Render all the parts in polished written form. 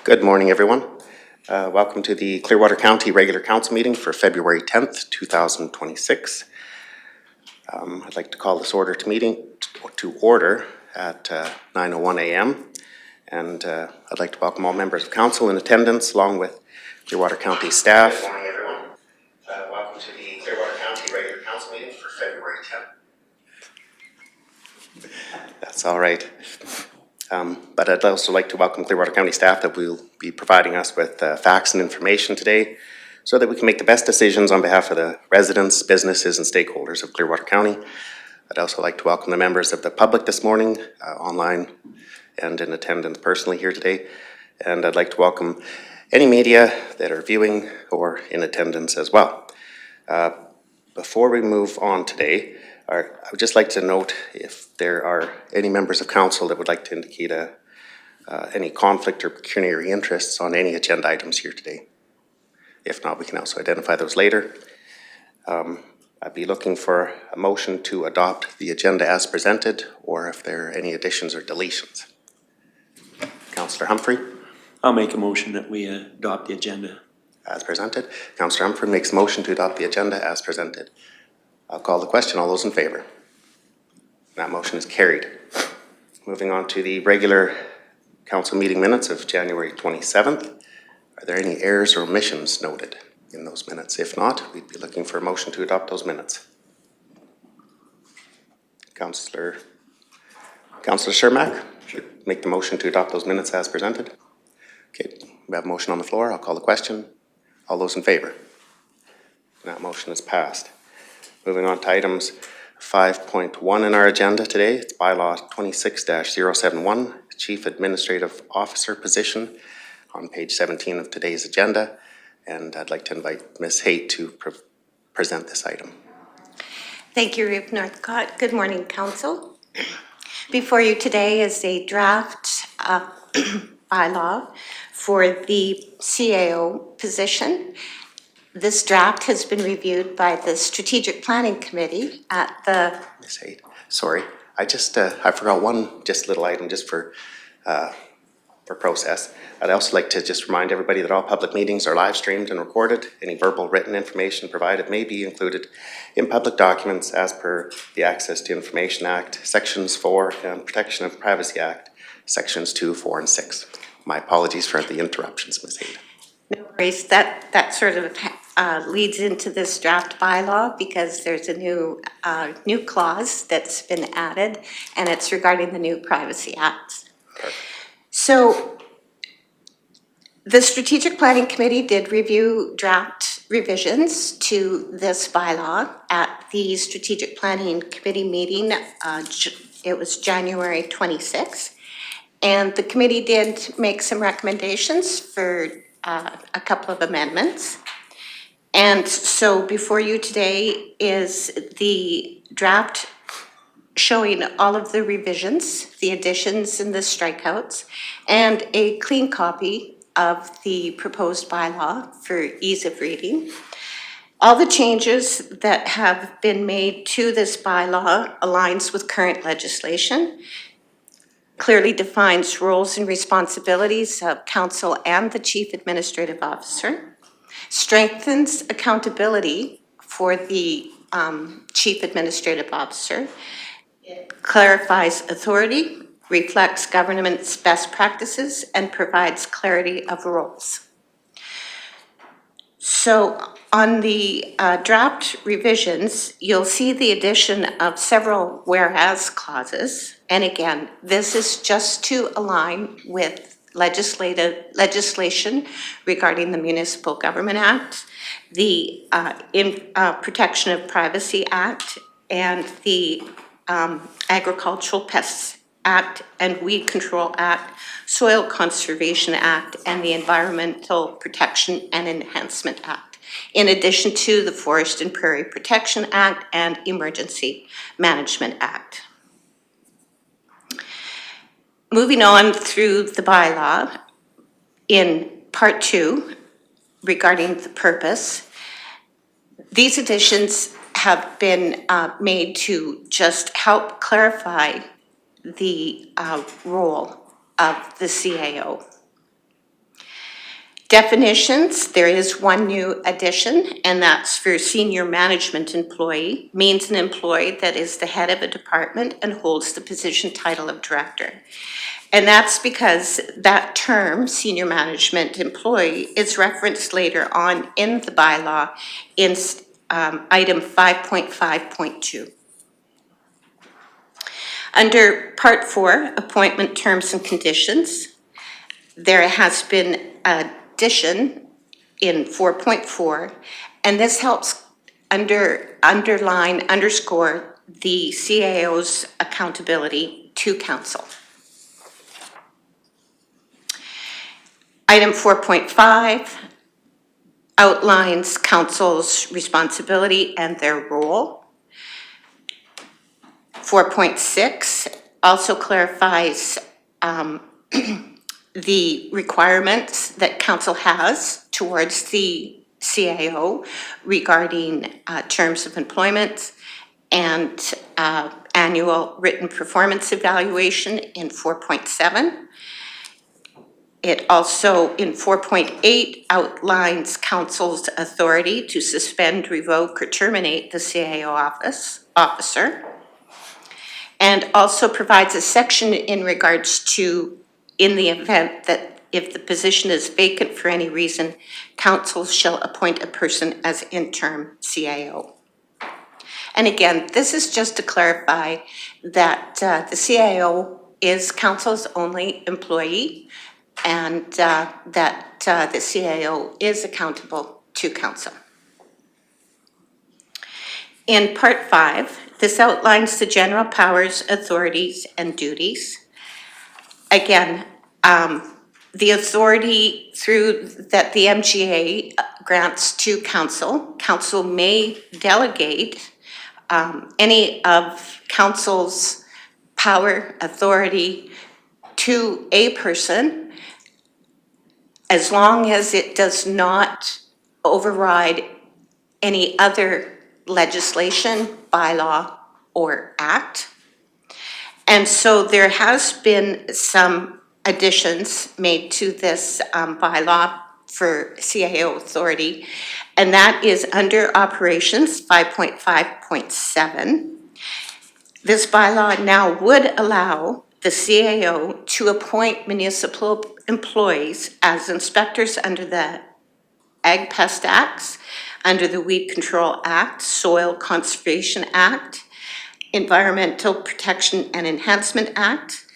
Good morning, everyone. Welcome to the Clearwater County Regular Council meeting for February 10th, 2026. I'd like to call this meeting to order at 9:01 a.m. And I'd like to welcome all members of council in attendance along with Clearwater County staff. Good morning, everyone. Welcome to the Clearwater County Regular Council meeting for February 10th. That's all right. But I'd also like to welcome Clearwater County staff that will be providing us with facts and information today so that we can make the best decisions on behalf of the residents, businesses, and stakeholders of Clearwater County. I'd also like to welcome the members of the public this morning, online and in attendance personally here today. And I'd like to welcome any media that are viewing or in attendance as well. Before we move on today, I would just like to note if there are any members of council that would like to indicate any conflict or pecuniary interests on any agenda items here today. If not, we can also identify those later. I'd be looking for a motion to adopt the agenda as presented, or if there are any additions or deletions. Councillor Humphrey? I'll make a motion that we adopt the agenda. As presented. Councillor Humphrey makes a motion to adopt the agenda as presented. I'll call the question. All those in favor? That motion is carried. Moving on to the regular council meeting minutes of January 27th. Are there any errors or omissions noted in those minutes? If not, we'd be looking for a motion to adopt those minutes. Councillor Shermack should make the motion to adopt those minutes as presented. Okay, we have a motion on the floor. I'll call the question. All those in favor? That motion is passed. Moving on to items 5.1 in our agenda today. It's Bylaw 26-071, Chief Administrative Officer position on page 17 of today's agenda. And I'd like to invite Ms. Haight to present this item. Thank you, Reeve Northcott. Good morning, Council. Before you today is a draft bylaw for the CAO position. This draft has been reviewed by the Strategic Planning Committee at the... Ms. Haight, sorry, I forgot one little item just for process. I'd also like to just remind everybody that all public meetings are live streamed and recorded. Any verbal written information provided may be included in public documents as per the Access to Information Act, Sections 4, and Protection of Privacy Act, Sections 2, 4, and 6. My apologies for the interruptions, Ms. Haight. No worries. That sort of leads into this draft bylaw because there's a new clause that's been added, and it's regarding the new Privacy Act. Perfect. So the Strategic Planning Committee did review draft revisions to this bylaw at the Strategic Planning Committee meeting. It was January 26th. And the committee did make some recommendations for a couple of amendments. And so before you today is the draft showing all of the revisions, the additions and the strikeouts, and a clean copy of the proposed bylaw for ease of reading. All the changes that have been made to this bylaw aligns with current legislation, clearly defines roles and responsibilities of council and the chief administrative officer, strengthens accountability for the chief administrative officer, it clarifies authority, reflects government's best practices, and provides clarity of roles. So on the draft revisions, you'll see the addition of several whereas clauses. And again, this is just to align with legislation regarding the Municipal Government Act, the Protection of Privacy Act, and the Agricultural Pests Act and Weed Control Act, Soil Conservation Act, and the Environmental Protection and Enhancement Act, in addition to the Forest and Prairie Protection Act and Emergency Management Act. Moving on through the bylaw, in Part 2, regarding the purpose, these additions have been made to just help clarify the role of the CAO. Definitions, there is one new addition, and that's for senior management employee, means an employee that is the head of a department and holds the position title of director. And that's because that term, senior management employee, is referenced later on in the bylaw in item 5.5.2. Under Part 4, Appointment Terms and Conditions, there has been addition in 4.4, and this helps underscore the CAO's accountability to council. Item 4.5 outlines council's responsibility and their role. 4.6 also clarifies the requirements that council has towards the CAO regarding terms of employment and annual written performance evaluation in 4.7. It also, in 4.8, outlines council's authority to suspend, revoke, or terminate the CAO officer, and also provides a section in regards to, in the event that if the position is vacant for any reason, council shall appoint a person as interim CAO. And again, this is just to clarify that the CAO is council's only employee, and that the CAO is accountable to council. In Part 5, this outlines the general powers, authorities, and duties. Again, the authority that the MGA grants to council, council may delegate any of council's power, authority to a person, as long as it does not override any other legislation, bylaw, or act. And so there has been some additions made to this bylaw for CAO authority, and that is under operations 5.5.7. This bylaw now would allow the CAO to appoint municipal employees as inspectors under the Ag Pest Acts, under the Weed Control Act, Soil Conservation Act, Environmental Protection and Enhancement Act.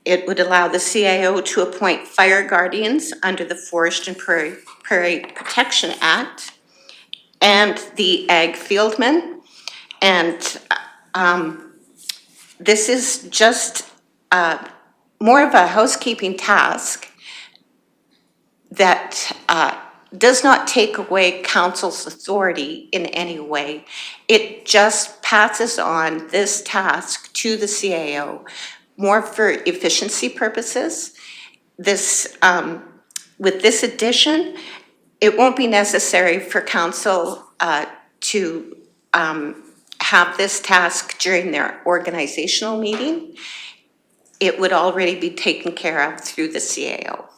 It would allow the CAO to appoint fire guardians under the Forest and Prairie Protection Act and the Ag Fieldman. And this is just more of a housekeeping task that does not take away council's authority in any way. It just passes on this task to the CAO, more for efficiency purposes. This, with this addition, it won't be necessary for council to have this task during their organizational meeting. It would already be taken care of through the CAO.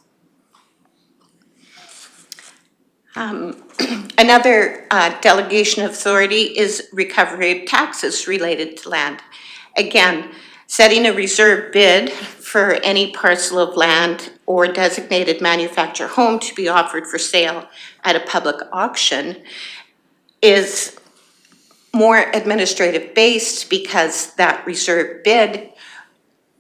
Another delegation of authority is recovery of taxes related to land. Again, setting a reserve bid for any parcel of land or designated manufactured home to be offered for sale at a public auction is more administrative based, because that reserve bid,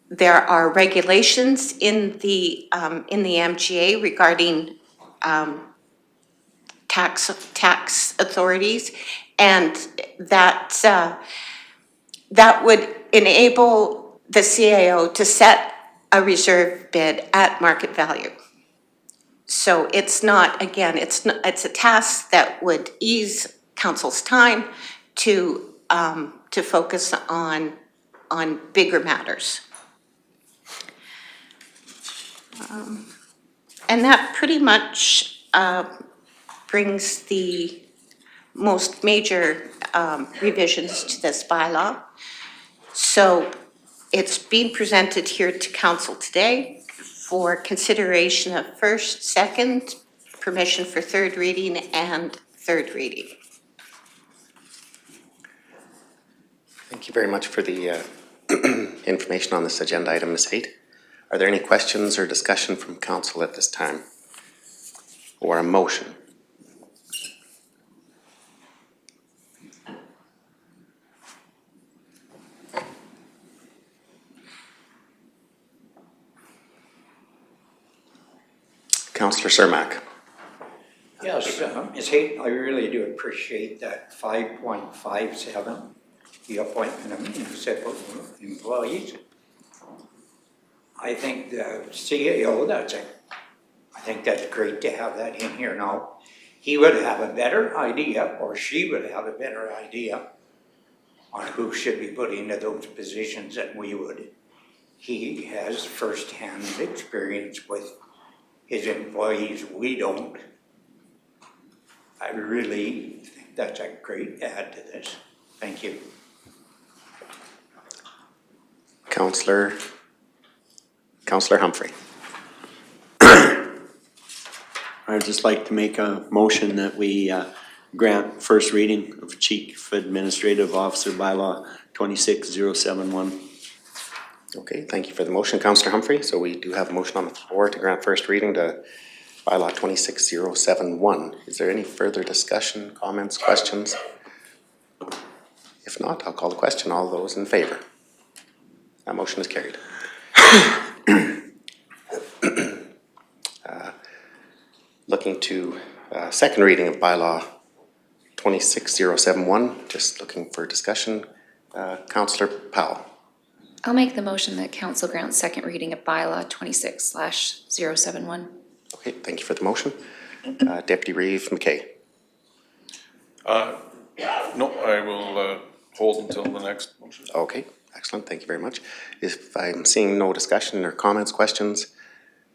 there are regulations in the MGA regarding tax authorities, and that would enable the CAO to set a reserve bid at market value. So it's not, again, it's a task that would ease council's time to focus on bigger matters. And that pretty much brings the most major revisions to this bylaw. So It's being presented here to council today for consideration of first, second, permission for third reading, and third reading. Thank you very much for the information on this agenda item, Ms. Haight. Are there any questions or discussion from council at this time? Or a motion? Councillor Cermak. Yes, Ms. Haight, I really do appreciate that 5.57, the appointment of municipal employees. I think the CEO, I think that's great to have that in here now. He would have a better idea, or she would have a better idea on who should be put into those positions than we would. He has first-hand experience with his employees, we don't. I really think that's a great add to this. Thank you. Councillor Humphrey. I'd just like to make a motion that we grant first reading of Chief Administrative Officer Bylaw 26071. Okay, thank you for the motion, Councillor Humphrey. So we do have a motion on the floor to grant first reading to Bylaw 26071. Is there any further discussion, comments, questions? If not, I'll call the question. All those in favor? That motion is carried. Looking to second reading of Bylaw 26071. Just looking for discussion. Councillor Powell. I'll make the motion that council grants second reading of bylaw 26/071. Okay, thank you for the motion. Deputy Reeve McKay. No, I will hold until the next motion. Okay, excellent, thank you very much. If I'm seeing no discussion or comments, questions,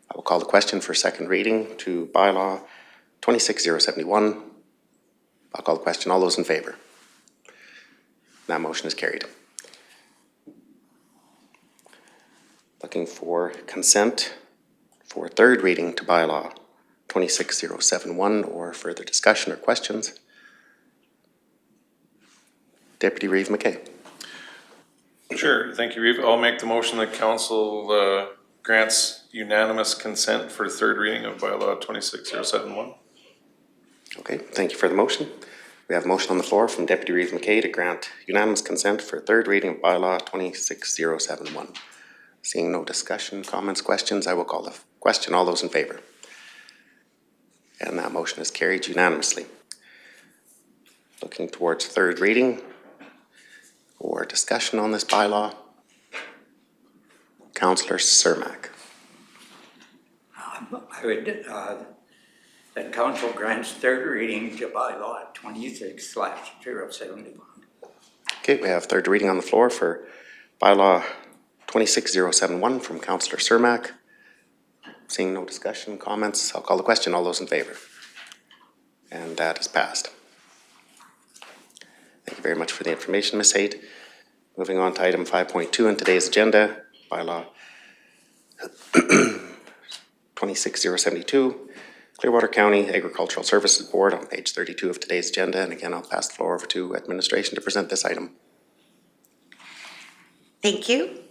I will call the question for second reading to Bylaw 26071. I'll call the question. All those in favor? That motion is carried. Looking for consent for third reading to Bylaw 26071 or further discussion or questions. Deputy Reeve McKay. Sure, thank you, Reeve. I'll make the motion that council grants unanimous consent for third reading of Bylaw 26071. Okay, thank you for the motion. We have a motion on the floor from Deputy Reeve McKay to grant unanimous consent for third reading of Bylaw 26071. Seeing no discussion, comments, questions, I will call the question. All those in favor? And that motion is carried unanimously. Looking towards third reading or discussion on this bylaw. Councillor Cermak. I would, that council grants third reading to bylaw 26/071. Okay, we have third reading on the floor for Bylaw 26071 from Councillor Cermak. Seeing no discussion, comments, I'll call the question. All those in favor? And that is passed. Thank you very much for the information, Ms. Haight. Moving on to item 5.2 in today's agenda, Bylaw 26072, Clearwater County Agricultural Services Board on page 32 of today's agenda. And again, I'll pass the floor over to administration to present this item. Thank you.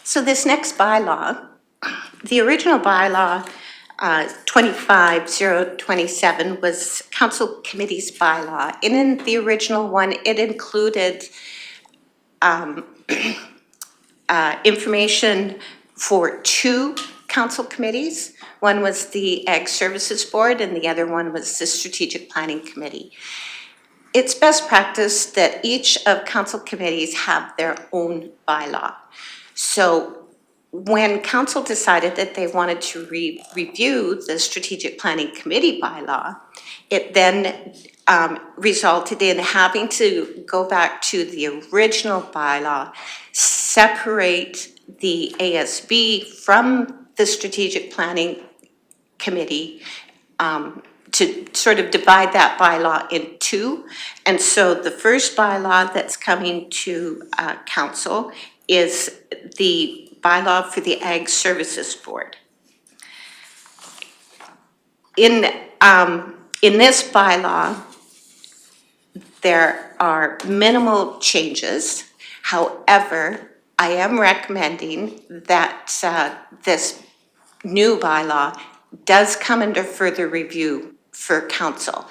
So this next bylaw, the original bylaw 25027 was council committee's bylaw. And in the original one, it included information for two council committees. One was the Ag Services Board and the other one was the Strategic Planning Committee. It's best practice that each of council committees have their own bylaw. So when council decided that they wanted to review the Strategic Planning Committee bylaw, it then resulted in having to go back to the original bylaw, separate the ASB from the Strategic Planning Committee, to sort of divide that bylaw in two. And so the first bylaw that's coming to council is the bylaw for the Ag Services Board. In this bylaw, there are minimal changes. However, I am recommending that this new bylaw does come under further review for council.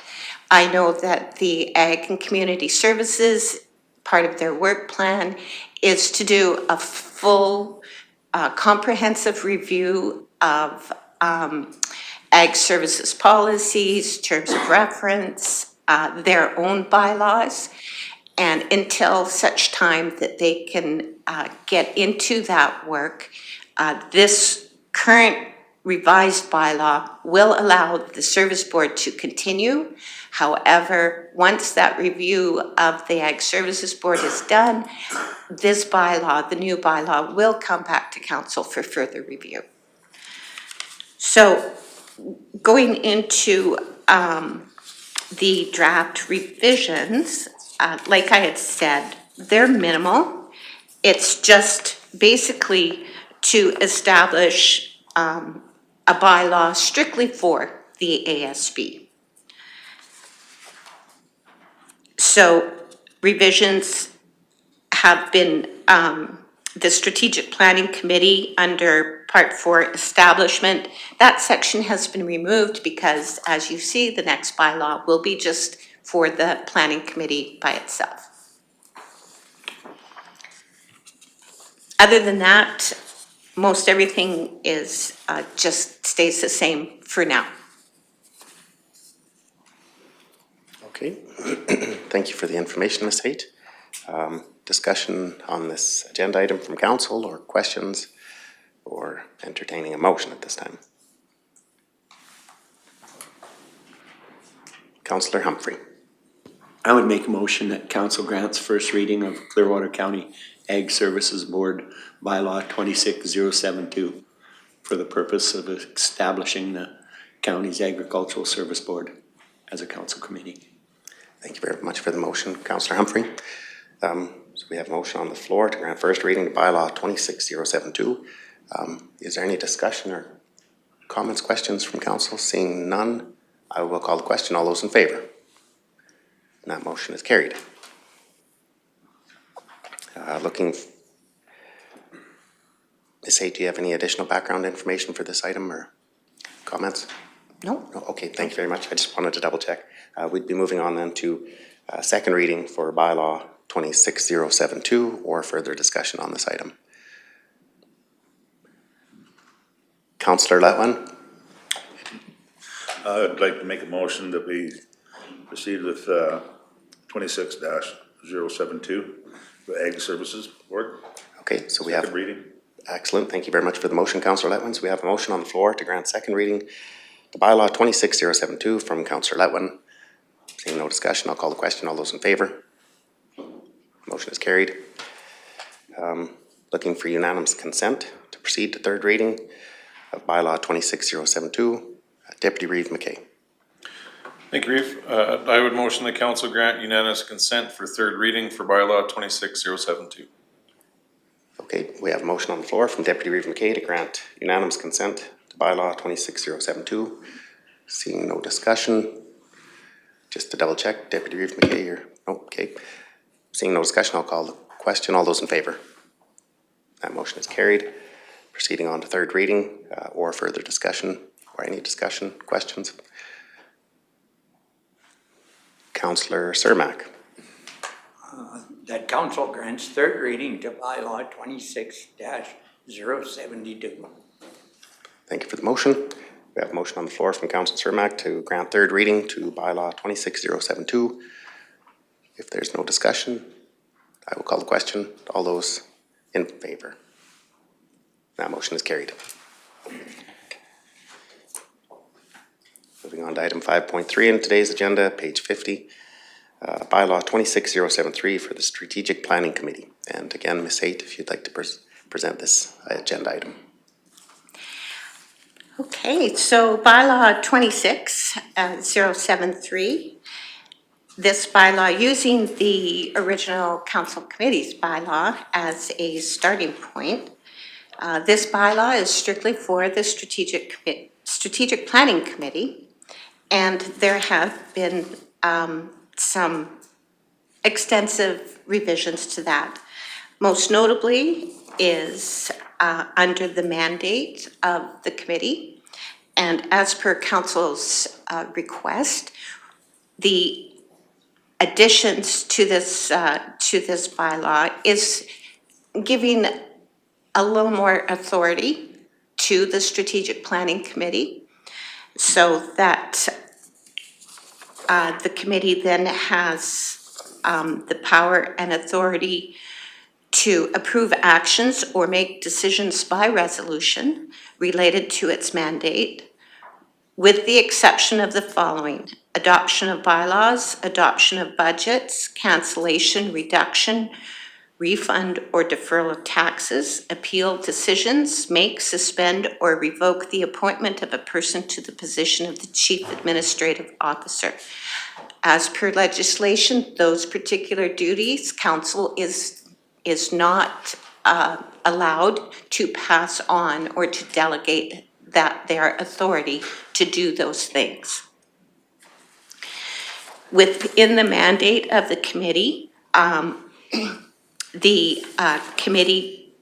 I know that the Ag and Community Services, part of their work plan is to do a full comprehensive review of Ag Services policies, terms of reference, their own bylaws. And until such time that they can get into that work, this current revised bylaw will allow the service board to continue. However, once that review of the Ag Services Board is done, this bylaw, the new bylaw, will come back to council for further review. So going into the draft revisions, like I had said, they're minimal. It's just basically to establish a bylaw strictly for the ASB. So revisions have been, the Strategic Planning Committee under Part 4 Establishment, that section has been removed because, as you see, the next bylaw will be just for the Planning Committee by itself. Other than that, most everything is just stays the same for now. Okay, thank you for the information, Ms. Haight. Discussion on this agenda item from council, or questions, or entertaining a motion at this time? Councillor Humphrey. I would make a motion that council grants first reading of Clearwater County Ag Services Board Bylaw 26072 for the purpose of establishing the county's Agricultural Service Board as a council committee. Thank you very much for the motion, Councillor Humphrey. So we have a motion on the floor to grant first reading to bylaw 26072. Is there any discussion or comments, questions from council? Seeing none, I will call the question. All those in favor? And that motion is carried. Ms. Haight, do you have any additional background information for this item or comments? No? No? Okay, thank you very much. I just wanted to double check. We'd be moving on then to second reading for bylaw 26072 or further discussion on this item. Councillor Letwin. I'd like to make a motion that we proceed with 26-072, the Ag Services Board. Okay, so we have. Second reading. Excellent. Thank you very much for the motion, Councillor Letwin. So we have a motion on the floor to grant second reading to bylaw 26072 from Councillor Letwin. Seeing no discussion, I'll call the question. All those in favor? Motion is carried. Looking for unanimous consent to proceed to third reading of bylaw 26072. Deputy Reeve McKay. Thank you, Reeve. I would motion the council grant unanimous consent for third reading for bylaw 26072. Okay, we have a motion on the floor from Deputy Reeve McKay to grant unanimous consent to bylaw 26072. Seeing no discussion, just to double check, Deputy Reeve McKay, you're, oh, okay. Seeing no discussion, I'll call the question. All those in favor? That motion is carried. Proceeding on to third reading or further discussion or any discussion, questions? Councillor Cermak. That council grants third reading to bylaw 26-072. Thank you for the motion. We have a motion on the floor from Councillor Cermak to grant third reading to bylaw 26072. If there's no discussion, I will call the question. All those in favor? That motion is carried. Moving on to item 5.3 in today's agenda, page 50. Bylaw 26073 for the Strategic Planning Committee. And again, Ms. Haight, if you'd like to present this agenda item. Okay, so bylaw 26073 this bylaw using the original council committee's bylaw as a starting point. This bylaw is strictly for the strategic planning committee, and there have been some extensive revisions to that. Most notably is under the mandate of the committee, and as per council's request, the additions to this bylaw is giving a little more authority to the strategic planning committee, so that the committee then has the power and authority to approve actions or make decisions by resolution related to its mandate, with the exception of the following: adoption of bylaws, adoption of budgets, cancellation, reduction, refund or deferral of taxes, appeal decisions, make, suspend, or revoke the appointment of a person to the position of the Chief Administrative Officer. As per legislation, those particular duties, council is not allowed to pass on or to delegate their authority to do those things. Within the mandate of the committee, the committee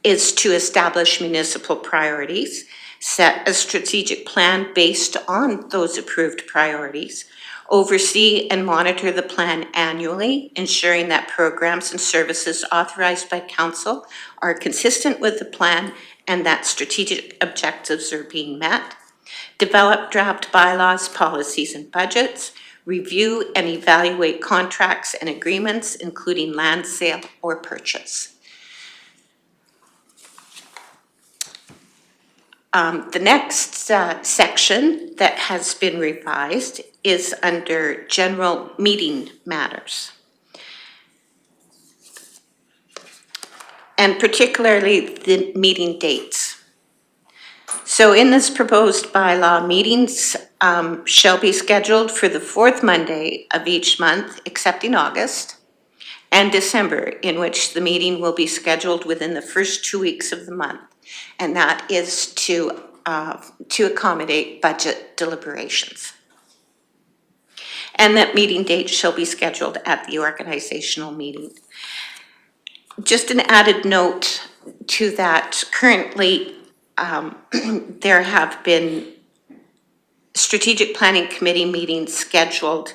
is to establish municipal priorities, set a strategic plan based on those approved priorities, oversee and monitor the plan annually, ensuring that programs and services authorized by council are consistent with the plan and that strategic objectives are being met, develop draft bylaws, policies, and budgets, review and evaluate contracts and agreements, including land sale or purchase. The next section that has been revised is under general meeting matters. And particularly the meeting dates. So in this proposed bylaw, meetings shall be scheduled for the fourth Monday of each month, excepting August, and December, in which the meeting will be scheduled within the first 2 weeks of the month. And that is to accommodate budget deliberations. And that meeting date shall be scheduled at the organizational meeting. Just an added note to that, currently there have been strategic planning committee meetings scheduled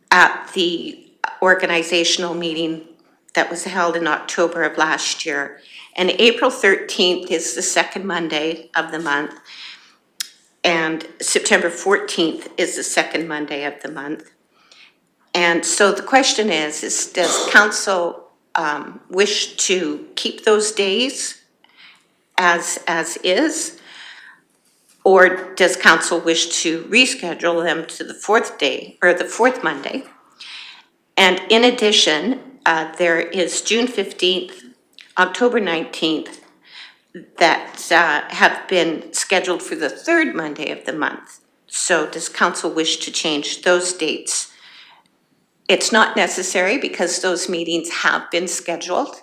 at the organizational meeting that was held in October of last year. And April 13th is the second Monday of the month, and September 14th is the second Monday of the month. And so the question is does council wish to keep those days as is, or does council wish to reschedule them to the fourth day, or the fourth Monday? And in addition, there is June 15th, October 19th, that have been scheduled for the third Monday of the month. So does council wish to change those dates? It's not necessary because those meetings have been scheduled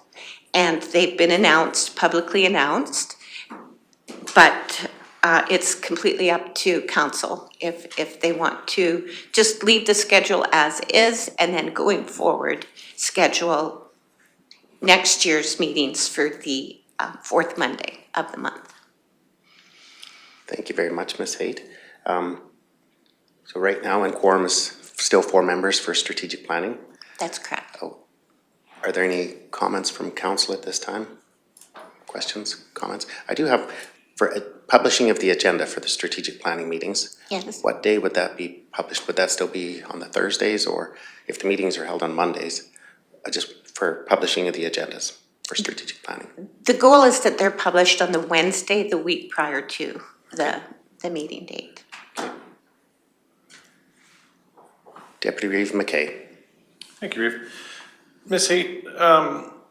and they've been announced, publicly announced, but it's completely up to council if they want to just leave the schedule as is and then going forward schedule next year's meetings for the fourth Monday of the month. Thank you very much, Ms. Haight. So right now, in quorum is still 4 members for strategic planning. That's correct. Are there any comments from council at this time? Questions, comments? I do have, for publishing of the agenda for the strategic planning meetings. Yes. What day would that be published? Would that still be on the Thursdays, or if the meetings are held on Mondays, just for publishing of the agendas for strategic planning? The goal is that they're published on the Wednesday, the week prior to the meeting date. Deputy Reeve McKay. Thank you, Reeve. Ms. Haight,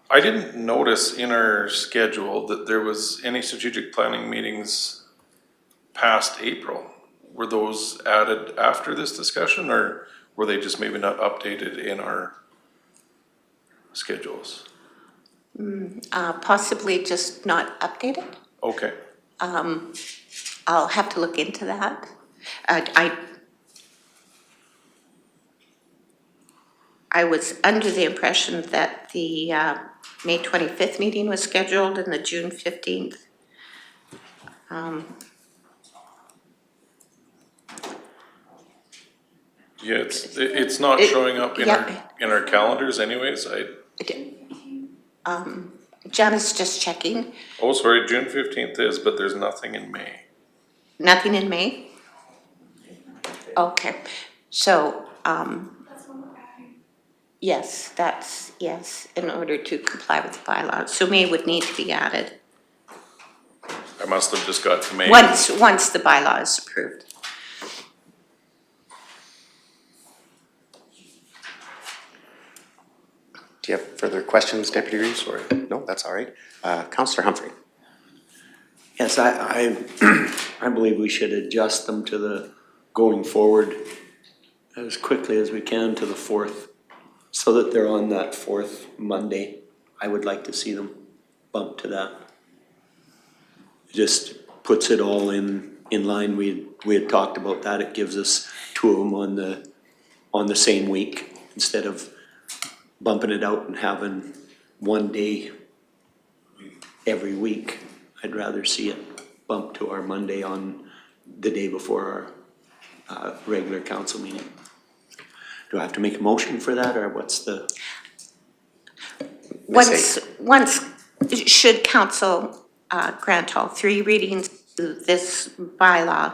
I didn't notice in our schedule that there was any strategic planning meetings past April. Were those added after this discussion, or Were they just maybe not updated in our schedules? Possibly just not updated. Okay, I'll have to look into that. I was under the impression that the May 25th meeting was scheduled and the June 15th. yeah, it's not showing up in Yeah. our calendars anyways. Janice just checking. Oh, sorry, June 15th is, but there's nothing in May. Nothing in May? Okay, so, yes, yes, in order to comply with the bylaws. So May would need to be added I must have just got to May. once the bylaw is approved. Do you have further questions, Deputy Reeves, or, no, that's all right. Councillor Humphrey. Yes, I believe we should adjust them to the going forward as quickly as we can to the 4th, so that they're on that 4th Monday. I would like to see them bumped to that. Just puts it all in line. We had talked about that. It gives us 2 of them on the same week instead of bumping it out and having one day every week. I'd rather see it bumped to our Monday on the day before our regular council meeting. Do I have to make a motion for that, or what's the? Once, should council grant all 3 readings to this bylaw,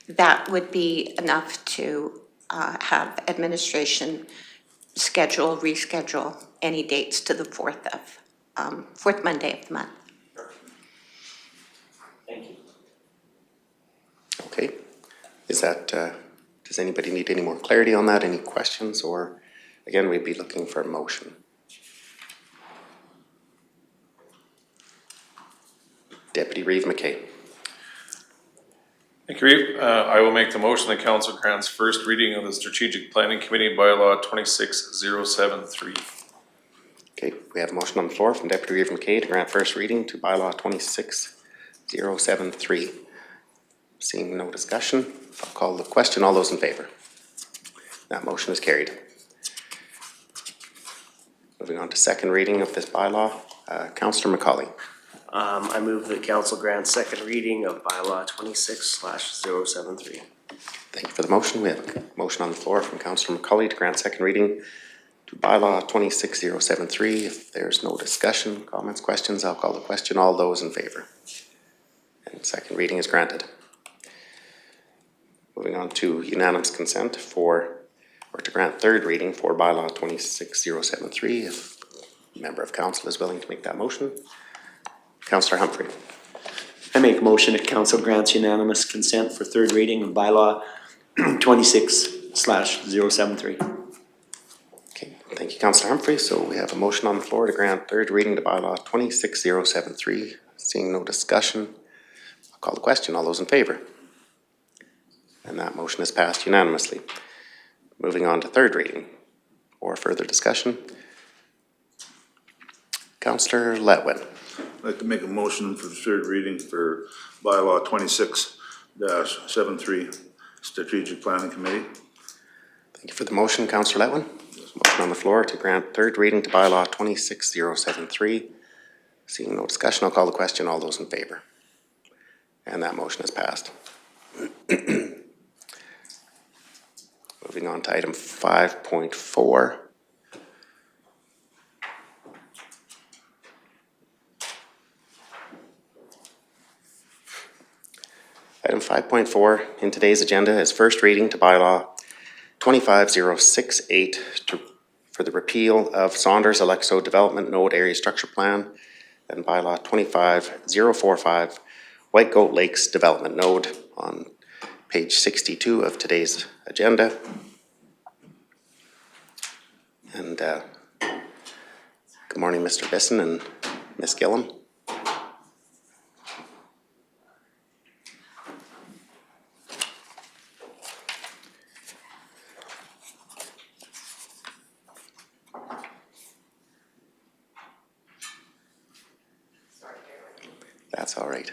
that would be enough to have administration reschedule any dates to the 4th Monday of the month. Thank you. Okay. Is that, does anybody need any more clarity on that? Any questions? Or, again, we'd be looking for a motion. Deputy Reeve McKay. Thank you, Reeve. I will make the motion that council grants first reading of the Strategic Planning Committee Bylaw 26073. Okay, we have a motion on the floor from Deputy Reeve McKay to grant first reading to Bylaw 26073. Seeing no discussion, I'll call the question. All those in favor? That motion is carried. Moving on to second reading of this bylaw, Councillor McCauley. I move that council grant second reading of bylaw 26/073. Thank you for the motion. We have a motion on the floor from Councillor McCauley to grant second reading to Bylaw 26073. If there's no discussion, comments, questions, I'll call the question. All those in favor? And second reading is granted. Moving on to unanimous consent to grant third reading for Bylaw 26073. If a member of council is willing to make that motion. Councillor Humphrey. I make a motion that council grants unanimous consent for third reading of bylaw 26/073. Okay, thank you, Councillor Humphrey. So we have a motion on the floor to grant third reading to Bylaw 26073. Seeing no discussion, I'll call the question. All those in favor? And that motion is passed unanimously. Moving on to third reading or further discussion. Councillor Letwin. I'd like to make a motion for the third reading for bylaw 26-73, Strategic Planning Committee. Thank you for the motion, Councillor Letwin. Motion on the floor to grant third reading to Bylaw 26073. Seeing no discussion, I'll call the question. All those in favor? And that motion is passed. Moving on to item 5.4. Item 5.4 in today's agenda is first reading to Bylaw 25068 for the repeal of Saunders Alexo Development Node Area Structure Plan and Bylaw 25045 Whitegoat Lakes Development Node on page 62 of today's agenda. And good morning, Mr. Bisson and Ms. Gillum. That's all right.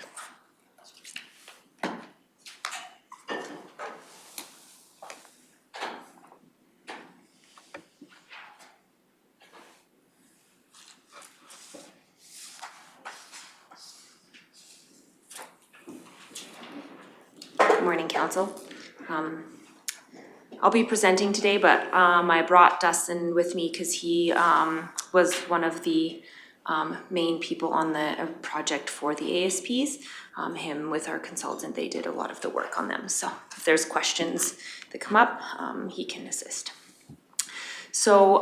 Good morning, Council. I'll be presenting today, but I brought Dustin with me because he was one of the main people on the project for the ASPs. Him with our consultant, they did a lot of the work on them. So if there's questions that come up, he can assist. So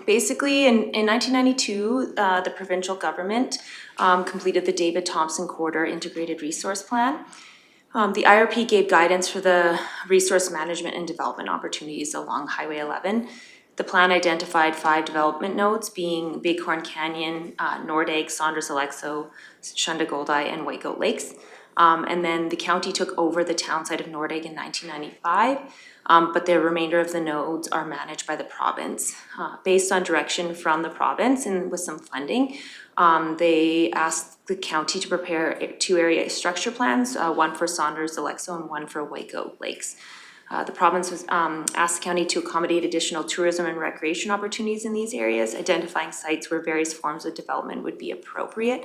basically in 1992, the provincial government completed the David Thompson Corridor Integrated Resource Plan. The IRP gave guidance for the resource management and development opportunities along Highway 11. The plan identified 5 development nodes, being Bighorn Canyon, Nordegg, Saunders, Alexo, Shunda Goldeye, and Whitegoat Lakes. And then the county took over the town site of Nordegg in 1995, but the remainder of the nodes are managed by the province. Based on direction from the province and with some funding, they asked the county to prepare 2 area structure plans, one for Saunders, Alexo, and one for Whitegoat Lakes. The province was asked the county to accommodate additional tourism and recreation opportunities in these areas, identifying sites where various forms of development would be appropriate,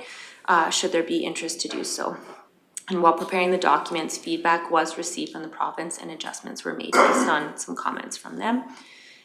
should there be interest to do so. And while preparing the documents, feedback was received from the province and adjustments were made based on some comments from them.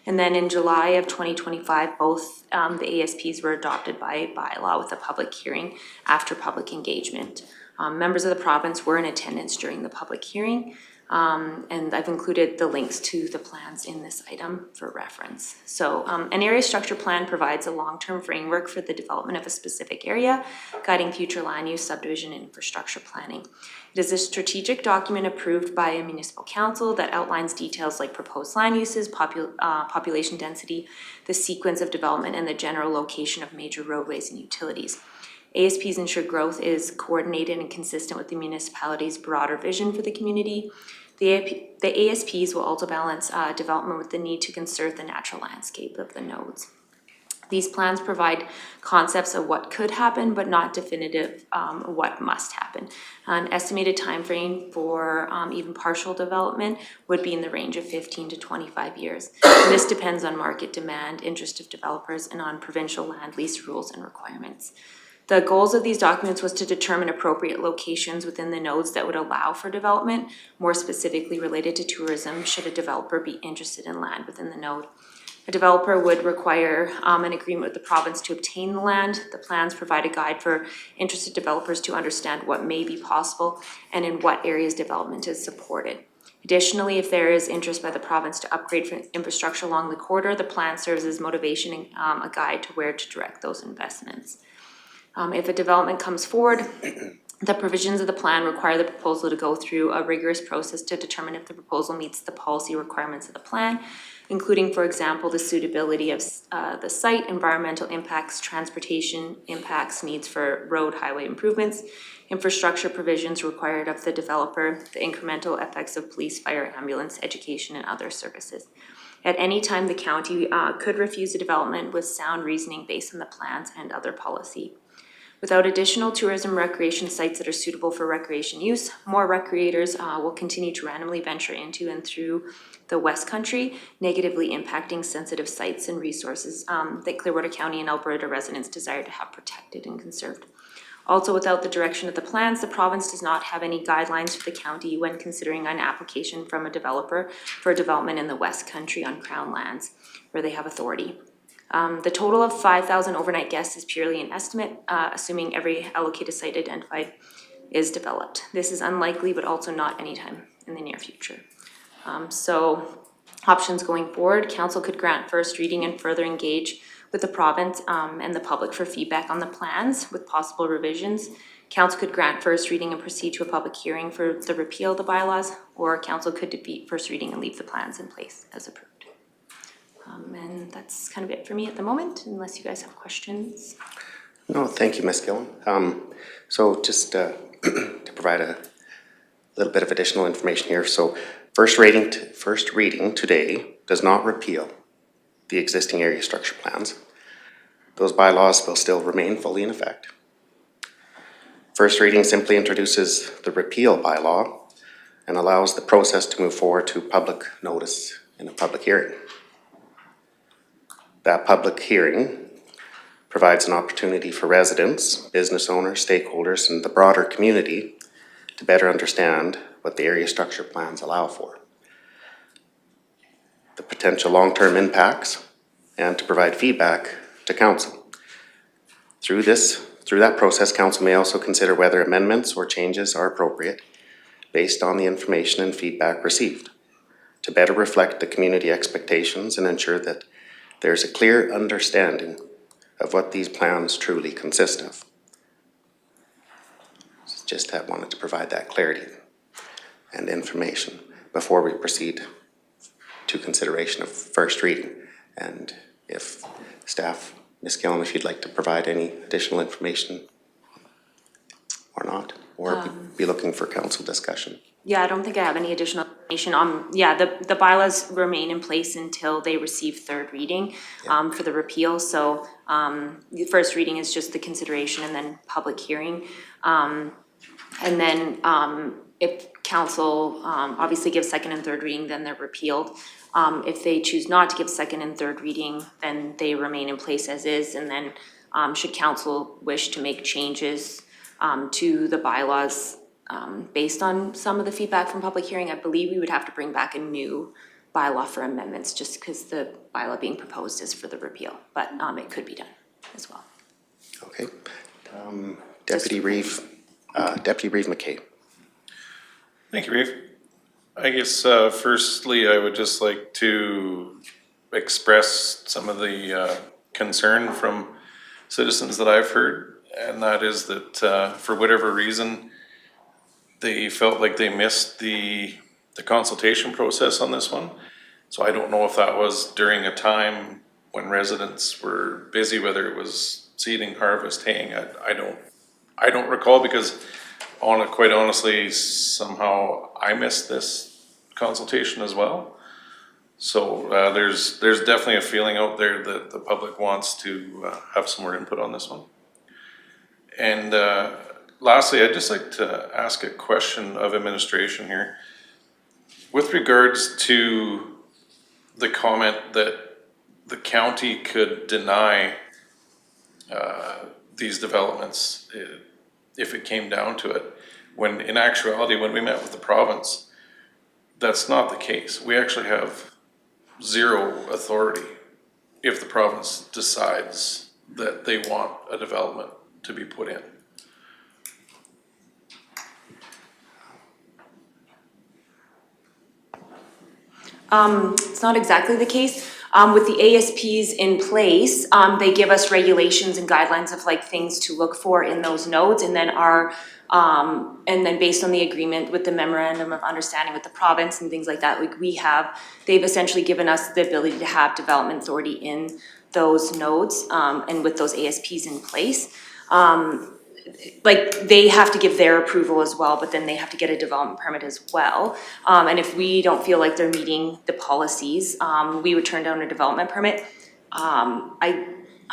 And then in July of 2025, both the ASPs were adopted by bylaw with a public hearing after public engagement. Members of the province were in attendance during the public hearing, and I've included the links to the plans in this item for reference. So an area structure plan provides a long-term framework for the development of a specific area, guiding future land use, subdivision, and infrastructure planning. It is a strategic document approved by a municipal council that outlines details like proposed land uses, population density, the sequence of development, and the general location of major roadways and utilities. ASPs ensure growth is coordinated and consistent with the municipality's broader vision for the community. The ASPs will also balance development with the need to conserve the natural landscape of the nodes. These plans provide concepts of what could happen, but not definitive what must happen. An estimated time frame for even partial development would be in the range of 15 to 25 years. And this depends on market demand, interest of developers, and on provincial land lease rules and requirements. The goals of these documents was to determine appropriate locations within the nodes that would allow for development, more specifically related to tourism, should a developer be interested in land within the node. A developer would require an agreement with the province to obtain the land. The plans provide a guide for interested developers to understand what may be possible and in what areas development is supported. Additionally, if there is interest by the province to upgrade for infrastructure along the corridor, the plan serves as motivation and a guide to where to direct those investments. If a development comes forward, the provisions of the plan require the proposal to go through a rigorous process to determine if the proposal meets the policy requirements of the plan, including, for example, the suitability of the site, environmental impacts, transportation impacts, needs for road, highway improvements, infrastructure provisions required of the developer, the incremental effects of police, fire, ambulance, education, and other services. At any time, the county could refuse a development with sound reasoning based on the plans and other policy. Without additional tourism recreation sites that are suitable for recreation use, more recreators will continue to randomly venture into and through the West Country, negatively impacting sensitive sites and resources that Clearwater County and Alberta residents desire to have protected and conserved. Also, without the direction of the plans, the province does not have any guidelines for the county when considering an application from a developer for development in the West Country on Crown lands where they have authority. The total of 5,000 overnight guests is purely an estimate, assuming every allocated site identified is developed. This is unlikely, but also not anytime in the near future. So options going forward, council could grant first reading and further engage with the province and the public for feedback on the plans with possible revisions. Council could grant first reading and proceed to a public hearing for the repeal of the bylaws, or council could defeat first reading and leave the plans in place as approved. And that's kind of it for me at the moment, unless you guys have questions. No, thank you, Ms. Gillen. So just to provide a little bit of additional information here. So first reading today does not repeal the existing area structure plans. Those bylaws will still remain fully in effect. First reading simply introduces the repeal bylaw and allows the process to move forward to public notice in a public hearing. That public hearing provides an opportunity for residents, business owners, stakeholders, and the broader community to better understand what the area structure plans allow for, the potential long-term impacts, and to provide feedback to council. Through that process, council may also consider whether amendments or changes are appropriate based on the information and feedback received to better reflect the community expectations and ensure that there's a clear understanding of what these plans truly consist of. Just wanted to provide that clarity and information before we proceed to consideration of first reading. And if staff, Ms. Gillen, if you'd like to provide any additional information or not, or be looking for council discussion. Yeah, I don't think I have any additional information. Yeah, the bylaws remain in place until they receive third reading, for the repeal. So, the first reading is just the consideration and then public hearing. And then, if council, obviously gives second and third reading, then they're repealed. If they choose not to give second and third reading, then they remain in place as is. And then, should council wish to make changes, to the bylaws, based on some of the feedback from public hearing, I believe we would have to bring back a new bylaw for amendments, just because the bylaw being proposed is for the repeal, but it could be done as well. Okay. Deputy Reeve McKay. Thank you, Reeve. I guess firstly, I would just like to express some of the concern from citizens that I've heard, and that is that for whatever reason, they felt like they missed the consultation process on this one. So I don't know if that was during a time when residents were busy, whether it was seeding, harvest, haying. I don't recall, because quite honestly, somehow I missed this consultation as well. So there's definitely a feeling out there that the public wants to have some more input on this one. And lastly, I'd just like to ask a question of administration here. With regards to the comment that the county could deny these developments if it came down to it, when in actuality, when we met with the province, that's not the case. We actually have zero authority if the province decides that they want a development to be put in. It's not exactly the case. With the ASPs in place, they give us regulations and guidelines of like things to look for in those nodes, and then and then based on the agreement with the memorandum of understanding with the province and things like that, like they've essentially given us the ability to have development authority in those nodes, and with those ASPs in place. Like they have to give their approval as well, but then they have to get a development permit as well. And if we don't feel like they're meeting the policies, we would turn down a development permit. I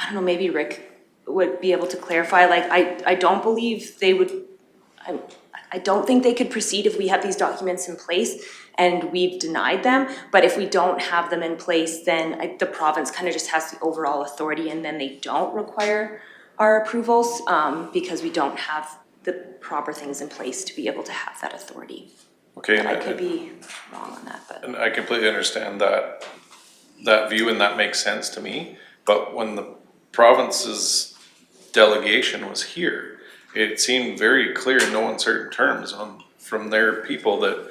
don't know, maybe Rick would be able to clarify. Like I don't believe they would. I don't think they could proceed if we have these documents in place and we've denied them. But if we don't have them in place, then the province kind of just has the overall authority, and then they don't require our approvals, because we don't have the proper things in place to be able to have that authority. Okay. But I could be wrong on that, but. And I completely understand that view, and that makes sense to me. But when the province's delegation was here, it seemed very clear in no uncertain terms from their people that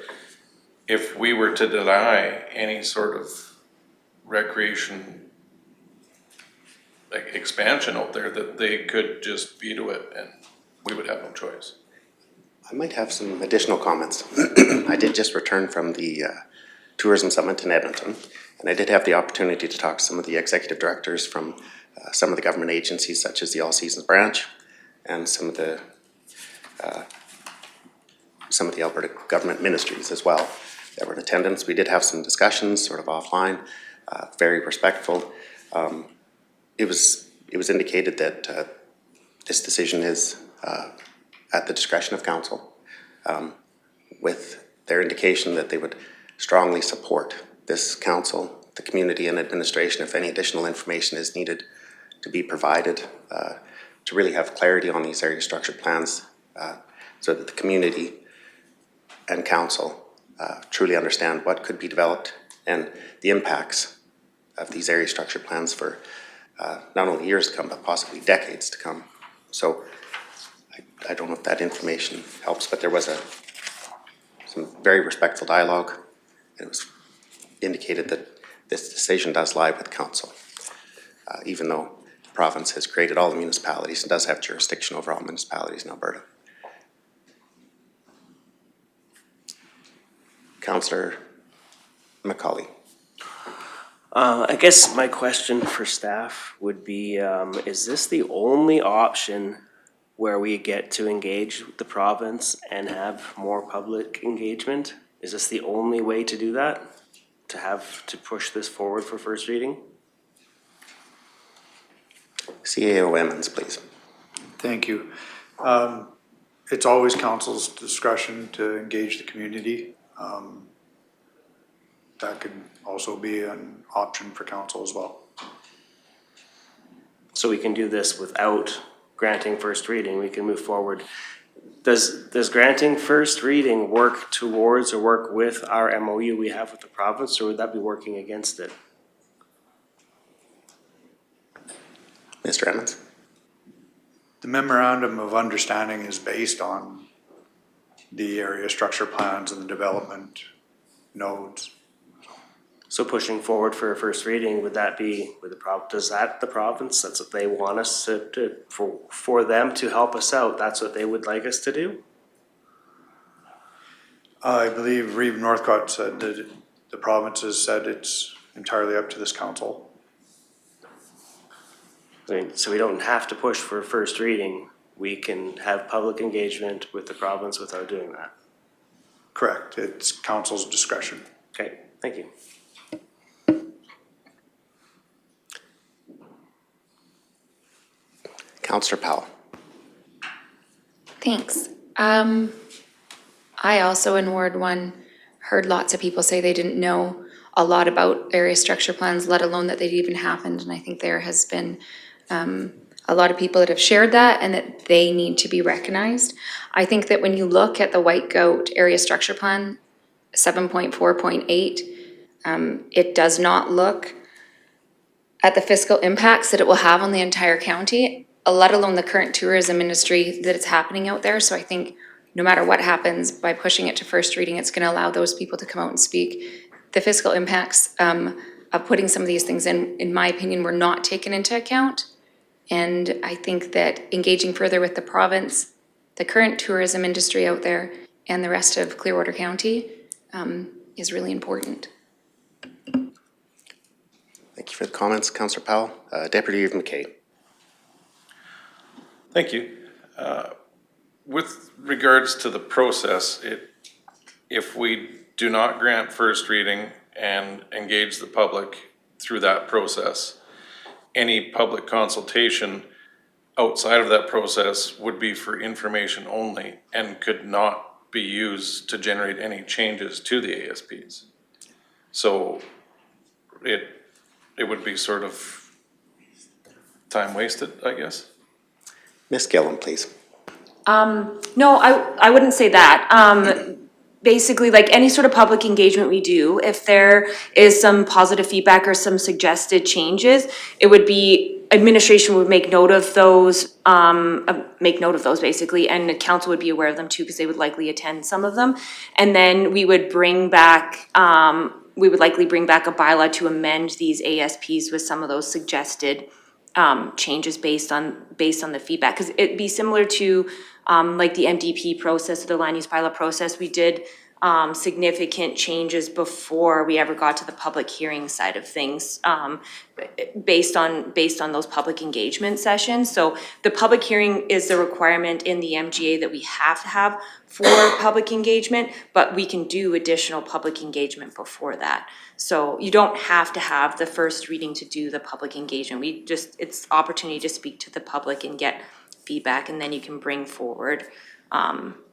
if we were to deny any sort of recreation like expansion out there, that they could just veto it and we would have no choice. I might have some additional comments. I did just return from the Tourism Summit in Edmonton, and I did have the opportunity to talk to some of the executive directors from some of the government agencies, such as the All Seasons Branch, and some of the Alberta government ministries as well that were in attendance. We did have some discussions sort of offline, very respectful. It was indicated that this decision is at the discretion of council, with their indication that they would strongly support this council, the community and administration, if any additional information is needed to be provided, to really have clarity on these area structure plans, so that the community and council truly understand what could be developed and the impacts of these area structure plans for not only years to come, but possibly decades to come. So I don't know if that information helps, but there was some very respectful dialogue. It was indicated that this decision does lie with council, even though the province has created all the municipalities and does have jurisdiction over all municipalities in Alberta. Councillor McCauley. I guess my question for staff would be, is this the only option where we get to engage with the province and have more public engagement? Is this the only way to do that? To push this forward for first reading? CAO Emmons, please. Thank you. It's always council's discretion to engage the community. That could also be an option for council as well. So we can do this without granting first reading, we can move forward. Does granting first reading work towards or work with our MOU we have with the province, or would that be working against it? Mr. Emmons. The memorandum of understanding is based on the area structure plans and the development nodes. So pushing forward for a first reading, would that be with the does that the province, that's what they want us to for them to help us out, that's what they would like us to do? I believe Reeve Northcott said that the province has said it's entirely up to this council. I mean, so we don't have to push for a first reading, we can have public engagement with the province without doing that. Correct, it's council's discretion. Okay, thank you. Councillor Powell. Thanks. I also in Ward 1 heard lots of people say they didn't know a lot about area structure plans, let alone that they'd even happened. And I think there has been a lot of people that have shared that and that they need to be recognized. I think that when you look at the Whitegoat area structure plan, 7.4.8, it does not look at the fiscal impacts that it will have on the entire county, let alone the current tourism industry that it's happening out there. So I think no matter what happens, by pushing it to first reading, it's gonna allow those people to come out and speak. The fiscal impacts of putting some of these things in my opinion, were not taken into account. And I think that engaging further with the province, the current tourism industry out there, and the rest of Clearwater County is really important. Thank you for the comments, Councillor Powell. Deputy Reeve McKay. Thank you. With regards to the process, if we do not grant first reading and engage the public through that process, any public consultation outside of that process would be for information only and could not be used to generate any changes to the ASPs. So it would be sort of time wasted, I guess. Ms. Gillen, please. No, I wouldn't say that. Basically, like any sort of public engagement we do, if there is some positive feedback or some suggested changes, it would be, administration would make note of those, basically, and the council would be aware of them too, because they would likely attend some of them. And then we would bring back, we would likely bring back a bylaw to amend these ASPs with some of those suggested changes based on the feedback, because it'd be similar to like the MDP process or the land use bylaw process. We did significant changes before we ever got to the public hearing side of things, based on those public engagement sessions. So the public hearing is the requirement in the MGA that we have to have for public engagement, but we can do additional public engagement before that. So you don't have to have the first reading to do the public engagement. It's opportunity to speak to the public and get feedback, and then you can bring forward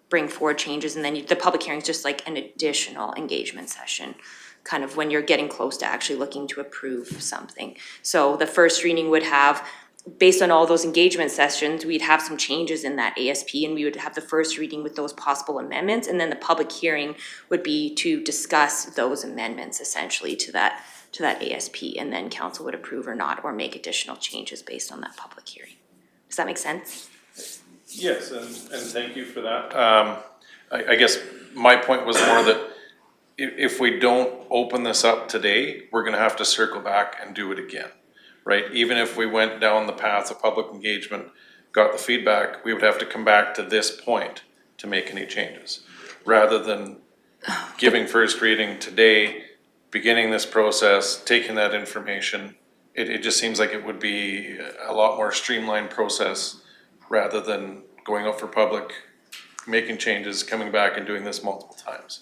bring forward changes, and then the public hearing is just like an additional engagement session, kind of when you're getting close to actually looking to approve something. So the first reading would have, based on all those engagement sessions, we'd have some changes in that ASP, and we would have the first reading with those possible amendments, and then the public hearing would be to discuss those amendments essentially to that ASP, and then council would approve or not, or make additional changes based on that public hearing. Does that make sense? Yes, and thank you for that. I guess my point was more that if we don't open this up today, we're gonna have to circle back and do it again, right? Even if we went down the path of public engagement, got the feedback, we would have to come back to this point to make any changes. Rather than giving first reading today, beginning this process, taking that information, it just seems like it would be a lot more streamlined process rather than going out for public, making changes, coming back and doing this multiple times.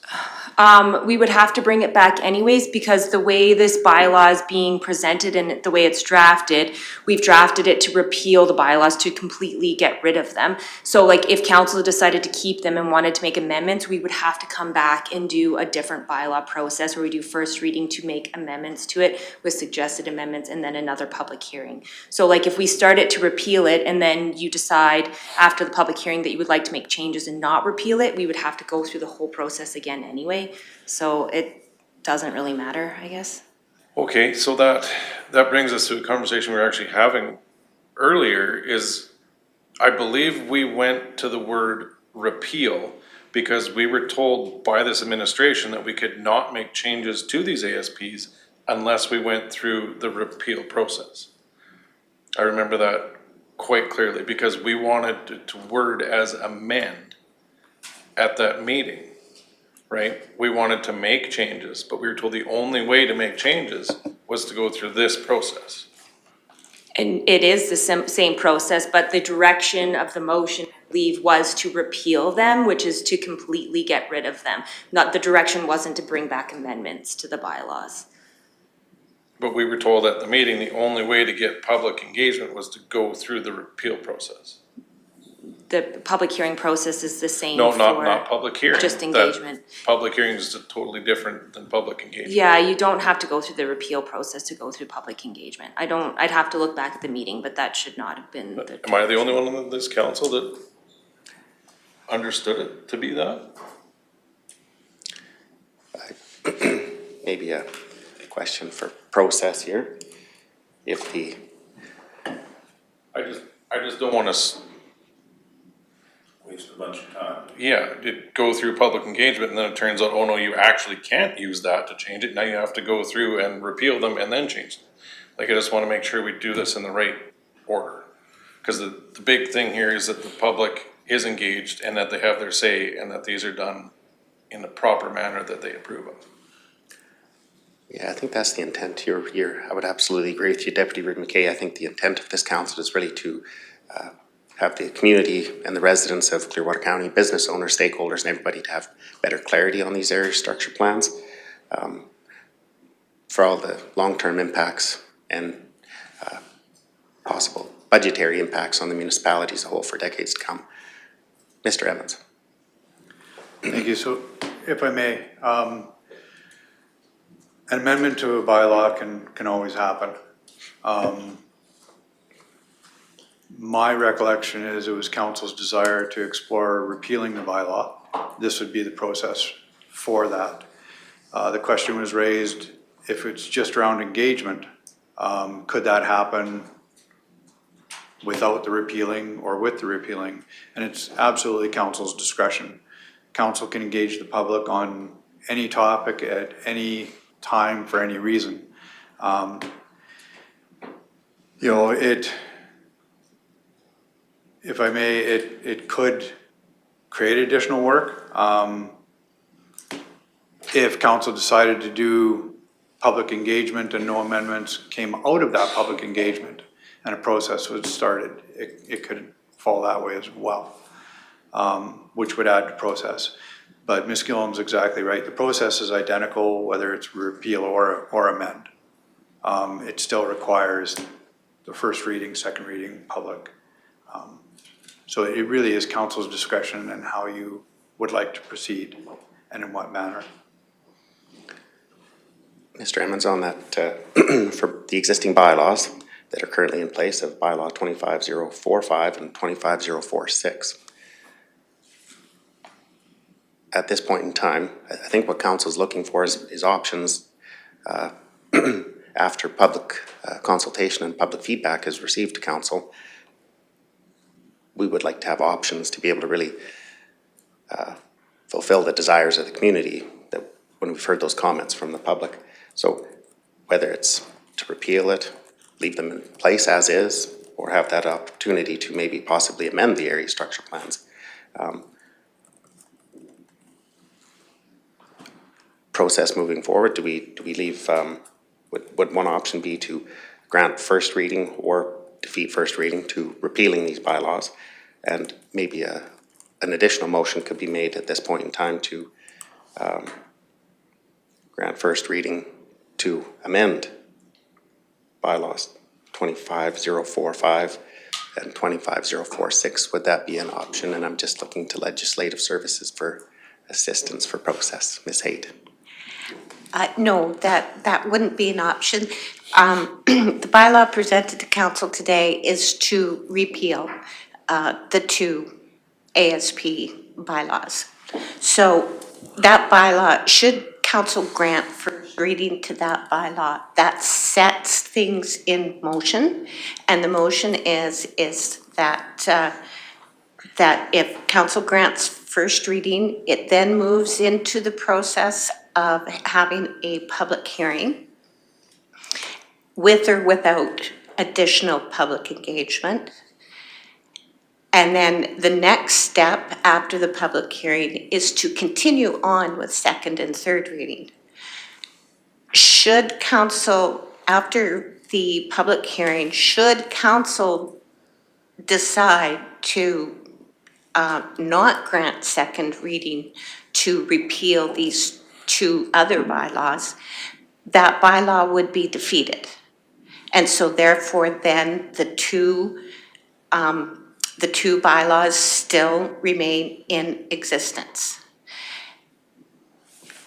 We would have to bring it back anyways, because the way this bylaw is being presented and the way it's drafted, we've drafted it to repeal the bylaws, to completely get rid of them. So like if council decided to keep them and wanted to make amendments, we would have to come back and do a different bylaw process where we do first reading to make amendments to it with suggested amendments, and then another public hearing. So like if we started to repeal it and then you decide after the public hearing that you would like to make changes and not repeal it, we would have to go through the whole process again anyway. So it doesn't really matter, I guess. Okay, so that brings us to a conversation we were actually having earlier is, I believe we went to the word repeal because we were told by this administration that we could not make changes to these ASPs unless we went through the repeal process. I remember that quite clearly because we wanted it to word as amend at that meeting, right? We wanted to make changes, but we were told the only way to make changes was to go through this process. And it is the same process, but the direction of the motion, I believe, was to repeal them, which is to completely get rid of them. Not, the direction wasn't to bring back amendments to the bylaws. But we were told at the meeting, the only way to get public engagement was to go through the repeal process. The public hearing process is the same No, for not public hearing. just That engagement. Public hearing is totally different than public engagement. Yeah, you don't have to go through the repeal process to go through public engagement. I'd have to look back at the meeting, but that should not have been the. Am I the only one on this council that understood it to be that? Maybe a question for process here. If the, I just don't wanna Waste a bunch of time. yeah, go through public engagement and then it turns out, oh no, you actually can't use that to change it. Now you have to go through and repeal them and then change them. Like, I just wanna make sure we do this in the right order. Cause the big thing here is that the public is engaged and that they have their say and that these are done in the proper manner that they approve of. yeah, I think that's the intent. I would absolutely agree with you, Deputy Rick McKay. I think the intent of this council is really to have the community and the residents of Clearwater County, business owners, stakeholders, and everybody to have better clarity on these area structure plans for all the long-term impacts and possible budgetary impacts on the municipality as a whole for decades to come. Mr. Evans. Thank you. So if I may, an amendment to a bylaw can always happen. My recollection is it was council's desire to explore repealing the bylaw. This would be the process for that. The question was raised, if it's just around engagement, could that happen without the repealing or with the repealing? And it's absolutely council's discretion. Council can engage the public on any topic at any time for any reason. You know, if I may, it could create additional work. If council decided to do public engagement and no amendments came out of that public engagement and a process was started, it could fall that way as well, which would add to process. But Ms. Gillum's exactly right. The process is identical, whether it's repeal or amend. It still requires the first reading, second reading, public. So it really is council's discretion and how you would like to proceed and in what manner. Mr. Emmons, on that, for the existing bylaws that are currently in place of bylaw 25045 and 25046. At this point in time, I think what council's looking for is options after public consultation and public feedback is received to council. We would like to have options to be able to really fulfill the desires of the community that when we've heard those comments from the public. So whether it's to repeal it, leave them in place as is, or have that opportunity to maybe possibly amend the area structure plans. Process moving forward, do we leave, would one option be to grant first reading or defeat first reading to repealing these bylaws? And maybe an additional motion could be made at this point in time to grant first reading to amend bylaws 25045 and 25046. Would that be an option? And I'm just looking to legislative services for assistance for process. Ms. Haight. No, that wouldn't be an option. The bylaw presented to council today is to repeal the two ASP bylaws. So that bylaw, should council grant first reading to that bylaw, that sets things in motion. And the motion is that that if council grants first reading, it then moves into the process of having a public hearing with or without additional public engagement. And then the next step after the public hearing is to continue on with second and third reading. Should council, after the public hearing, should council decide to not grant second reading to repeal these two other bylaws, that bylaw would be defeated. And so therefore then the two bylaws still remain in existence.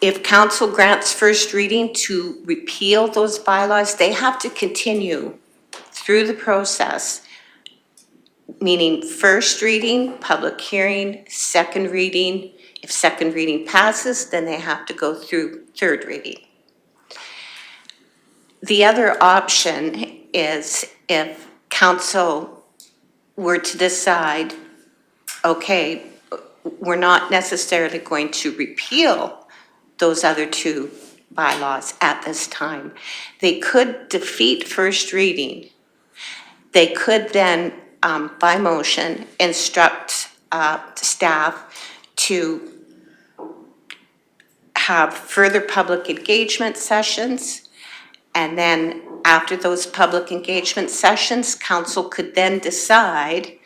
If council grants first reading to repeal those bylaws, they have to continue through the process, meaning first reading, public hearing, second reading. If second reading passes, then they have to go through third reading. The other option is if council were to decide, okay, we're not necessarily going to repeal those other two bylaws at this time. They could defeat first reading. They could then, by motion, instruct staff to have further public engagement sessions. And then after those public engagement sessions, council could then decide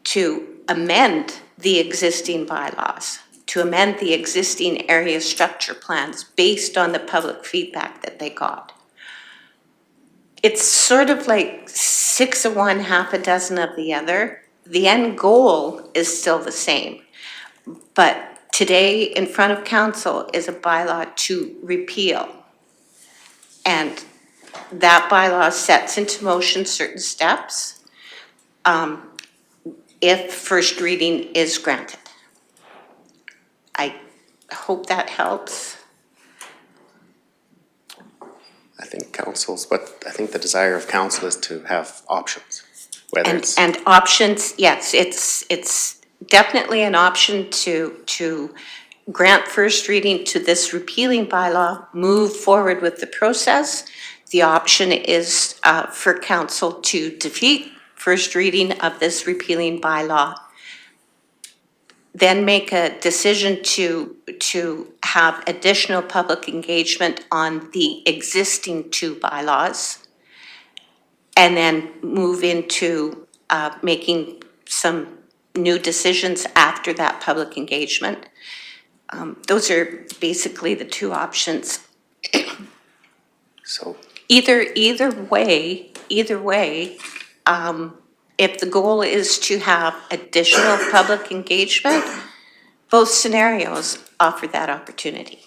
to amend the existing bylaws, to amend the existing area structure plans based on the public feedback that they got. It's sort of like 6 of one, half a dozen of the other. The end goal is still the same. But today in front of council is a bylaw to repeal. And that bylaw sets into motion certain steps if first reading is granted. I hope that helps. I think I think the desire of council is to have options, whether it's. And options, yes, it's definitely an option to grant first reading to this repealing bylaw, move forward with the process. The option is for council to defeat first reading of this repealing bylaw, then make a decision to have additional public engagement on the existing two bylaws, and then move into making some new decisions after that public engagement. Those are basically the two options. So Either way, if the goal is to have additional public engagement, both scenarios offer that opportunity.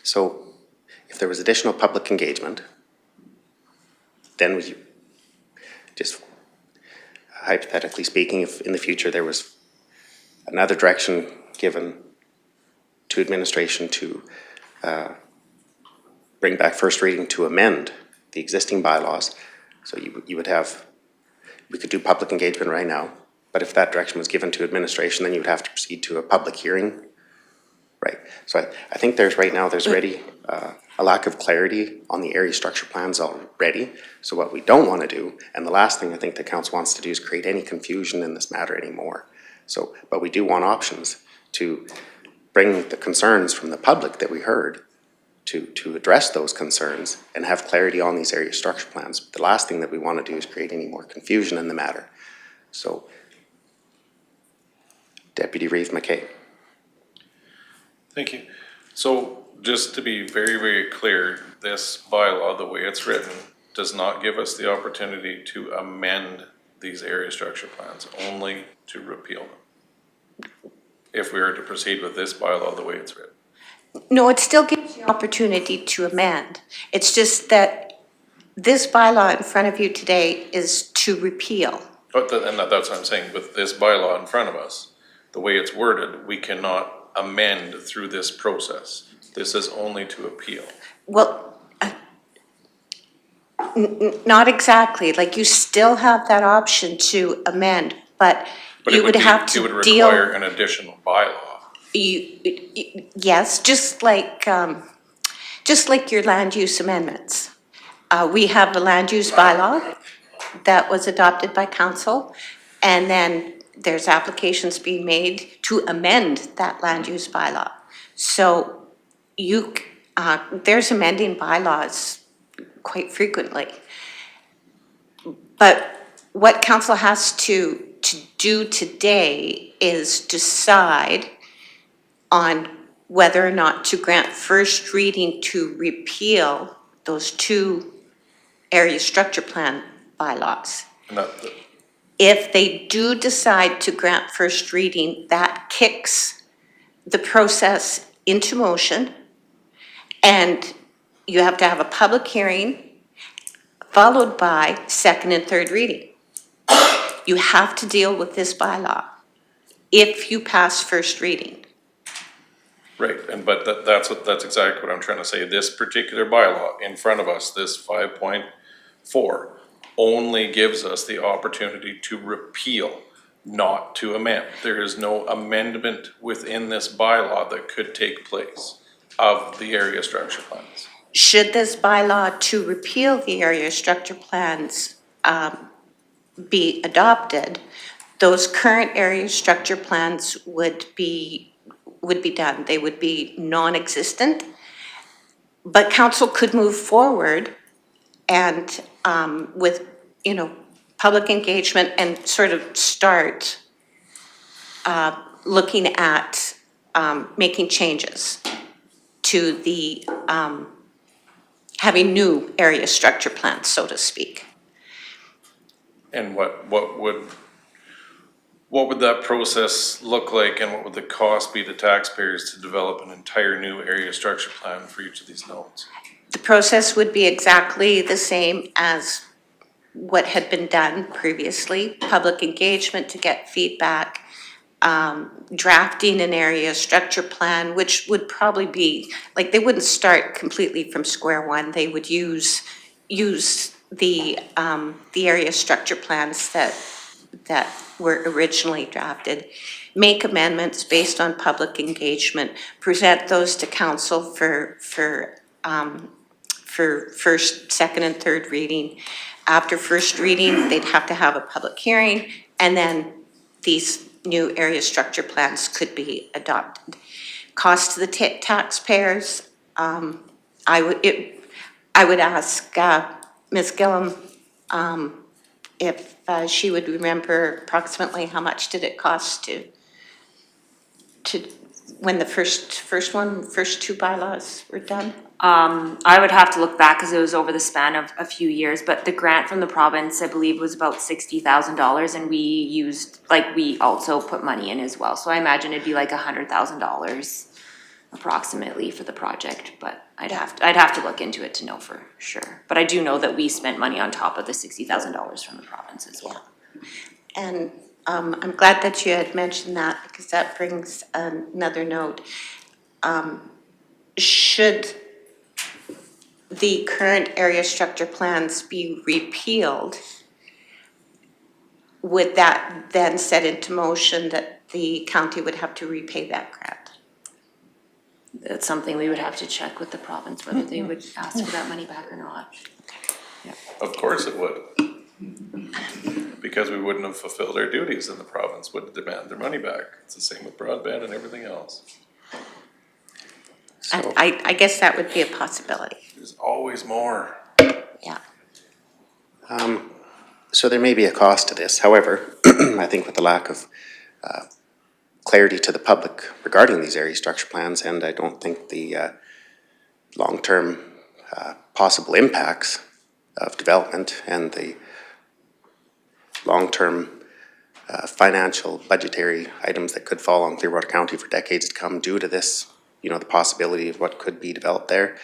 So if there was additional public engagement, then we, just hypothetically speaking, if in the future there was another direction given to administration to bring back first reading to amend the existing bylaws, so you would have, we could do public engagement right now, but if that direction was given to administration, then you would have to proceed to a public hearing. Right, so I think there's already a lack of clarity on the area structure plans already. So what we don't want to do, and the last thing I think the council wants to do, is create any confusion in this matter anymore. So, but we do want options to bring the concerns from the public that we heard to address those concerns and have clarity on these area structure plans. The last thing that we want to do is create any more confusion in the matter. So, Deputy Reeve McKay. Thank you. So just to be very, very clear, this bylaw, the way it's written, does not give us the opportunity to amend these area structure plans, only to repeal them. If we were to proceed with this bylaw the way it's written. No, it still gives you the opportunity to amend. It's just that this bylaw in front of you today is to repeal. And that's what I'm saying, with this bylaw in front of us, the way it's worded, we cannot amend through this process. This is only to appeal. Well, not exactly. Like, you still have that option to amend, but you would have to It would deal. require an additional bylaw. Yes, just like your land use amendments. We have a land use bylaw that was adopted by council, and then there's applications being made to amend that land use bylaw. So there's amending bylaws quite frequently. But what council has to do today is decide on whether or not to grant first reading to repeal those two area structure plan bylaws. If they do decide to grant first reading, that kicks the process into motion, and you have to have a public hearing followed by second and third reading. You have to deal with this bylaw if you pass first reading. Right, but that's exactly what I'm trying to say. This particular bylaw in front of us, this 5.4, only gives us the opportunity to repeal, not to amend. There is no amendment within this bylaw that could take place of the area structure plans. Should this bylaw to repeal the area structure plans be adopted, those current area structure plans would be done. They would be non-existent, but council could move forward and with, public engagement and sort of start looking at making changes to the having new area structure plans, so to speak. And what would that process look like, and what would the cost be to taxpayers to develop an entire new area structure plan for each of these nodes? The process would be exactly the same as what had been done previously. Public engagement to get feedback, drafting an area structure plan, which would probably be, like, they wouldn't start completely from square one. They would use the area structure plans that were originally drafted, make amendments based on public engagement, present those to council for first, second, and third reading. After first reading, they'd have to have a public hearing, and then these new area structure plans could be adopted. Cost to the taxpayers, I would ask Ms. Gillum if she would remember approximately how much did it cost to when the first two bylaws were done? I would have to look back because it was over the span of a few years, but the grant from the province, I believe, was about $60,000 and we used, like, we also put money in as well. So I imagine it'd be like $100,000 approximately for the project, but I'd have to look into it to know for sure. But I do know that we spent money on top of the $60,000 from the province as well. And I'm glad that you had mentioned that because that brings another note. Should the current area structure plans be repealed, would that then set into motion that the county would have to repay that grant? That's something we would have to check with the province, whether they would ask for that money back or not. Of course it would. Because we wouldn't have fulfilled our duties and the province would demand their money back. It's the same with broadband and everything else. And I guess that would be a possibility, There's always more. yeah. So there may be a cost to this. However, I think with the lack of clarity to the public regarding these area structure plans, and I don't think the long-term possible impacts of development and the long-term financial budgetary items that could fall on Clearwater County for decades to come due to this, you know, the possibility of what could be developed there.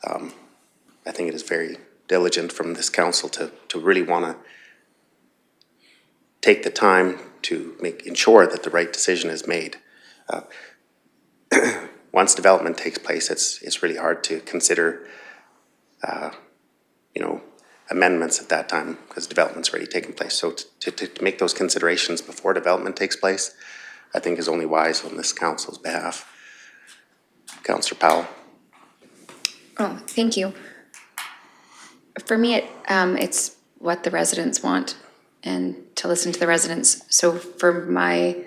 I think it is very diligent from this council to really want to take the time to ensure that the right decision is made. Once development takes place, it's really hard to consider, you know, amendments at that time because development's already taken place. So to make those considerations before development takes place, I think is only wise on this council's behalf. Councillor Powell. Oh, thank you. For me, it's what the residents want and to listen to the residents. So from my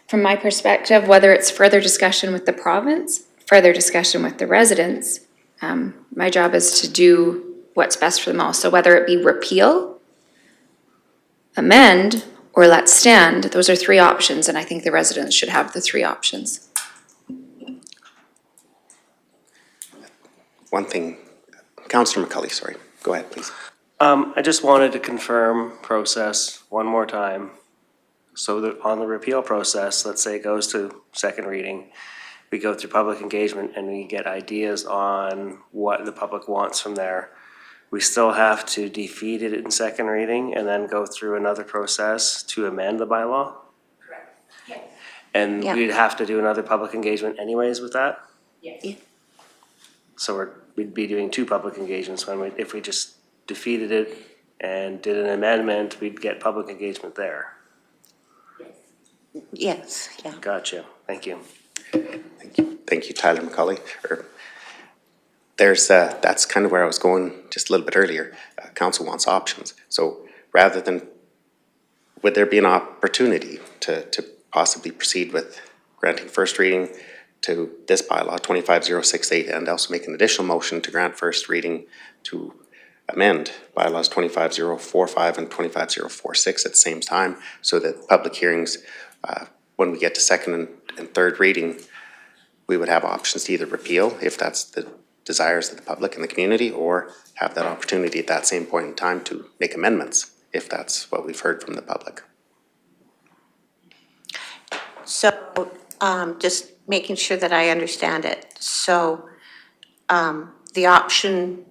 perspective, whether it's further discussion with the province, further discussion with the residents, my job is to do what's best for them all. So whether it be repeal, amend, or let stand, those are three options, and I think the residents should have the three options. One thing, Councillor McCulley, sorry, go ahead, please. I just wanted to confirm process one more time. So that on the repeal process, let's say it goes to second reading, we go through public engagement and we get ideas on what the public wants from there. We still have to defeat it in second reading and then go through another process to amend the bylaw? Correct. Yes. And Yeah. we'd have to do another public engagement anyways with that? Yes. So we'd be doing two public engagements if we just defeated it and did an amendment, we'd get public engagement there. Yes, yeah. Gotcha, thank you. Thank you, Tyler McCulley. That's kind of where I was going just a little bit earlier. Council wants options. So rather than, would there be an opportunity to possibly proceed with granting first reading to this bylaw 25068 and also make an additional motion to grant first reading to amend bylaws 25045 and 25046 at the same time so that public hearings, when we get to second and third reading, we would have options to either repeal if that's the desires of the public and the community, or have that opportunity at that same point in time to make amendments if that's what we've heard from the public. So, just making sure that I understand it. So, the option,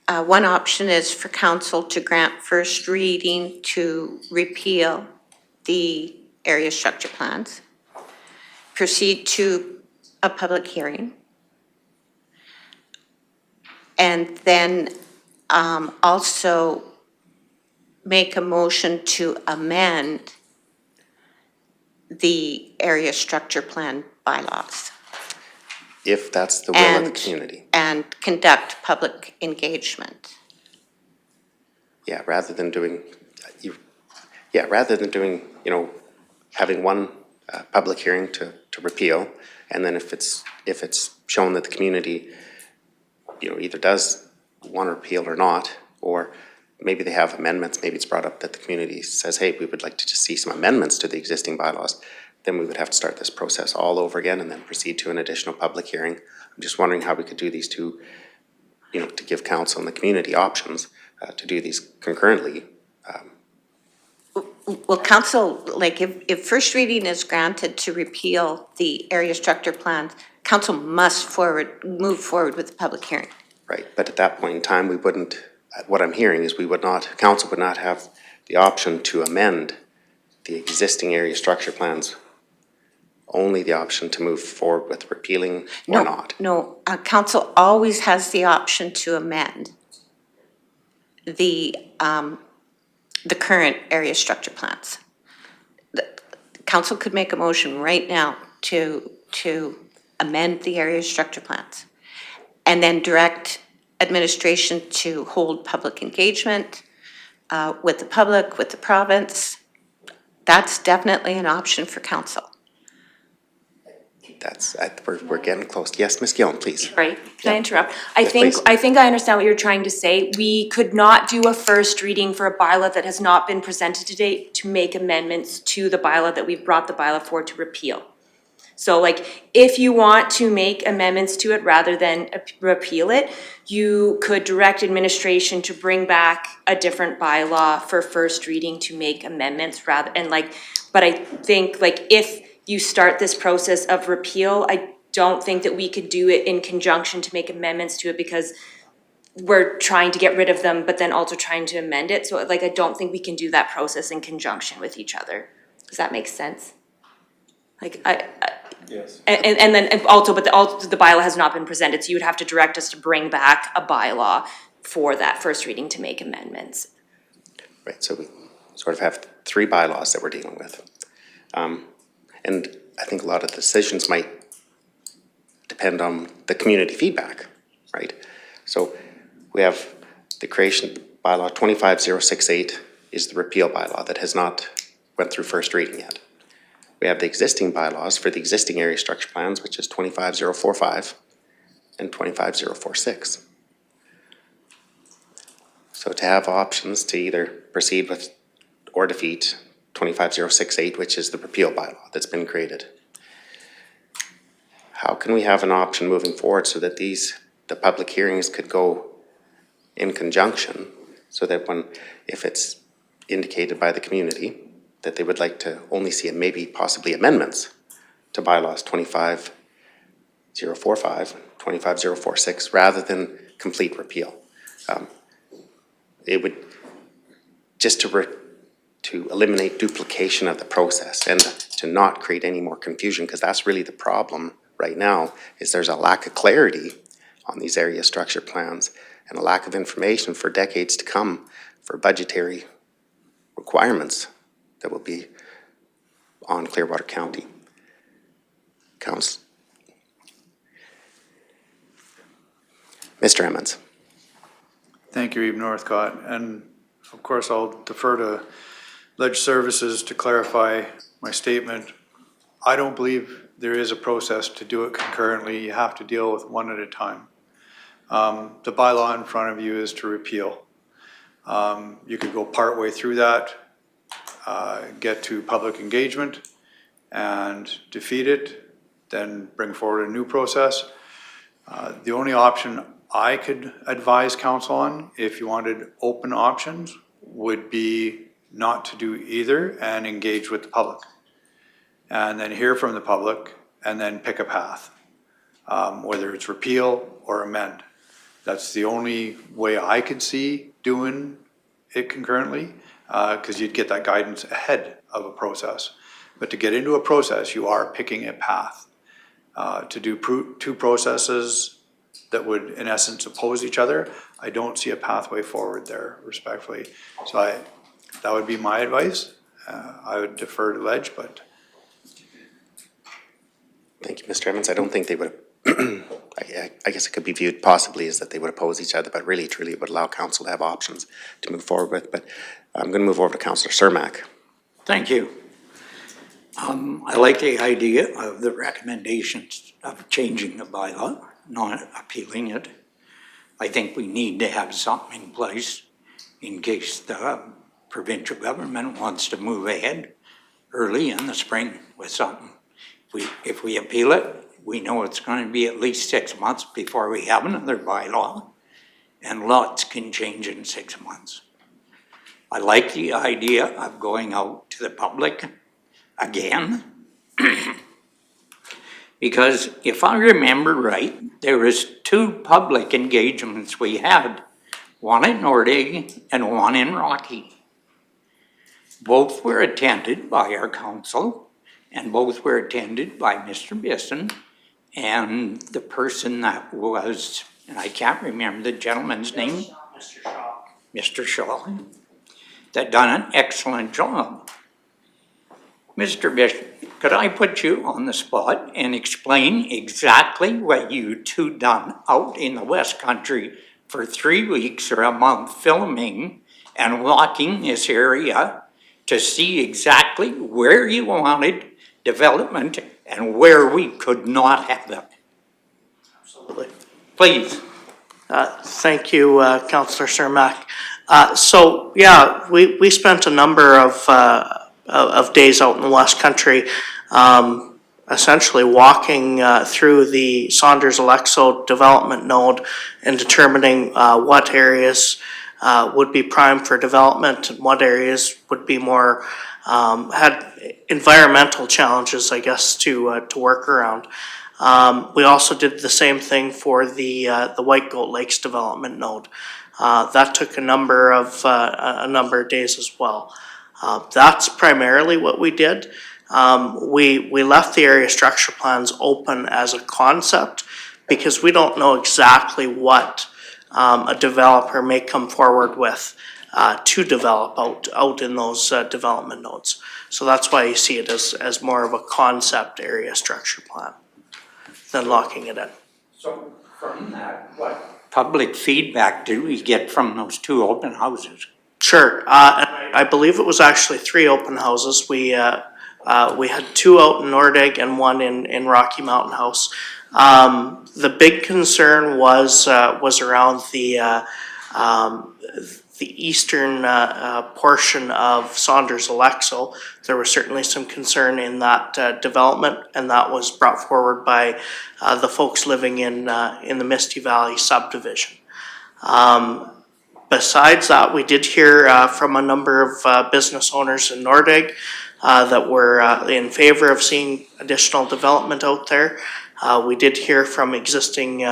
one option is for council to grant first reading to repeal the area structure plans, proceed to a public hearing, and then also make a motion to amend the area structure plan bylaws. If that's the will of the community. And conduct public engagement. Yeah, rather than doing, you know, having one public hearing to repeal, and then if it's shown that the community, you know, either does want to repeal or not, or maybe they have amendments, maybe it's brought up that the community says, hey, we would like to just see some amendments to the existing bylaws, then we would have to start this process all over again and then proceed to an additional public hearing. I'm just wondering how we could do these two, to give council and the community options to do these concurrently. Well, council, like, if first reading is granted to repeal the area structure plans, council must move forward with the public hearing. Right, but at that point in time, we wouldn't, what I'm hearing is council would not have the option to amend the existing area structure plans, only the option to move forward with repealing or not. No, council always has the option to amend the current area structure plans. The council could make a motion right now to amend the area structure plans and then direct administration to hold public engagement with the public, with the province. That's definitely an option for council. We're getting close. Yes, Ms. Gillen, please. Right, can I interrupt? I Yes, think, please. I think I understand what you're trying to say. We could not do a first reading for a bylaw that has not been presented today to make amendments to the bylaw that we've brought the bylaw for to repeal. So like, if you want to make amendments to it rather than repeal it, you could direct administration to bring back a different bylaw for first reading to make amendments but I think like if you start this process of repeal, I don't think that we could do it in conjunction to make amendments to it because we're trying to get rid of them, but then also trying to amend it. So like, I don't think we can do that process in conjunction with each other. Does that make sense? Like, Yes. and then also the bylaw has not been presented, so you would have to direct us to bring back a bylaw for that first reading to make amendments. Right, so we sort of have three bylaws that we're dealing with. And I think a lot of the decisions might depend on the community feedback, right? So we have the creation bylaw 25068 is the repeal bylaw that has not went through first reading yet. We have the existing bylaws for the existing area structure plans, which is 25045 and 25046. So to have options to either proceed with or defeat 25068, which is the repeal bylaw that's been created. How can we have an option moving forward so that the public hearings could go in conjunction so that if it's indicated by the community that they would like to only see maybe possibly amendments to bylaws 25045, 25046, rather than complete repeal. It would, just to eliminate duplication of the process and to not create any more confusion, because that's really the problem right now, is there's a lack of clarity on these area structure plans and a lack of information for decades to come for budgetary requirements that will be on Clearwater County. Council. Mr. Emmons. Thank you, Eve Northcott. And of course, I'll defer to Ledge Services to clarify my statement. I don't believe there is a process to do it concurrently. You have to deal with one at a time. The bylaw in front of you is to repeal. You could go partway through that, get to public engagement and defeat it, then bring forward a new process. The only option I could advise council on, if you wanted open options, would be not to do either and engage with the public. And then hear from the public and then pick a path, whether it's repeal or amend. That's the only way I could see doing it concurrently, because you'd get that guidance ahead of a process. But to get into a process, you are picking a path. To do two processes that would, in essence, oppose each other, I don't see a pathway forward there, respectfully. So that would be my advice. I would defer to Ledge, but. Thank you, Mr. Emmons. I don't think they would, I guess it could be viewed possibly as that they would oppose each other, but really, truly, it would allow council to have options to move forward with. But I'm going to move over to Councillor Cermak. Thank you. I like the idea of the recommendations of changing the bylaw, not appealing it. I think we need to have something in place in case the provincial government wants to move ahead early in the spring with something. If we appeal it, we know it's gonna be at least 6 months before we have another bylaw, and lots can change in 6 months. I like the idea of going out to the public again. Because if I remember right, there was 2 public engagements we had, one in Nordegg and one in Rocky. Both were attended by our council, and both were attended by Mr. Bisson and the person that was, and I can't remember the gentleman's name. Mr. Shaw. Mr. Shaw, that done an excellent job. Mr. Bishop, could I put you on the spot and explain exactly what you 2 done out in the West Country for 3 weeks or a month filming and walking this area to see exactly where you wanted development and where we could not have it? Absolutely. Please. Thank you, Councillor Cermak. So, yeah, we spent a number of days out in the West Country, essentially walking through the Saunders Alexo development node and determining what areas would be prime for development and what areas would be more, had environmental challenges, I guess, to work around. We also did the same thing for the Whitegoat Lakes development node. That took a number of days as well. That's primarily what we did. We left the area structure plans open as a concept because we don't know exactly what a developer may come forward with to develop out in those development nodes. So that's why you see it as more of a concept area structure plan than locking it in. So from that, what public feedback do we get from those 2 open houses? Sure. I believe it was actually 3 open houses. We had 2 out in Nordegg and 1 in Rocky Mountain House. The big concern was around the eastern portion of Saunders Alexo. There was certainly some concern in that development, and that was brought forward by the folks living in the Misty Valley subdivision. Besides that, we did hear from a number of business owners in Nordegg that were in favor of seeing additional development out there. We did hear from existing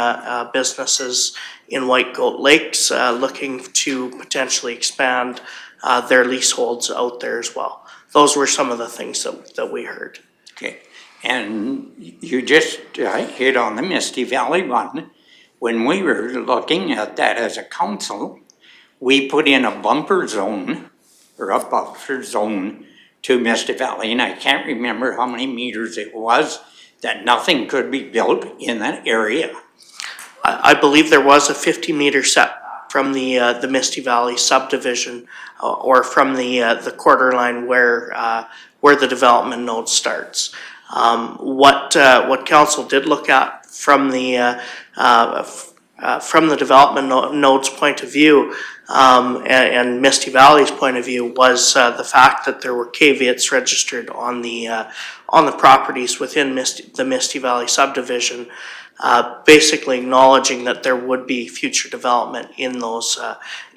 businesses in Whitegoat Lakes looking to potentially expand their leaseholds out there as well. Those were some of the things that we heard. Okay, and you just hit on the Misty Valley one. When we were looking at that as a council, we put in a bumper zone, or a buffer zone to Misty Valley, and I can't remember how many meters it was, that nothing could be built in that area. I believe there was a 50-meter set from the Misty Valley subdivision, or from the quarter line where the development node starts. What council did look at from the development node's point of view, and Misty Valley's point of view, was the fact that there were caveats registered on the properties within the Misty Valley subdivision, basically acknowledging that there would be future development in those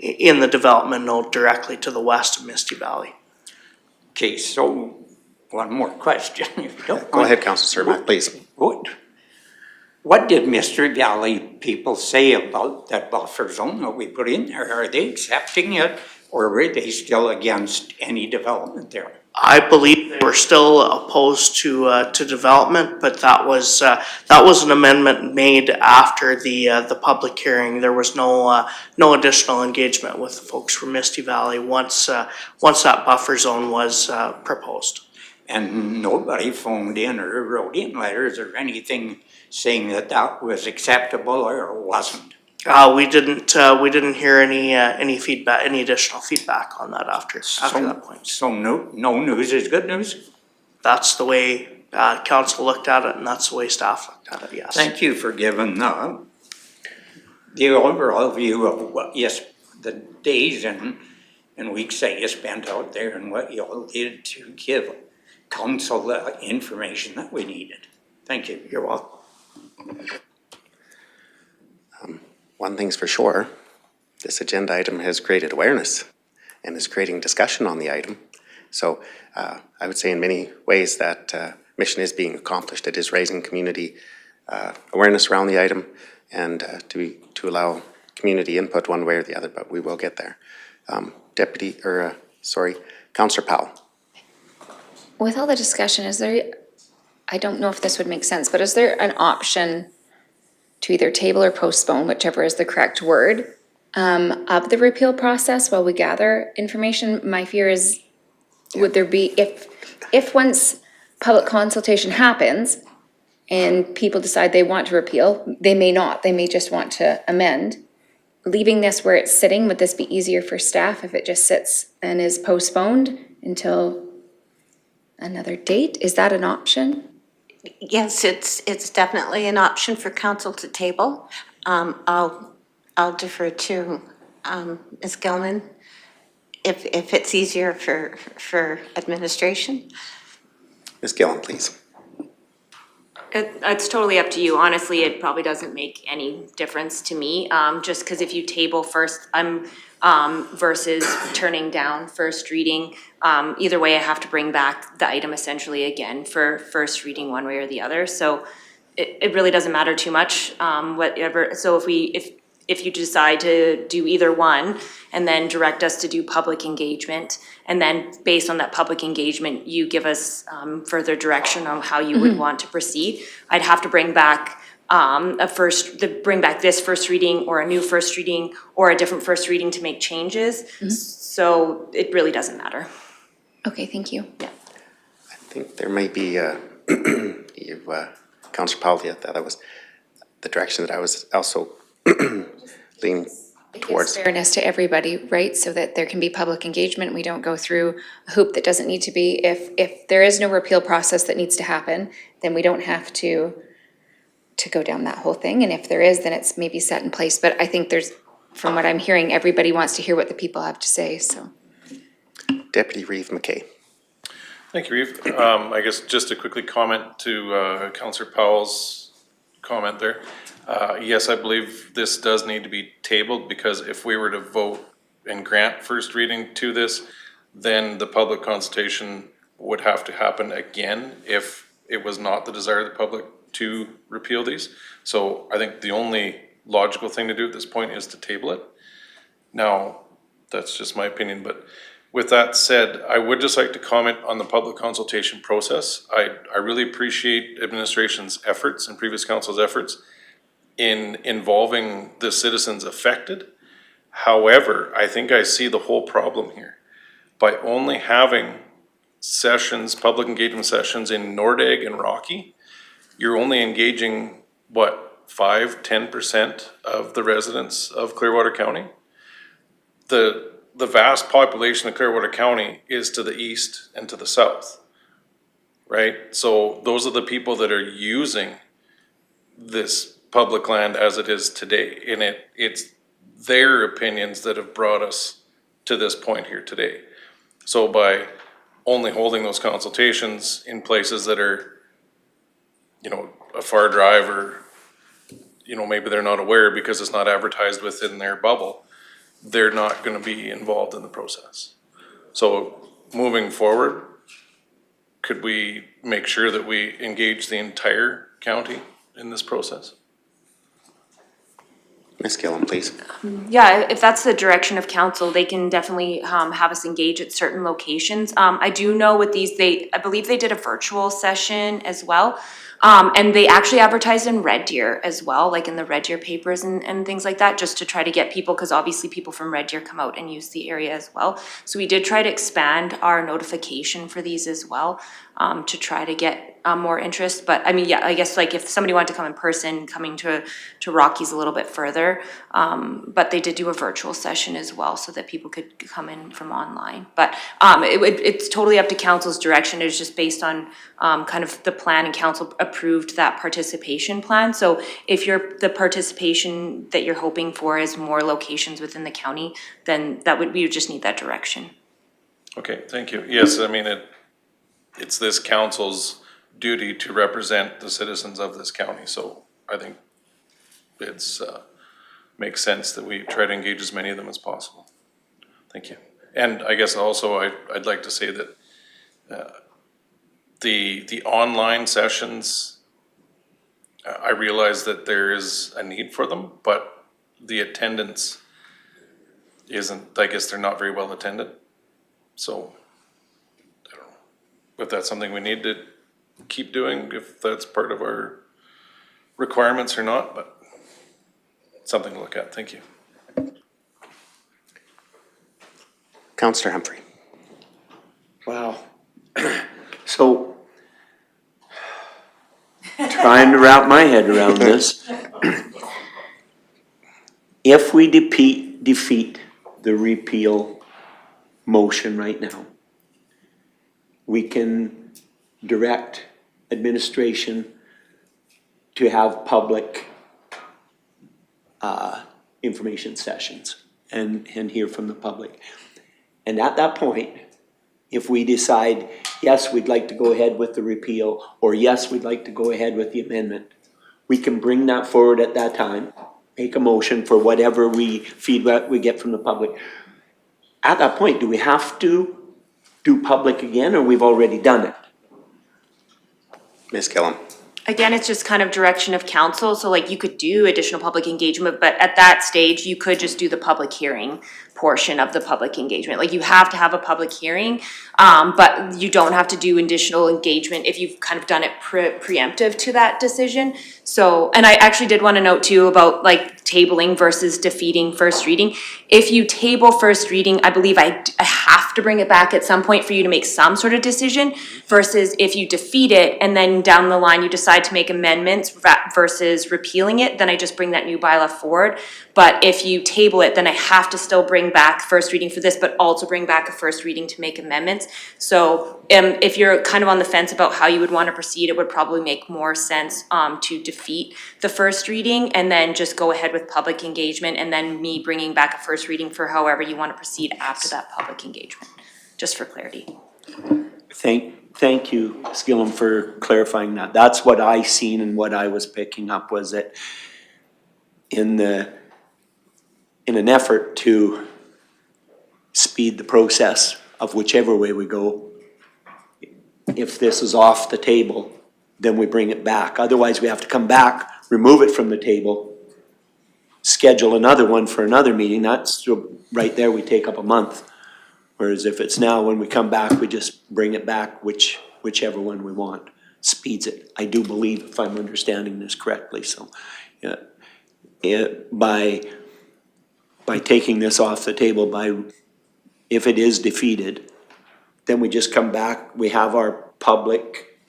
in the development node directly to the west of Misty Valley. Okay, so one more question, if you don't Go mind. ahead, Councillor Cermak, please. What did Misty Valley people say about that buffer zone that we put in there? Are they accepting it, or were they still against any development there? I believe they were still opposed to development, but that was an amendment made after the public hearing. There was no additional engagement with the folks from Misty Valley once that buffer zone was proposed. And nobody phoned in or wrote in letters or anything saying that was acceptable or wasn't? We didn't hear any feedback, any additional feedback on that after that point. So no news is good news? That's the way council looked at it, and that's the way staff looked at it, yes. Thank you for giving the overall view of what, yes, the days and weeks that you spent out there and what you all did to give council the information that we needed. Thank you. You're welcome. One thing's for sure, this agenda item has created awareness and is creating discussion on the item. So I would say in many ways that mission is being accomplished. It is raising community awareness around the item and to allow community input one way or the other, but we will get there. Councillor Powell. With all the discussion, is there, I don't know if this would make sense, but is there an option to either table or postpone, whichever is the correct word, of the repeal process while we gather information? My fear is, would there be, if once public consultation happens and people decide they want to repeal, they may not, they may just want to amend. Leaving this where it's sitting, would this be easier for staff if it just sits and is postponed until another date? Is that an option? Yes, it's definitely an option for council to table. I'll defer to Ms. Gilman if it's easier for administration. Ms. Gillen, please. It's totally up to you. Honestly, it probably doesn't make any difference to me, just because if you table first, versus turning down first reading, either way, I have to bring back the item essentially again for first reading one way or the other. So it really doesn't matter too much, whatever. So if you decide to do either one and then direct us to do public engagement, and then based on that public engagement, you give us further direction on how you would want to proceed, I'd have to bring back bring back this first reading or a new first reading or a different first reading to make changes. So it really doesn't matter. Okay, thank you. Yeah. I think there may be, Councillor Powell, that was the direction that I was also leaning towards. Fairness to everybody, right? So that there can be public engagement. We don't go through a hoop that doesn't need to be. If there is no repeal process that needs to happen, then we don't have to go down that whole thing. And if there is, then it's maybe set in place. But I think there's, from what I'm hearing, everybody wants to hear what the people have to say, so. Deputy Reeve McKay. Thank you, Reeve. I guess just to quickly comment to Councillor Powell's comment there. Yes, I believe this does need to be tabled, because if we were to vote and grant first reading to this, then the public consultation would have to happen again if it was not the desire of the public to repeal these. So I think the only logical thing to do at this point is to table it. Now, that's just my opinion, but with that said, I would just like to comment on the public consultation process. I really appreciate administration's efforts and previous council's efforts in involving the citizens affected. However, I think I see the whole problem here. By only having sessions, public engagement sessions in Nordegg and Rocky, you're only engaging, what, 5–10% of the residents of Clearwater County? The vast population of Clearwater County is to the east and to the south, right? So those are the people that are using this public land as it is today. And it's their opinions that have brought us to this point here today. So by only holding those consultations in places that are, a far drive, or, maybe they're not aware because it's not advertised within their bubble, they're not gonna be involved in the process. So moving forward, could we make sure that we engage the entire county in this process? Ms. Gillen, please. Yeah, if that's the direction of council, they can definitely have us engage at certain locations. I do know with these, I believe they did a virtual session as well. And they actually advertised in Red Deer as well, like in the Red Deer papers and things like that, just to try to get people, because obviously people from Red Deer come out and use the area as well. So we did try to expand our notification for these as well, to try to get more interest. But I mean, yeah, I guess like if somebody wanted to come in person, coming to Rockies a little bit further, but they did do a virtual session as well so that people could come in from online. But it's totally up to council's direction. It's just based on kind of the plan, and council approved that participation plan. So if the participation that you're hoping for is more locations within the county, then we would just need that direction. Okay, thank you. Yes, I mean, it's this council's duty to represent the citizens of this county, so I think it's, makes sense that we try to engage as many of them as possible. Thank you. And I guess also I'd like to say that the online sessions, I realize that there is a need for them, but the attendance isn't, I guess they're not very well attended. So, I don't know if that's something we need to keep doing, if that's part of our requirements or not, but something to look at. Thank you. Councillor Humphrey. Wow. So, trying to wrap my head around this. If we defeat the repeal motion right now, we can direct administration to have public information sessions and hear from the public. And at that point, if we decide, yes, we'd like to go ahead with the repeal, or yes, we'd like to go ahead with the amendment, we can bring that forward at that time, make a motion for whatever feedback we get from the public. At that point, do we have to do public again, or we've already done it? Ms. Gillum. Again, it's just kind of direction of council, so like you could do additional public engagement, but at that stage, you could just do the public hearing portion of the public engagement. Like you have to have a public hearing, but you don't have to do additional engagement if you've kind of done it preemptive to that decision. So, and I actually did want to note too about like tabling versus defeating first reading. If you table first reading, I believe I have to bring it back at some point for you to make some sort of decision, versus if you defeat it and then down the line you decide to make amendments versus repealing it, then I just bring that new bylaw forward. But if you table it, then I have to still bring back first reading for this, but also bring back a first reading to make amendments. So if you're kind of on the fence about how you would want to proceed, it would probably make more sense to defeat the first reading and then just go ahead with public engagement, and then me bringing back a first reading for however you want to proceed after that public engagement, just for clarity. Thank you, Skillum, for clarifying that. That's what I seen and what I was picking up was that in an effort to speed the process of whichever way we go, if this is off the table, then we bring it back. Otherwise, we have to come back, remove it from the table, schedule another one for another meeting. That's right there, we take up a month. Whereas if it's now, when we come back, we just bring it back, whichever one we want. Speeds it, I do believe, if I'm understanding this correctly. So yeah, by taking this off the table, if it is defeated, then we just come back, we have our public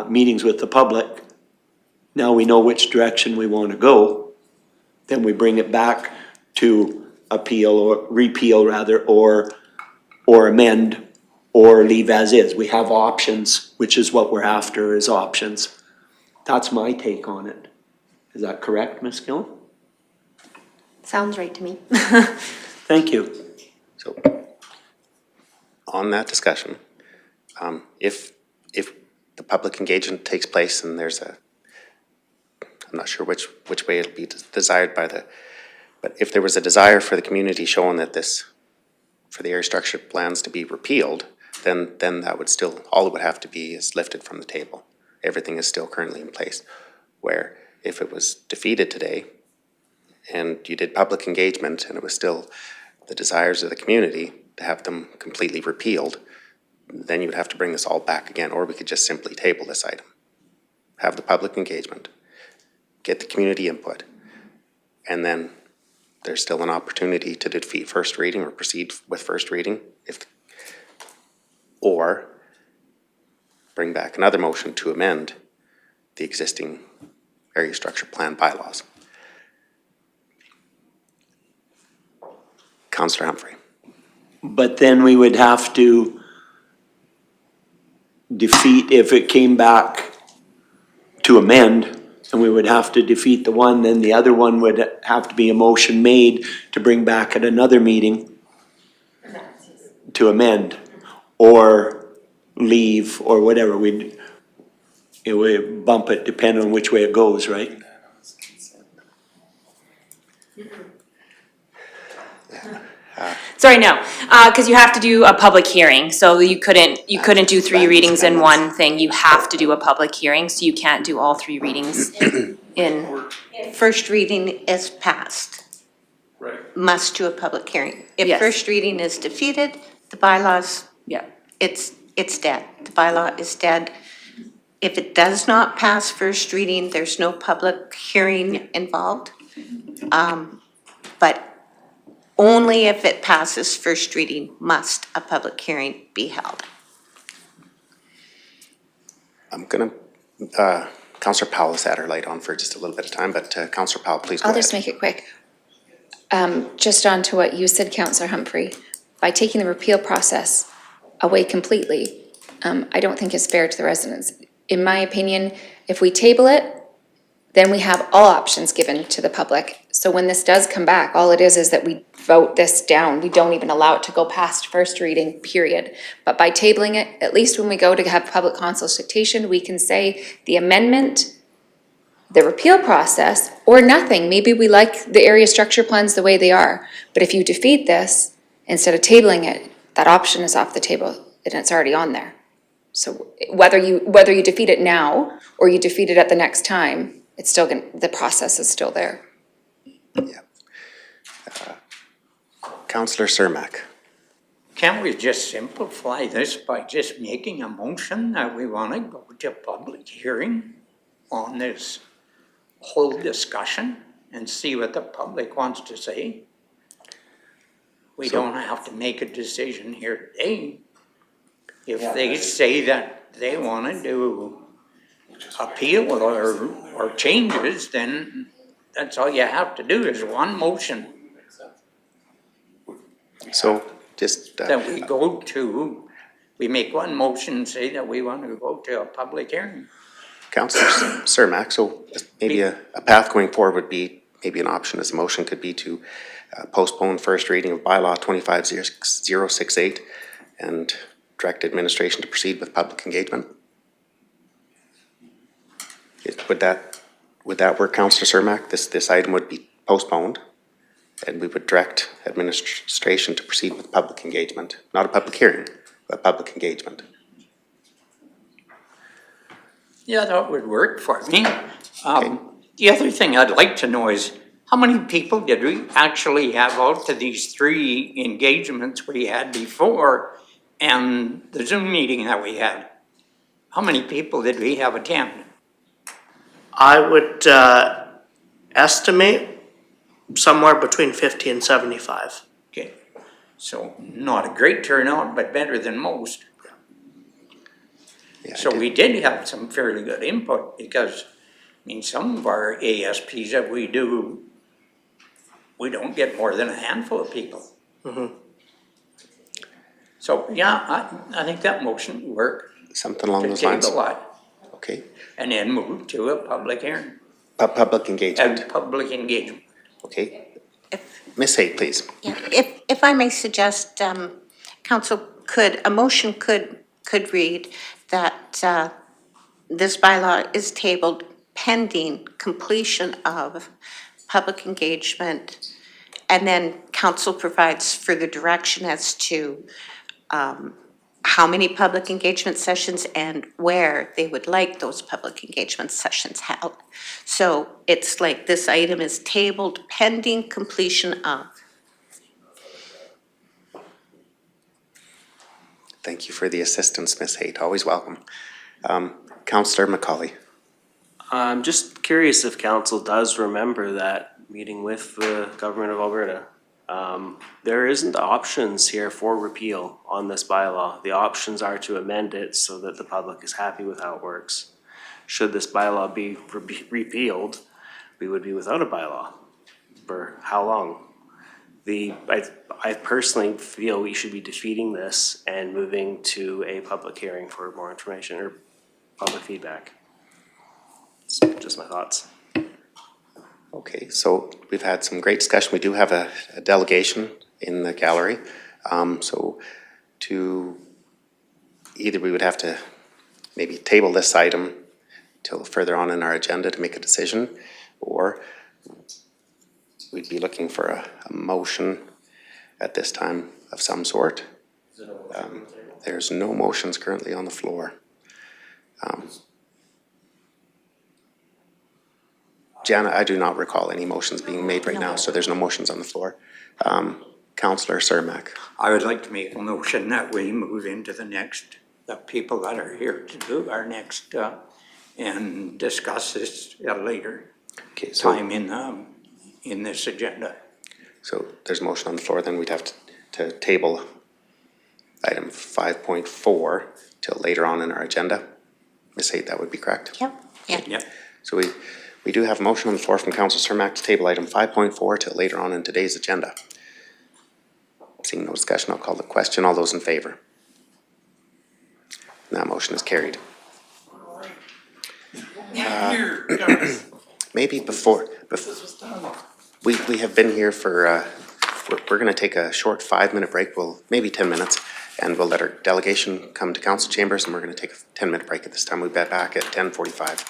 meetings with the public. Now we know which direction we want to go. Then we bring it back to appeal or repeal rather, or amend, or leave as is. We have options, which is what we're after, is options. That's my take on it. Is that correct, Ms. Gill? Sounds right to me. Thank you. So, on that discussion, if the public engagement takes place and there's I'm not sure which way it'll be desired but if there was a desire for the community showing that for the area structure plans to be repealed, then that would still, all it would have to be is lifted from the table. Everything is still currently in place. Where if it was defeated today and you did public engagement and it was still the desires of the community to have them completely repealed, then you would have to bring this all back again, or we could just simply table this item. Have the public engagement, get the community input, and then there's still an opportunity to defeat first reading or proceed with first reading, or bring back another motion to amend the existing area structure plan bylaws. Councillor Humphrey. But then we would have to defeat, if it came back to amend, and we would have to defeat the one, then the other one would have to be a motion made to bring back at another meeting to amend, or leave or whatever, we bump it depending on which way it goes, right? Sorry, no, because you have to do a public hearing, so you couldn't do three readings in one thing. You have to do a public hearing, so you can't do all three readings in, First reading is passed, Right. must do a public hearing. If Yes. first reading is defeated, the bylaws, yeah. it's dead. The bylaw is dead. If it does not pass first reading, there's no public hearing involved. But only if it passes first reading must a public hearing be held. I'm gonna, Councillor Powell has had her light on for just a little bit of time, but Councillor Powell, please go I'll ahead. just make it quick. Just on to what you said, Councillor Humphrey, by taking the repeal process away completely, I don't think is fair to the residents. In my opinion, if we table it, then we have all options given to the public. So when this does come back, all it is that we vote this down. We don't even allow it to go past first reading, period. But by tabling it, at least when we go to have public consultation, we can say the amendment, the repeal process, or nothing. Maybe we like the area structure plans the way they are. But if you defeat this, instead of tabling it, that option is off the table and it's already on there. So whether you defeat it now or you defeat it at the next time, it's still the process is still there. Councillor Cermak. Can't we just simplify this by just making a motion that we want to go to public hearing on this whole discussion and see what the public wants to say? We don't have to make a decision here today. If they say that they want to do appeal or changes, then that's all you have to do is one motion. So just, That we make one motion and say that we want to go to a public hearing. Councillor Cermak, so maybe a path going forward would be, maybe an option as a motion could be to postpone first reading of bylaw 25068 and direct administration to proceed with public engagement. Would that work, Councillor Cermak? This item would be postponed and we would direct administration to proceed with public engagement, not a public hearing, but public engagement. Yeah, that would work for me. The other thing I'd like to know is, how many people did we actually have out to these three engagements we had before and the Zoom meeting that we had? How many people did we have attend? I would estimate somewhere between 50 and 75. Okay, so not a great turnout, but better than most. Yeah, So we did have some fairly good input because, I mean, some of our ASPs that we do, we don't get more than a handful of people. So, yeah, I think that motion would work. something along To those lines? table that Okay, and then move to a public hearing public engagement, and public engagement. okay. Ms. Hay, please. Yeah, if I may suggest, council a motion could read that this bylaw is tabled pending completion of public engagement, and then council provides further direction as to how many public engagement sessions and where they would like those public engagement sessions held. So it's like this item is tabled pending completion of. Thank you for the assistance, Ms. Haight, always welcome. Councillor McCauley. I'm just curious if council does remember that meeting with the government of Alberta. There isn't options here for repeal on this bylaw. The options are to amend it so that the public is happy with how it works. Should this bylaw be repealed, we would be without a bylaw. For how long? I personally feel we should be defeating this and moving to a public hearing for more information or public feedback. It's just my thoughts. Okay, so we've had some great discussion. We do have a delegation in the gallery. So to either we would have to maybe table this item till further on in our agenda to make a decision, or we'd be looking for a motion at this time of some sort. There's no motions currently on the floor. Jana, I do not recall any motions being made right now, so there's no motions on the floor. Councillor Cermak. I would like to make a motion that we move into the people that are here to do our next, and discuss this at a later Okay, so, time in this agenda. so there's a motion on the floor, then we'd have to table item 5.4 till later on in our agenda. Ms. Haight, that would be correct? Yep, yeah. Yep. So we do have a motion on the floor from Councillor Cermak to table item 5.4 till later on in today's agenda. Seeing no discussion, I'll call the question. All those in favour? That motion is carried. Maybe before we have been here for, we're gonna take a short 5-minute break, maybe 10 minutes, and we'll let our delegation come to council chambers, and we're gonna take a 10-minute break at this time. We'll be back at 10:45.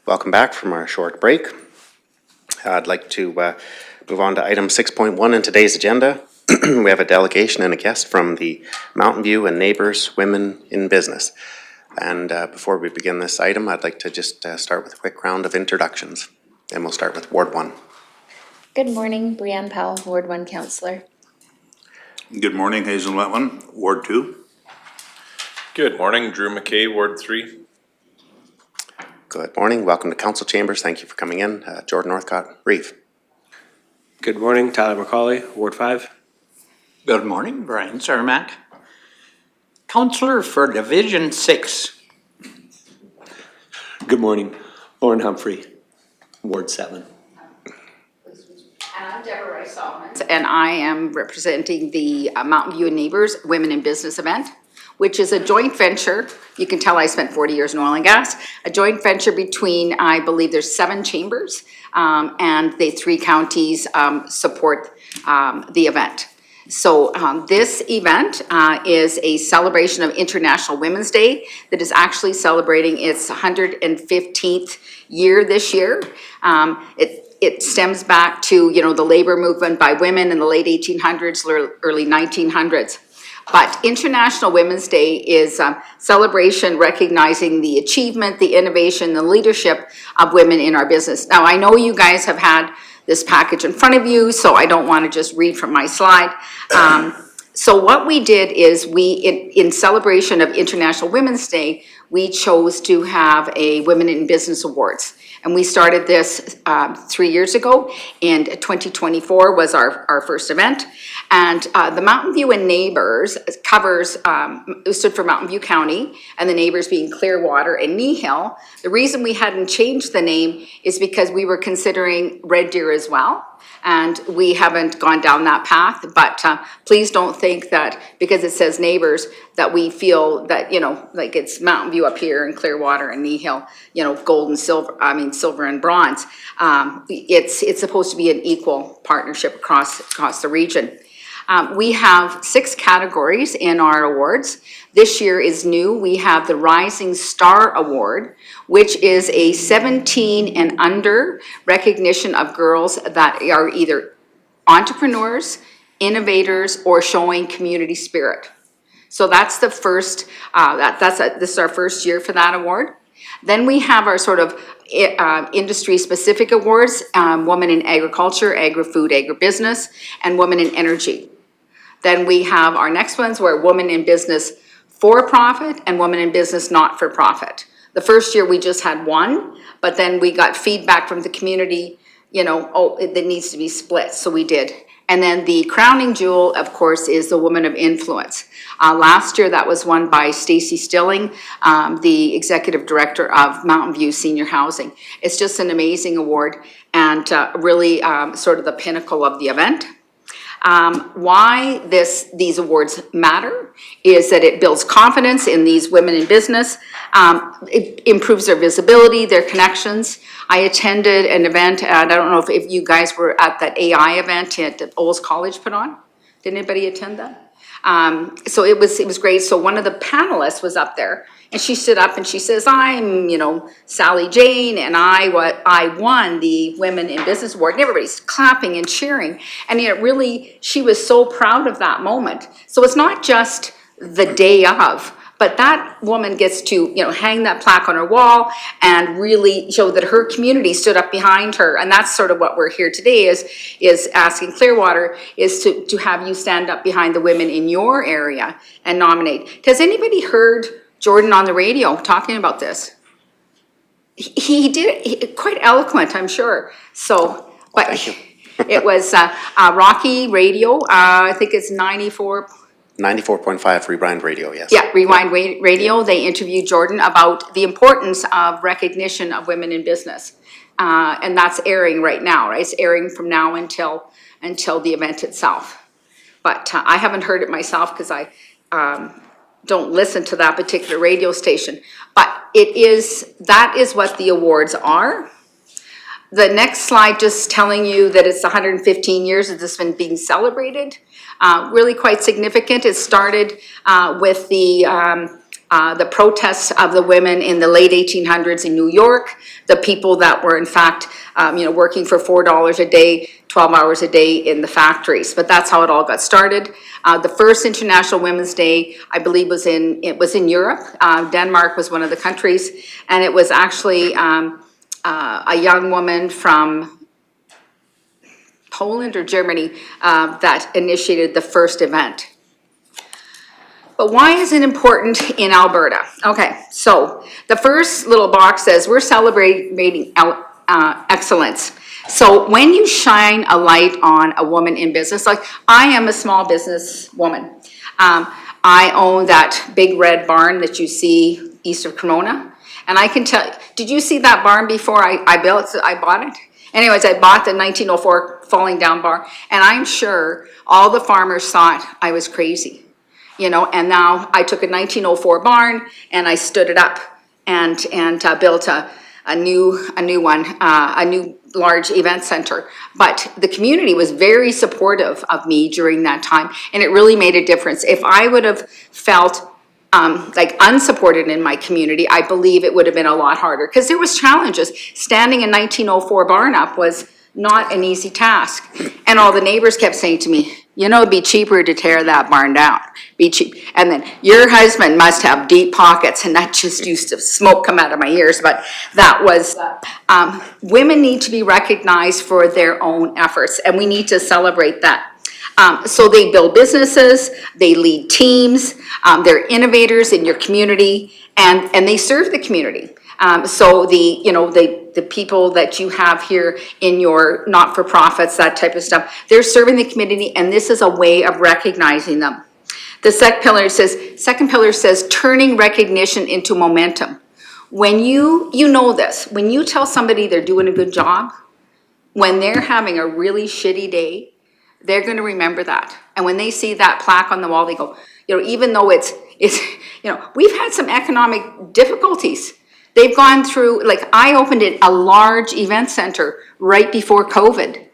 Welcome back from our short break. I'd like to move on to item 6.1 in today's agenda. We have a delegation and a guest from the Mountain View and Neighbours Women in Business. And before we begin this item, I'd like to just start with a quick round of introductions. And we'll start with Ward 1. Good morning, Brianne Powell, Ward 1 Councillor. Good morning, Hazel Letwin, Ward 2. Good morning, Drew McKay, Ward 3. Good morning. Welcome to Council Chambers. Thank you for coming in. Jordan Northcott, Reeve. Good morning, Tyler McCauley, Ward 5. Good morning, Brian Cermak. Councillor for Division 6. Good morning, Lauren Humphrey, Ward 7. And I'm Deborah Rice-Solomon. And I am representing the Mountain View and Neighbours Women in Business event, which is a joint venture. You can tell I spent 40 years in oil and gas. A joint venture between, I believe there's 7 chambers, and the 3 counties support the event. So this event is a celebration of International Women's Day that is actually celebrating its 115th year this year. It stems back to, you know, the labor movement by women in the late 1800s, early 1900s. But International Women's Day is a celebration recognizing the achievement, the innovation, the leadership of women in our business. Now, I know you guys have had this package in front of you, so I don't want to just read from my slide. So what we did is in celebration of International Women's Day, we chose to have a Women in Business Awards. And we started this 3 years ago, and 2024 was our first event. And the Mountain View and Neighbours covers, it stood for Mountain View County, and the neighbours being Clearwater and Nehill. The reason we hadn't changed the name is because we were considering Red Deer as well. And we haven't gone down that path, but please don't think that because it says Neighbours that we feel that, you know, like it's Mountain View up here and Clearwater and Nehill, you know, gold and silver, silver and bronze. It's supposed to be an equal partnership across the region. We have 6 categories in our awards. This year is new. We have the Rising Star Award, which is a 17 and under recognition of girls that are either entrepreneurs, innovators, or showing community spirit. So that's the first, this is our first year for that award. Then we have our sort of industry-specific awards, Women in Agriculture, Agri-Food, Agribusiness, and Women in Energy. Then we have our next ones where Women in Business for-profit and Women in Business not-for-profit. The first year we just had one, but then we got feedback from the community, you know, oh, it needs to be split, so we did. And then the crowning jewel, of course, is the Woman of Influence. Last year that was won by Stacey Stilling, the Executive Director of Mountain View Senior Housing. It's just an amazing award and really sort of the pinnacle of the event. Why these awards matter is that it builds confidence in these women in business, it improves their visibility, their connections. I attended an event, and I don't know if you guys were at that AI event that Olds College put on. Did anybody attend that? So it was great. So one of the panelists was up there, and she stood up and she says, I'm, you know, Sally Jane, and I won the Women in Business Award. And everybody's clapping and cheering. And it really, she was so proud of that moment. So it's not just the day of, but that woman gets to, you know, hang that plaque on her wall and really show that her community stood up behind her. And that's sort of what we're here today is asking Clearwater is to have you stand up behind the women in your area and nominate. Has anybody heard Jordan on the radio talking about this? He did, quite eloquent, I'm sure. So, but it was Rocky Radio, I think it's 94.5 Rewind Radio, yes. Yeah, Rewind Radio. They interviewed Jordan about the importance of recognition of women in business. And that's airing right now, right? It's airing from now until the event itself. But I haven't heard it myself because I don't listen to that particular radio station. But that is what the awards are. The next slide just telling you that it's 115 years that this has been being celebrated. Really quite significant. It started with the the protests of the women in the late 1800s in New York, the people that were in fact, working for $4 a day, 12 hours a day in the factories. But that's how it all got started. The first International Women's Day, I believe, was in Europe. Denmark was one of the countries, and it was actually a young woman from Poland or Germany that initiated the first event. But why is it important in Alberta? Okay, so the first little box says we're celebrating excellence. So when you shine a light on a woman in business, like I am a small business woman. I own that big red barn that you see east of Cremona. And I can tell, did you see that barn before I bought it? Anyways, I bought the 1904 falling down barn, and I'm sure all the farmers thought I was crazy. And now I took a 1904 barn and I stood it up and built a new large event center. But the community was very supportive of me during that time, and it really made a difference. If I would have felt like unsupported in my community, I believe it would have been a lot harder, because there was challenges. Standing a 1904 barn up was not an easy task. And all the neighbors kept saying to me, it'd be cheaper to tear that barn down. Be cheap. And then your husband must have deep pockets, and that just used to smoke come out of my ears. But that was, women need to be recognized for their own efforts, and we need to celebrate that. So they build businesses, they lead teams, they're innovators in your community, and they serve the community. So the people that you have here in your not-for-profits, that type of stuff, they're serving the community, and this is a way of recognizing them. The second pillar says turning recognition into momentum. When you know this, when you tell somebody they're doing a good job, when they're having a really shitty day, they're going to remember that. And when they see that plaque on the wall, they go, even though it's we've had some economic difficulties. They've gone through, like I opened a large event center right before COVID.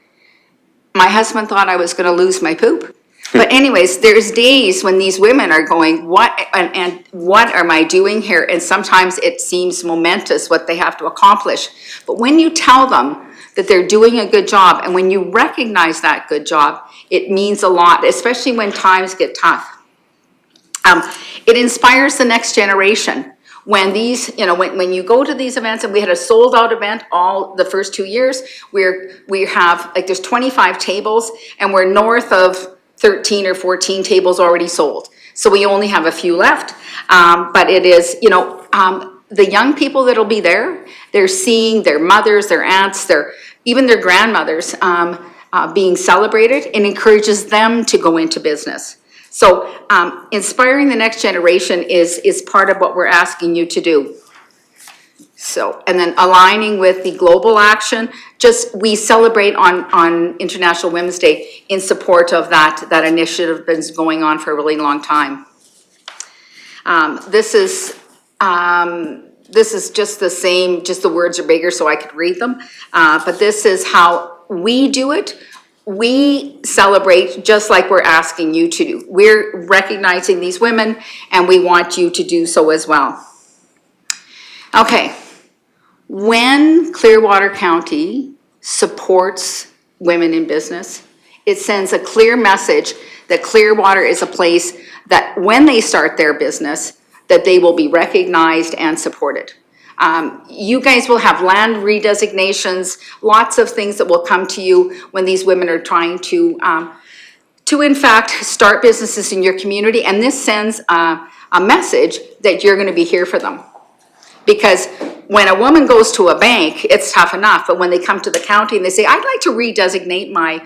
My husband thought I was going to lose my poop. But anyways, there's days when these women are going, what am I doing here? And sometimes it seems momentous what they have to accomplish. But when you tell them that they're doing a good job, and when you recognize that good job, it means a lot, especially when times get tough. It inspires the next generation. When these, when you go to these events, and we had a sold out event all the first 2 years, we have, like, there's 25 tables, and we're north of 13 or 14 tables already sold. So we only have a few left, but it is, the young people that'll be there, they're seeing their mothers, their aunts, even their grandmothers being celebrated, and encourages them to go into business. So inspiring the next generation is part of what we're asking you to do. So, and then aligning with the global action, we celebrate on International Women's Day in support of that initiative that's been going on for a really long time. This is just the same, just the words are bigger so I could read them. But this is how we do it. We celebrate just like we're asking you to do. We're recognizing these women, and we want you to do so as well. Okay, when Clearwater County supports women in business, it sends a clear message that Clearwater is a place that when they start their business, that they will be recognized and supported. You guys will have land redesignations, lots of things that will come to you when these women are trying to in fact start businesses in your community, and this sends a message that you're going to be here for them. Because when a woman goes to a bank, it's tough enough, but when they come to the county and they say, I'd like to redesignate my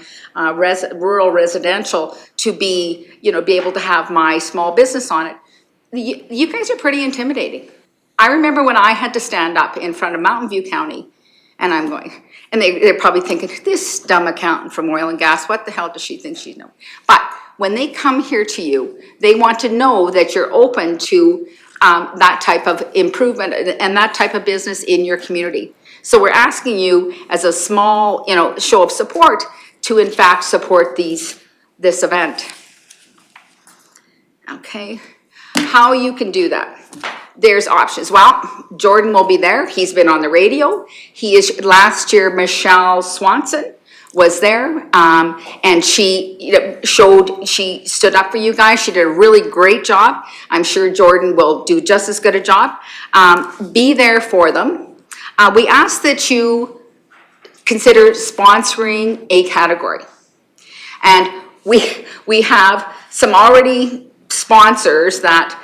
rural residential to be able to have my small business on it, you guys are pretty intimidating. I remember when I had to stand up in front of Mountain View County, and I'm going, and they're probably thinking, this dumb accountant from oil and gas, what the hell does she think she's knowing? But when they come here to you, they want to know that you're open to that type of improvement and that type of business in your community. So we're asking you as a small, show of support to in fact support this event. Okay, how you can do that. there's options. Well, Jordan will be there. He's been on the radio. He is, last year, Michelle Swanson was there, and she she stood up for you guys. She did a really great job. I'm sure Jordan will do just as good a job. Be there for them. We ask that you consider sponsoring a category. And we have some already sponsors that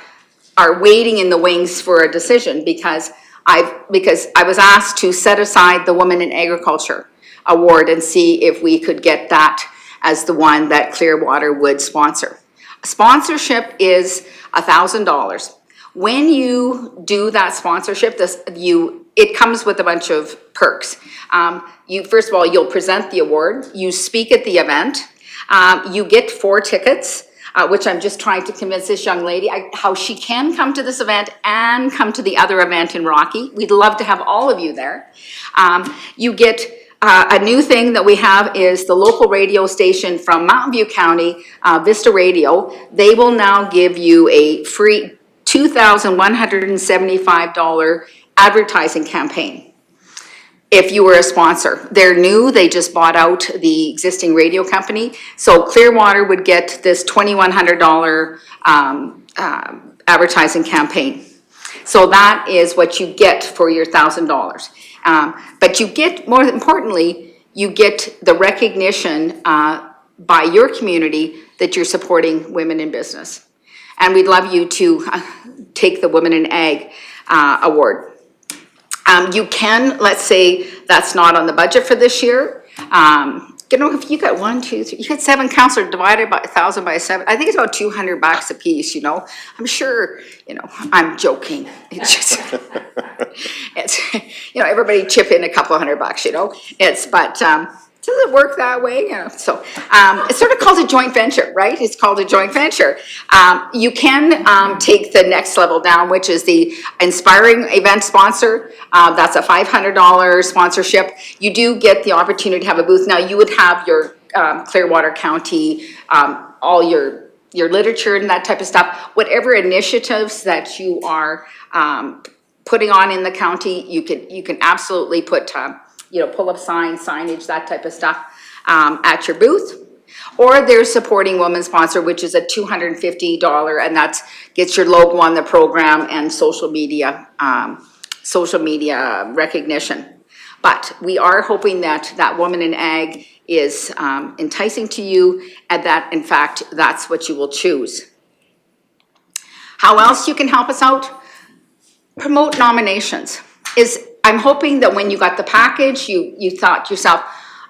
are waiting in the wings for a decision because I was asked to set aside the Women in Agriculture Award and see if we could get that as the one that Clearwater would sponsor. Sponsorship is $1,000. When you do that sponsorship, it comes with a bunch of perks. First of all, you'll present the award, you speak at the event, you get 4 tickets, which I'm just trying to convince this young lady how she can come to this event and come to the other event in Rocky. We'd love to have all of you there. You get a new thing that we have is the local radio station from Mountain View County, Vista Radio. They will now give you a free $2,175 advertising campaign if you were a sponsor. They're new, they just bought out the existing radio company. So Clearwater would get this $2,100 advertising campaign. So that is what you get for your $1,000. But you get, more importantly, you get the recognition by your community that you're supporting women in business. And we'd love you to take the Women in Ag award. You can, let's say that's not on the budget for this year. If you got 1, 2, 3, you got 7 councillors divided by 1,000 by 7, I think it's about $200 a piece, I'm sure, I'm joking. It's just, everybody chip in a couple $100, but, does it work that way? So it's sort of called a joint venture, right? It's called a joint venture. You can take the next level down, which is the inspiring event sponsor. That's a $500 sponsorship. You do get the opportunity to have a booth. Now you would have your Clearwater County, all your literature and that type of stuff. Whatever initiatives that you are putting on in the county, you can absolutely put pull-up signs, signage, that type of stuff at your booth. Or there's supporting women sponsor, which is a $250, and that gets your logo on the program and social media recognition. But we are hoping that Woman in Ag is enticing to you, and that in fact that's what you will choose. How else you can help us out? Promote nominations. I'm hoping that when you got the package, you thought to yourself,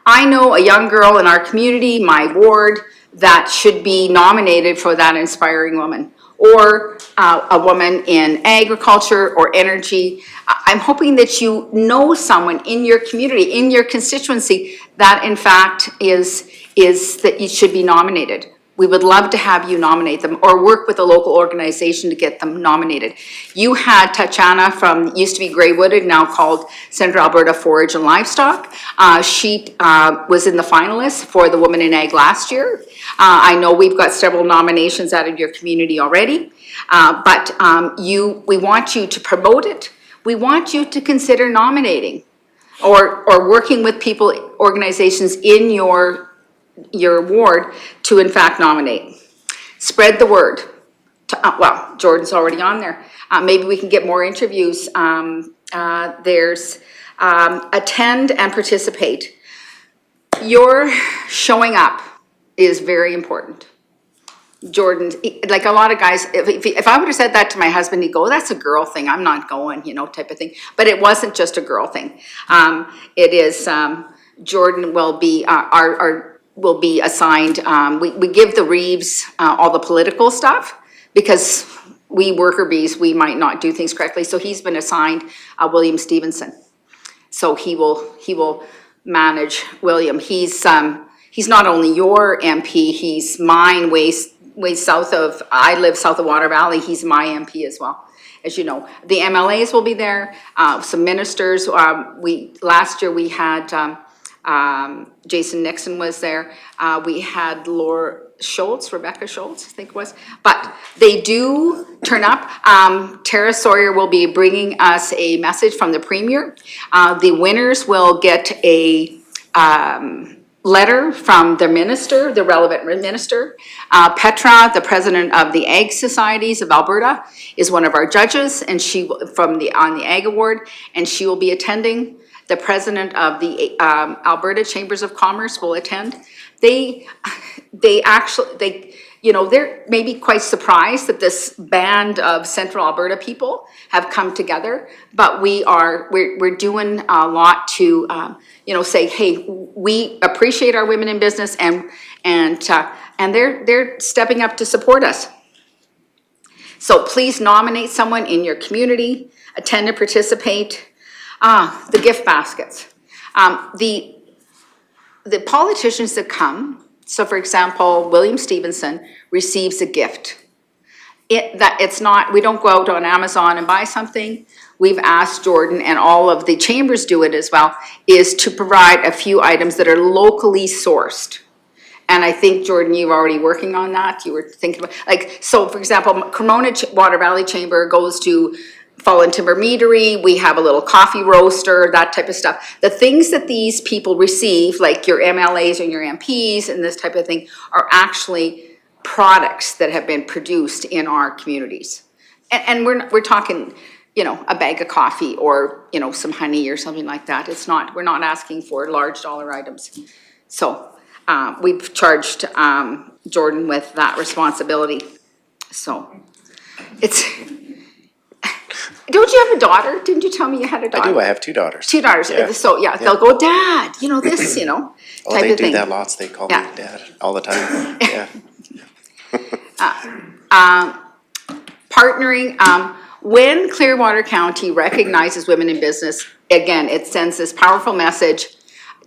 I know a young girl in our community, my ward, that should be nominated for that inspiring woman, or a woman in agriculture or energy. I'm hoping that you know someone in your community, in your constituency, that in fact is that you should be nominated. We would love to have you nominate them or work with a local organization to get them nominated. You had Tatiana from, used to be Greywooded, now called Central Alberta Forage and Livestock. She was in the finalists for the Women in Ag last year. I know we've got several nominations out of your community already, but we want you to promote it. We want you to consider nominating or working with people, organizations in your ward to in fact nominate. Spread the word. Well, Jordan's already on there. Maybe we can get more interviews. There's attend and participate. Your showing up is very important. Jordan, like a lot of guys, if I would have said that to my husband, he'd go, that's a girl thing, I'm not going, type of thing. But it wasn't just a girl thing. It is, Jordan will be will be assigned, we give the Reeves all the political stuff because we worker bees, we might not do things correctly. So he's been assigned William Stevenson. So he will manage William. He's not only your MP, he's mine way south of, I live south of Water Valley, he's my MP as well. As you know, the MLAs will be there, some ministers. Last year we had, Jason Nixon was there. We had Rebecca Schultz, I think it was, but they do turn up. Tara Sawyer will be bringing us a message from the Premier. The winners will get a letter from the minister, the relevant minister. Petra, the president of the Ag Societies of Alberta, is one of our judges, and on the Ag Award, and she will be attending. The president of the Alberta Chambers of Commerce will attend. They they're maybe quite surprised that this band of Central Alberta people have come together, but we're doing a lot to, say, hey, we appreciate our women in business, and they're stepping up to support us. So please nominate someone in your community, attend and participate. The gift baskets. The politicians that come, so for example, William Stevenson receives a gift. We don't go out on Amazon and buy something. We've asked Jordan, and all of the chambers do it as well, is to provide a few items that are locally sourced. And I think, Jordan, you're already working on that. You were thinking about, so for example, Cremona Water Valley Chamber goes to Fallen Timber Meadery, we have a little coffee roaster, that type of stuff. The things that these people receive, like your MLAs and your MPs and this type of thing, are actually products that have been produced in our communities. And we're talking, a bag of coffee or, some honey or something like that. We're not asking for large dollar items. So we've charged Jordan with that responsibility. So don't you have a daughter? Didn't you tell me you had a daughter? I do, I have 2 daughters. 2 daughters. Yeah. So yeah, they'll go, Dad, this, type Oh, of they do thing. that lots, they call me Yeah. Dad all the time, yeah. Partnering, when Clearwater County recognizes women in business, again, it sends this powerful message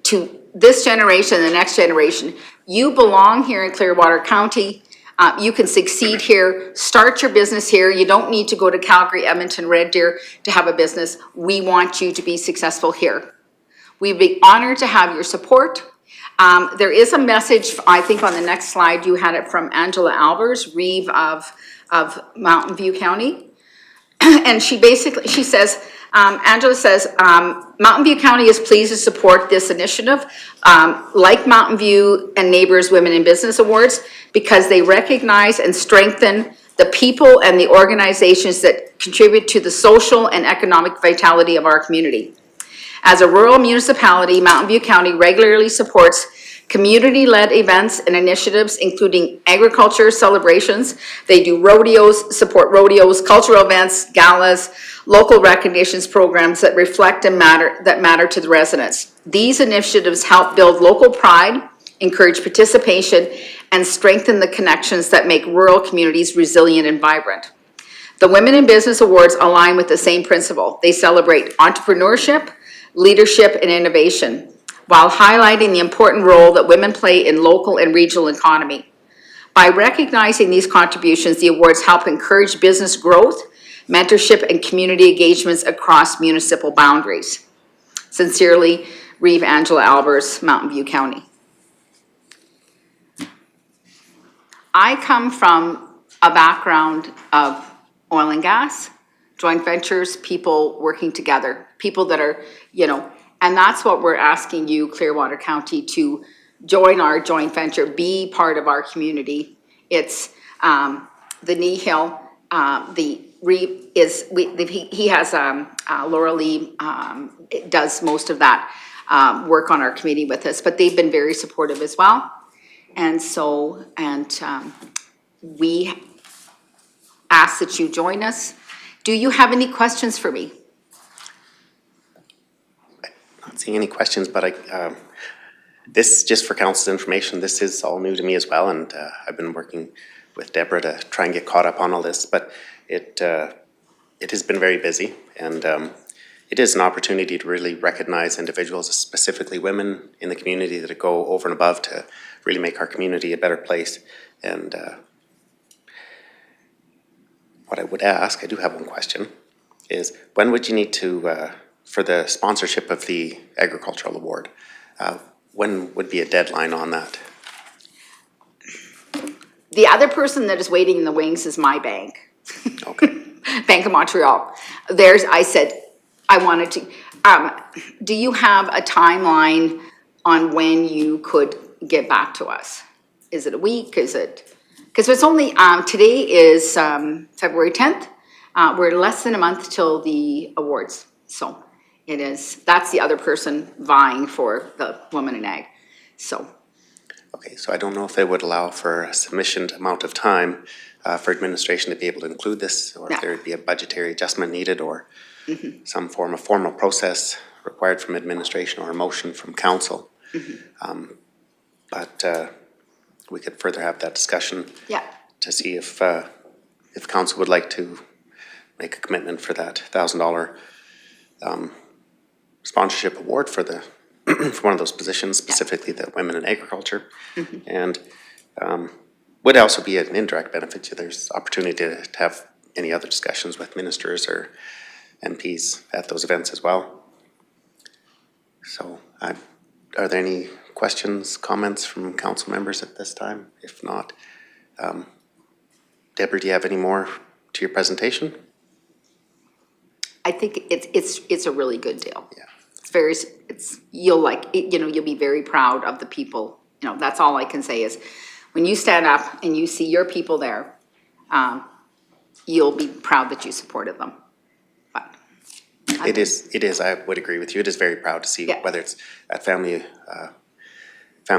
to this generation and the next generation. You belong here in Clearwater County. You can succeed here, start your business here. You don't need to go to Calgary, Edmonton, Red Deer to have a business. We want you to be successful here. We'd be honored to have your support. There is a message, I think on the next slide, you had it from Angela Albers, Reeve of Mountain View County. And she says, Angela says, Mountain View County is pleased to support this initiative, like Mountain View and Neighbours Women in Business Awards, because they recognize and strengthen the people and the organizations that contribute to the social and economic vitality of our community. As a rural municipality, Mountain View County regularly supports community-led events and initiatives, including agriculture celebrations. They do rodeos, support rodeos, cultural events, galas, local recognitions programs that reflect and matter to the residents. These initiatives help build local pride, encourage participation, and strengthen the connections that make rural communities resilient and vibrant. The Women in Business Awards align with the same principle. They celebrate entrepreneurship, leadership, and innovation, while highlighting the important role that women play in local and regional economy. By recognizing these contributions, the awards help encourage business growth, mentorship, and community engagements across municipal boundaries. Sincerely, Reeve Angela Albers, Mountain View County. I come from a background of oil and gas, joint ventures, people working together, people that are, and that's what we're asking you, Clearwater County, to join our joint venture, be part of our community. It's the Nehill, he has Laura Lee does most of that work on our committee with us, but they've been very supportive as well. And so, we ask that you join us. Do you have any questions for me? Not seeing any questions, but this, just for council's information, this is all new to me as well, and I've been working with Deborah to try and get caught up on all this, but it has been very busy, and it is an opportunity to really recognize individuals, specifically women in the community, that go over and above to really make our community a better place. And what I would ask, I do have one question, is when would you need to, for the sponsorship of the agricultural award, when would be a deadline on that? The other person that is waiting in the wings is my bank. Okay. Bank of Montreal. I said, I wanted to, do you have a timeline on when you could get back to us? Is it a week? Is it, because it's only, today is February 10th. We're less than a month till the awards. So it is, that's the other person vying for the Woman in Ag. So. Okay, so I don't know if they would allow for a sufficient amount of time for administration to be able to include this, or if Yeah. there would be a budgetary adjustment needed, or some form of formal process required from administration or a motion from council. But we could further have that discussion Yeah. to see if council would like to make a commitment for that $1,000 sponsorship award for the for one of those positions, specifically the women in agriculture. And would also be an indirect benefit to, there's opportunity to have any other discussions with ministers or MPs at those events as well. So are there any questions, comments from council members at this time? If not, Deborah, do you have any more to your presentation? I think it's a really good deal. Yeah. You'll like, you'll be very proud of the people. That's all I can say is, when you stand up and you see your people there, you'll be proud that you supported them. But It is, I would agree with you. It is very proud to see, Yeah. whether it's at Family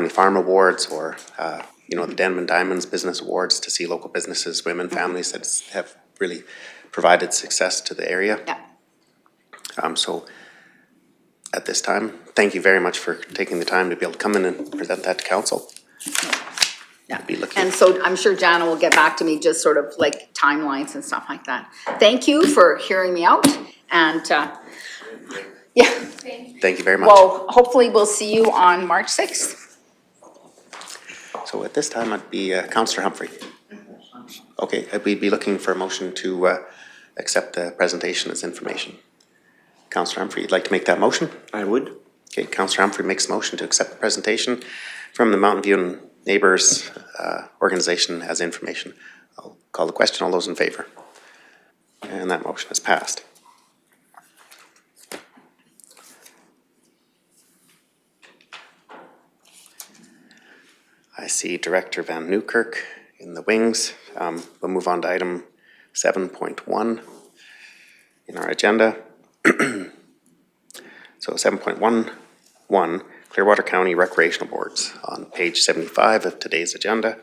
Farm Awards or, the Denman Diamonds Business Awards, to see local businesses, women, families that have really provided success to the area. Yeah. So at this time, thank you very much for taking the time to be able to come in and present that to council. Yeah. Be looking. And so I'm sure Jana will get back to me, just sort of like timelines and stuff like that. Thank you for hearing me out, and yeah. Thank you very much. Well, hopefully we'll see you on March 6th. So at this time, I'd be Councillor Humphrey. Okay, we'd be looking for a motion to accept the presentation as information. Councillor Humphrey, you'd like to make that motion? I would. Okay, Councillor Humphrey makes a motion to accept the presentation from the Mountain View and Neighbours organization as information. I'll call the question. All those in favor? And that motion is passed. I see Director Van Newkirk in the wings. We'll move on to item 7.1 in our agenda. So 7.11, Clearwater County Recreational Boards, on page 75 of today's agenda.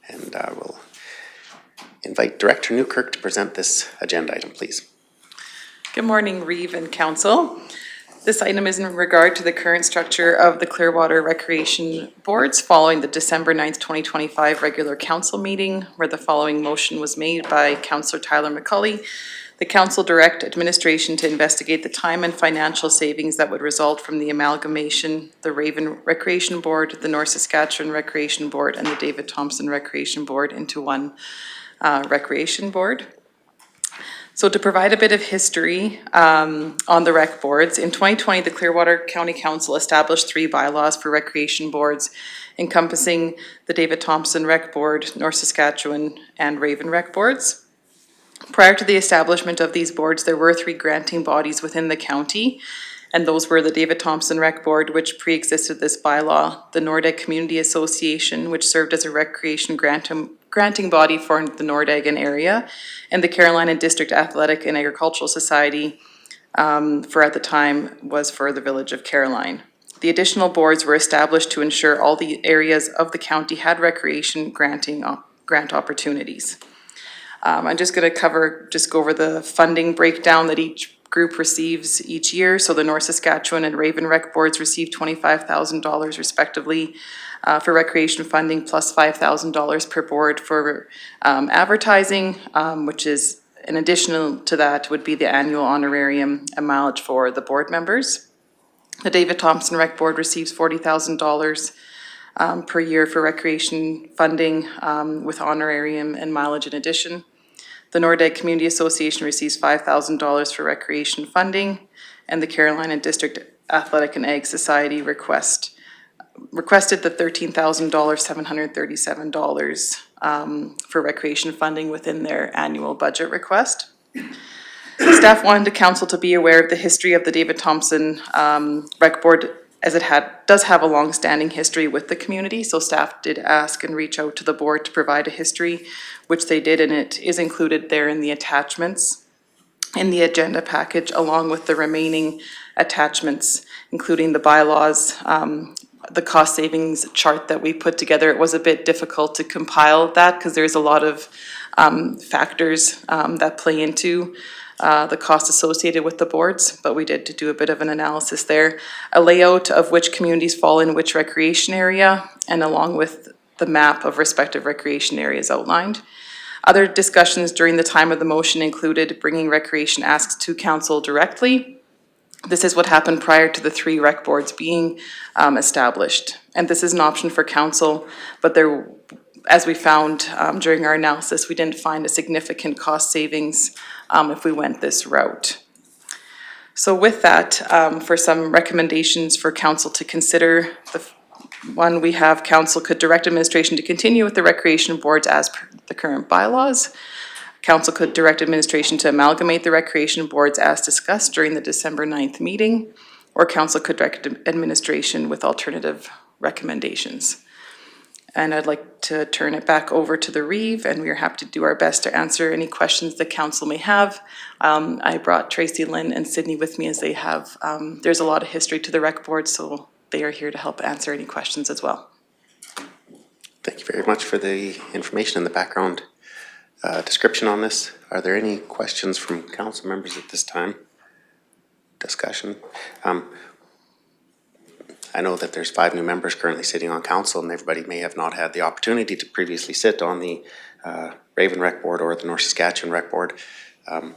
And I will invite Director Newkirk to present this agenda item, please. Good morning, Reeve and Council. This item is in regard to the current structure of the Clearwater Recreation Boards following the December 9th, 2025 regular council meeting, where the following motion was made by Councillor Tyler McCully. The council direct administration to investigate the time and financial savings that would result from the amalgamation, the Raven Recreation Board, the North Saskatchewan Recreation Board, and the David Thompson Recreation Board into one recreation board. So to provide a bit of history on the rec boards, in 2020, the Clearwater County Council established 3 bylaws for recreation boards encompassing the David Thompson Rec Board, North Saskatchewan, and Raven Rec Boards. Prior to the establishment of these boards, there were 3 granting bodies within the county, and those were the David Thompson Rec Board, which pre-existed this bylaw, the Nordegg Community Association, which served as a recreation granting body for the Nordegg area, and the Carolina District Athletic and Agricultural Society, for at the time was for the village of Caroline. The additional boards were established to ensure all the areas of the county had recreation grant opportunities. I'm just going to go over the funding breakdown that each group receives each year. So the North Saskatchewan and Raven Rec Boards receive $25,000 respectively for recreation funding, plus $5,000 per board for advertising, which is, in addition to that, would be the annual honorarium and mileage for the board members. The David Thompson Rec Board receives $40,000 per year for recreation funding, with honorarium and mileage in addition. The Nordegg Community Association receives $5,000 for recreation funding, and the Carolina District Athletic and Ag Society requested the $13,737 for recreation funding within their annual budget request. Staff wanted the council to be aware of the history of the David Thompson Rec Board, as it does have a long-standing history with the community, so staff did ask and reach out to the board to provide a history, which they did, and it is included there in the attachments in the agenda package, along with the remaining attachments, including the bylaws, the cost savings chart that we put together. It was a bit difficult to compile that because there's a lot of factors that play into the cost associated with the boards, but we did do a bit of an analysis there. A layout of which communities fall in which recreation area, and along with the map of respective recreation areas outlined. Other discussions during the time of the motion included bringing recreation asks to council directly. This is what happened prior to the 3 rec boards being established. And this is an option for council, but there, as we found during our analysis, we didn't find a significant cost savings if we went this route. So with that, for some recommendations for council to consider, one, we have council could direct administration to continue with the recreation boards as per the current bylaws. Council could direct administration to amalgamate the recreation boards as discussed during the December 9th meeting, or council could direct administration with alternative recommendations. And I'd like to turn it back over to the Reeve, and we are happy to do our best to answer any questions the council may have. I brought Tracy, Lynn, and Sydney with me as they have, there's a lot of history to the rec board, so they are here to help answer any questions as well. Thank you very much for the information and the background description on this. Are there any questions from council members at this time? Discussion. I know that there's 5 new members currently sitting on council, and everybody may have not had the opportunity to previously sit on the Raven Rec Board or the North Saskatchewan Rec Board. I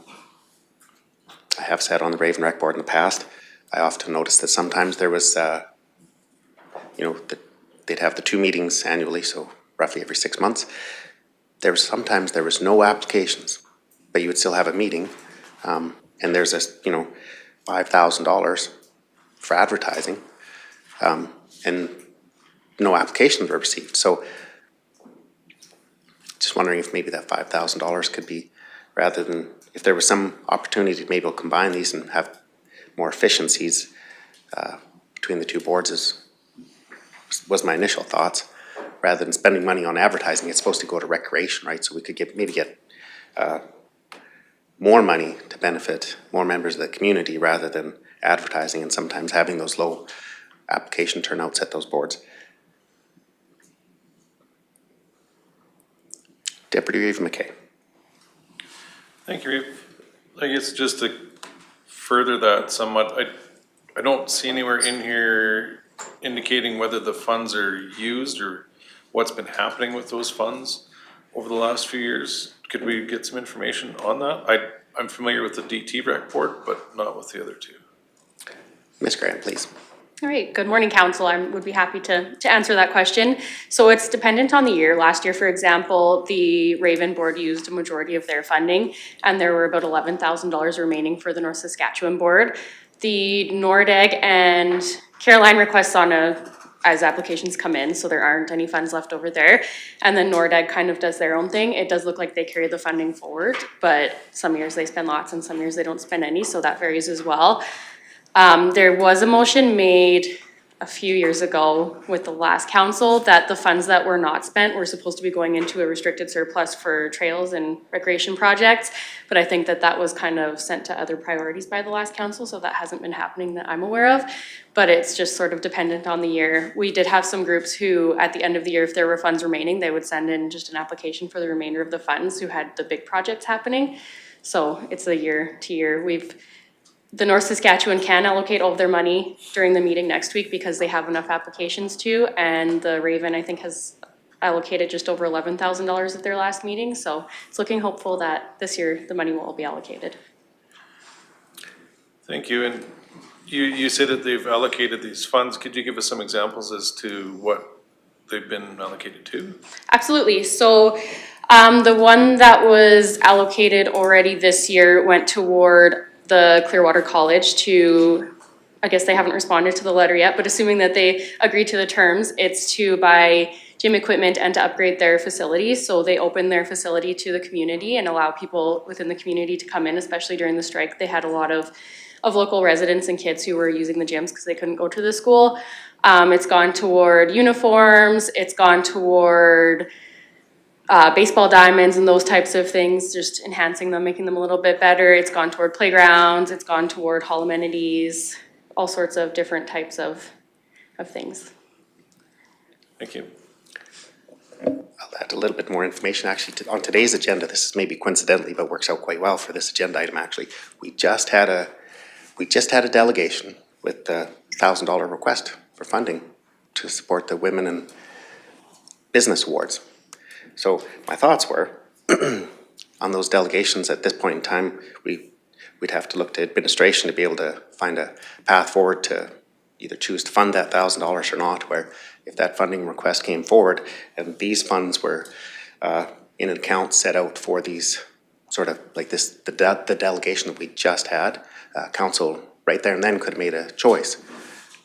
have sat on the Raven Rec Board in the past. I often noticed that sometimes there was, they'd have the 2 meetings annually, so roughly every 6 months. Sometimes there was no applications, but you would still have a meeting, and there's a, $5,000 for advertising. And no applications were received. So just wondering if maybe that $5,000 could be, rather than, if there was some opportunity to maybe combine these and have more efficiencies between the 2 boards was my initial thoughts. Rather than spending money on advertising, it's supposed to go to recreation, right? So we could maybe get more money to benefit more members of the community rather than advertising and sometimes having those low application turnouts at those boards. Deputy Reeve McKay. Thank you, Reeve. I guess just to further that somewhat, I don't see anywhere in here indicating whether the funds are used or what's been happening with those funds over the last few years. Could we get some information on that? I'm familiar with the DT Rec Board, but not with the other 2. Ms. Graham, please. All right, good morning, council. I would be happy to answer that question. So it's dependent on the year. Last year, for example, the Raven Board used a majority of their funding, and there were about $11,000 remaining for the North Saskatchewan Board. The Nordeg and Caroline requests on as applications come in, so there aren't any funds left over there. And then Nordeg kind of does their own thing. It does look like they carry the funding forward, but some years they spend lots and some years they don't spend any, so that varies as well. There was a motion made a few years ago with the last council that the funds that were not spent were supposed to be going into a restricted surplus for trails and recreation projects. But I think that was kind of sent to other priorities by the last council, so that hasn't been happening that I'm aware of. But it's just sort of dependent on the year. We did have some groups who, at the end of the year, if there were funds remaining, they would send in just an application for the remainder of the funds who had the big projects happening. So it's a year to year. The North Saskatchewan can allocate all of their money during the meeting next week because they have enough applications to, and the Raven, I think, has allocated just over $11,000 at their last meeting, so it's looking hopeful that this year the money will all be allocated. Thank you. And you say that they've allocated these funds. Could you give us some examples as to what they've been allocated to? Absolutely. So the one that was allocated already this year went toward the Clearwater College to I guess they haven't responded to the letter yet, but assuming that they agree to the terms, it's to buy gym equipment and to upgrade their facilities. So they open their facility to the community and allow people within the community to come in, especially during the strike. They had a lot of local residents and kids who were using the gyms because they couldn't go to the school. It's gone toward uniforms, it's gone toward baseball diamonds and those types of things, just enhancing them, making them a little bit better. It's gone toward playgrounds, it's gone toward hall amenities, all sorts of different types of things. Thank you. I'll add a little bit more information actually on today's agenda. This is maybe coincidentally, but works out quite well for this agenda item actually. We just had a delegation with a $1,000 request for funding to support the Women in Business Awards. So my thoughts were on those delegations at this point in time, we'd have to look to administration to be able to find a path forward to either choose to fund that $1,000 or not, where if that funding request came forward and these funds were in an account set out for these sort of like this, the delegation that we just had, council right there and then could have made a choice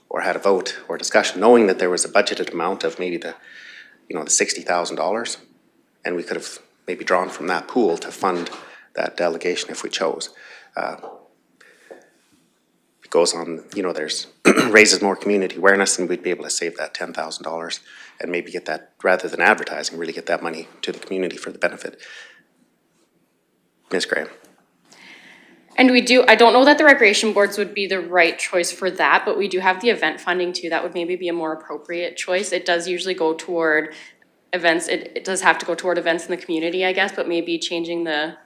or had a vote or discussion, knowing that there was a budgeted amount of maybe the $60,000, and we could have maybe drawn from that pool to fund that delegation if we chose. It goes on, there's raises more community awareness, and we'd be able to save that $10,000 and maybe get that, rather than advertising, really get that money to the community for the benefit. Ms. Graham. And I don't know that the recreation boards would be the right choice for that, but we do have the event funding too. That would maybe be a more appropriate choice. It does usually go toward events. It does have to go toward events in the community, I guess, but maybe changing the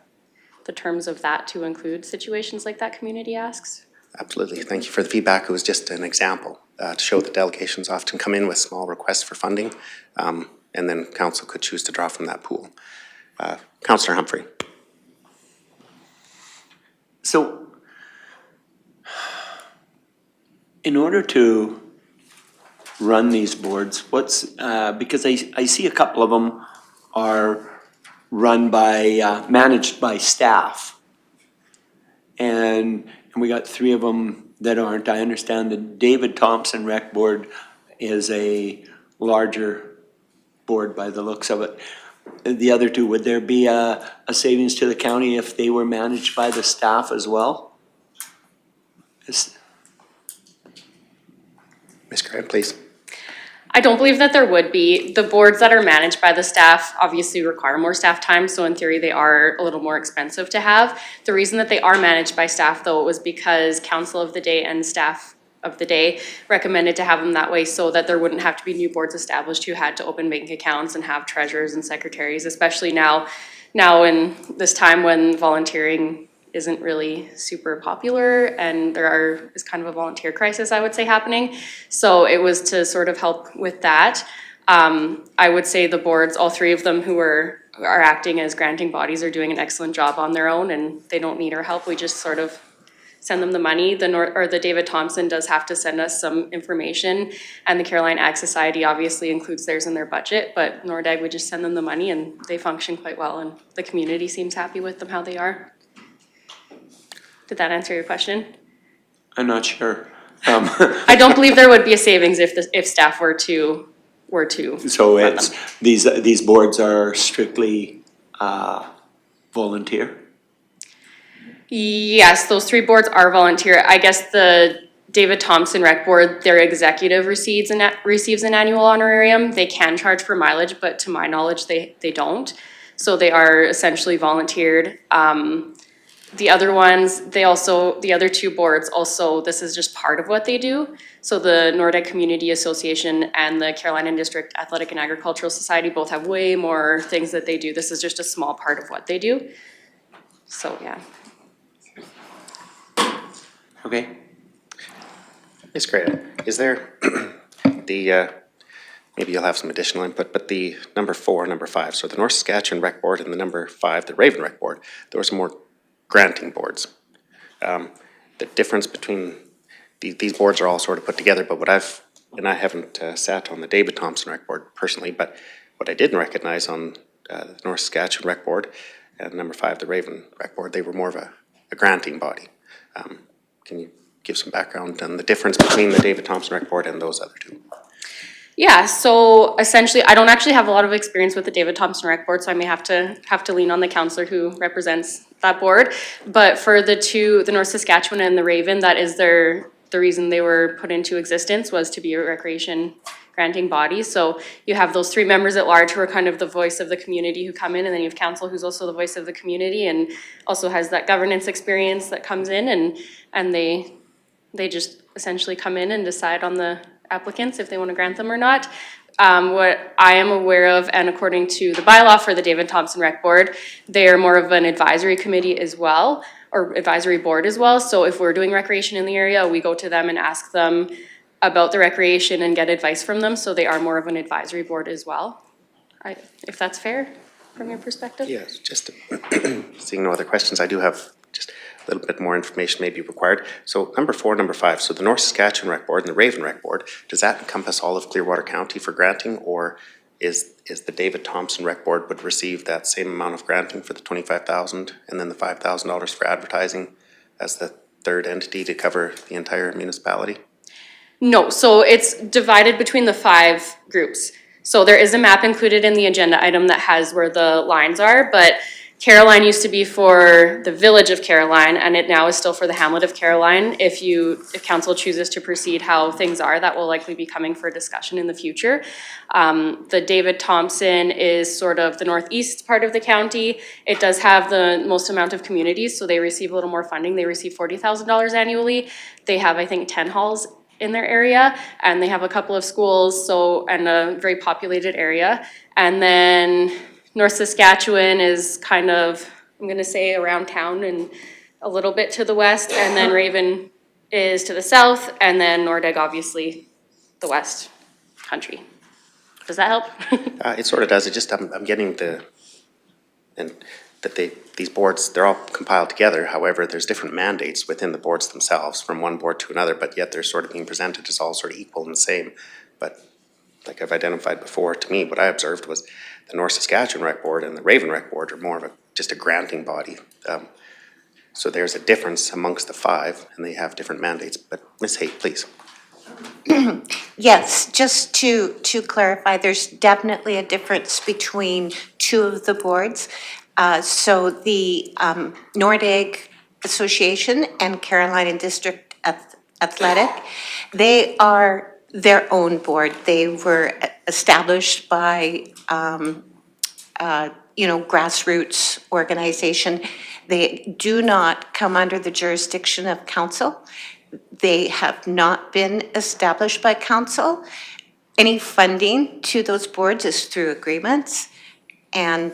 terms of that to include situations like that community asks. Absolutely. Thank you for the feedback. It was just an example to show that delegations often come in with small requests for funding, and then council could choose to draw from that pool. Councillor Humphrey. So, in order to run these boards, because I see a couple of them are run by, managed by staff. And we got 3 of them that aren't. I understand the David Thompson Rec Board is a larger board by the looks of it. The other 2, would there be a savings to the county if they were managed by the staff as well? Ms. Grant, please. I don't believe that there would be. The boards that are managed by the staff obviously require more staff time, so in theory they are a little more expensive to have. The reason that they are managed by staff though was because council of the day and staff of the day recommended to have them that way so that there wouldn't have to be new boards established who had to open bank accounts and have treasurers and secretaries, especially now in this time when volunteering isn't really super popular and is kind of a volunteer crisis, I would say, happening. So it was to sort of help with that. I would say the boards, all 3 of them who are acting as granting bodies, are doing an excellent job on their own and they don't need our help. We just sort of send them the money. The David Thompson does have to send us some information, and the Caroline Ag Society obviously includes theirs in their budget, but NORDAG, we just send them the money and they function quite well and the community seems happy with them how they are. Did that answer your question? I'm not sure. I don't believe there would be a savings if staff were to So run it's, them. these boards are strictly volunteer? Yes, those 3 boards are volunteer. I guess the David Thompson Rec Board, their executive receives an annual honorarium. They can charge for mileage, but to my knowledge, they don't. So they are essentially volunteered. The other ones, the other 2 boards also, this is just part of what they do. So the Nordic Community Association and the Carolina District Athletic and Agricultural Society both have way more things that they do. This is just a small part of what they do. So, yeah. Okay. Ms. Graham, is there maybe you'll have some additional input, but the number 4, number 5, so the North Saskatchewan Rec Board and the number 5, the Raven Rec Board, there were some more granting boards. The difference between these boards are all sort of put together, but I haven't sat on the David Thompson Rec Board personally, but what I didn't recognize on the North Saskatchewan Rec Board and number 5, the Raven Rec Board, they were more of a granting body. Can give some background on the difference between the David Thompson Rec Board and those other two? Yeah, so essentially, I don't actually have a lot of experience with the David Thompson Rec Board, so I may have to lean on the counselor who represents that board. But for the two, the North Saskatchewan and the Raven, that is the reason they were put into existence was to be a recreation granting body. So you have those three members at large who are kind of the voice of the community who come in, and then you have council who's also the voice of the community and also has that governance experience that comes in, and they just essentially come in and decide on the applicants if they want to grant them or not. What I am aware of, and according to the bylaw for the David Thompson Rec Board, they are more of an advisory committee as well, or advisory board as well. So if we're doing recreation in the area, we go to them and ask them about the recreation and get advice from them. So they are more of an advisory board as well. If that's fair from your perspective? Yes, just seeing no other questions, I do have just a little bit more information may be required. So number 4, number 5, so the North Saskatchewan Rec Board and the Raven Rec Board, does that encompass all of Clearwater County for granting, or is the David Thompson Rec Board would receive that same amount of granting for the $25,000 and then the $5,000 for advertising as the third entity to cover the entire municipality? No, so it's divided between the 5 groups. So there is a map included in the agenda item that has where the lines are, but Caroline used to be for the village of Caroline, and it now is still for the hamlet of Caroline. If council chooses to proceed how things are, that will likely be coming for discussion in the future. The David Thompson is sort of the northeast part of the county. It does have the most amount of communities, so they receive a little more funding. They receive $40,000 annually. They have, I think, 10 halls in their area, and they have a couple of schools, and a very populated area. And then North Saskatchewan is kind of, I'm gonna say, around town and a little bit to the west, and then Raven is to the south, and then Nordegg, obviously, the west country. Does that help? It sort of does. It just, I'm getting these boards, they're all compiled together. However, there's different mandates within the boards themselves from one board to another, but yet they're sort of being presented as all sort of equal and the same. But like I've identified before, to me, what I observed was the North Saskatchewan Rec Board and the Raven Rec Board are more of just a granting body. So there's a difference amongst the 5, and they have different mandates. But Ms. Haight, please. Yes, just to clarify, there's definitely a difference between 2 of the boards. So the Nordegg Association and Carolina District Athletic, they are their own board. They were established by, grassroots organization. They do not come under the jurisdiction of council. They have not been established by council. Any funding to those boards is through agreements, and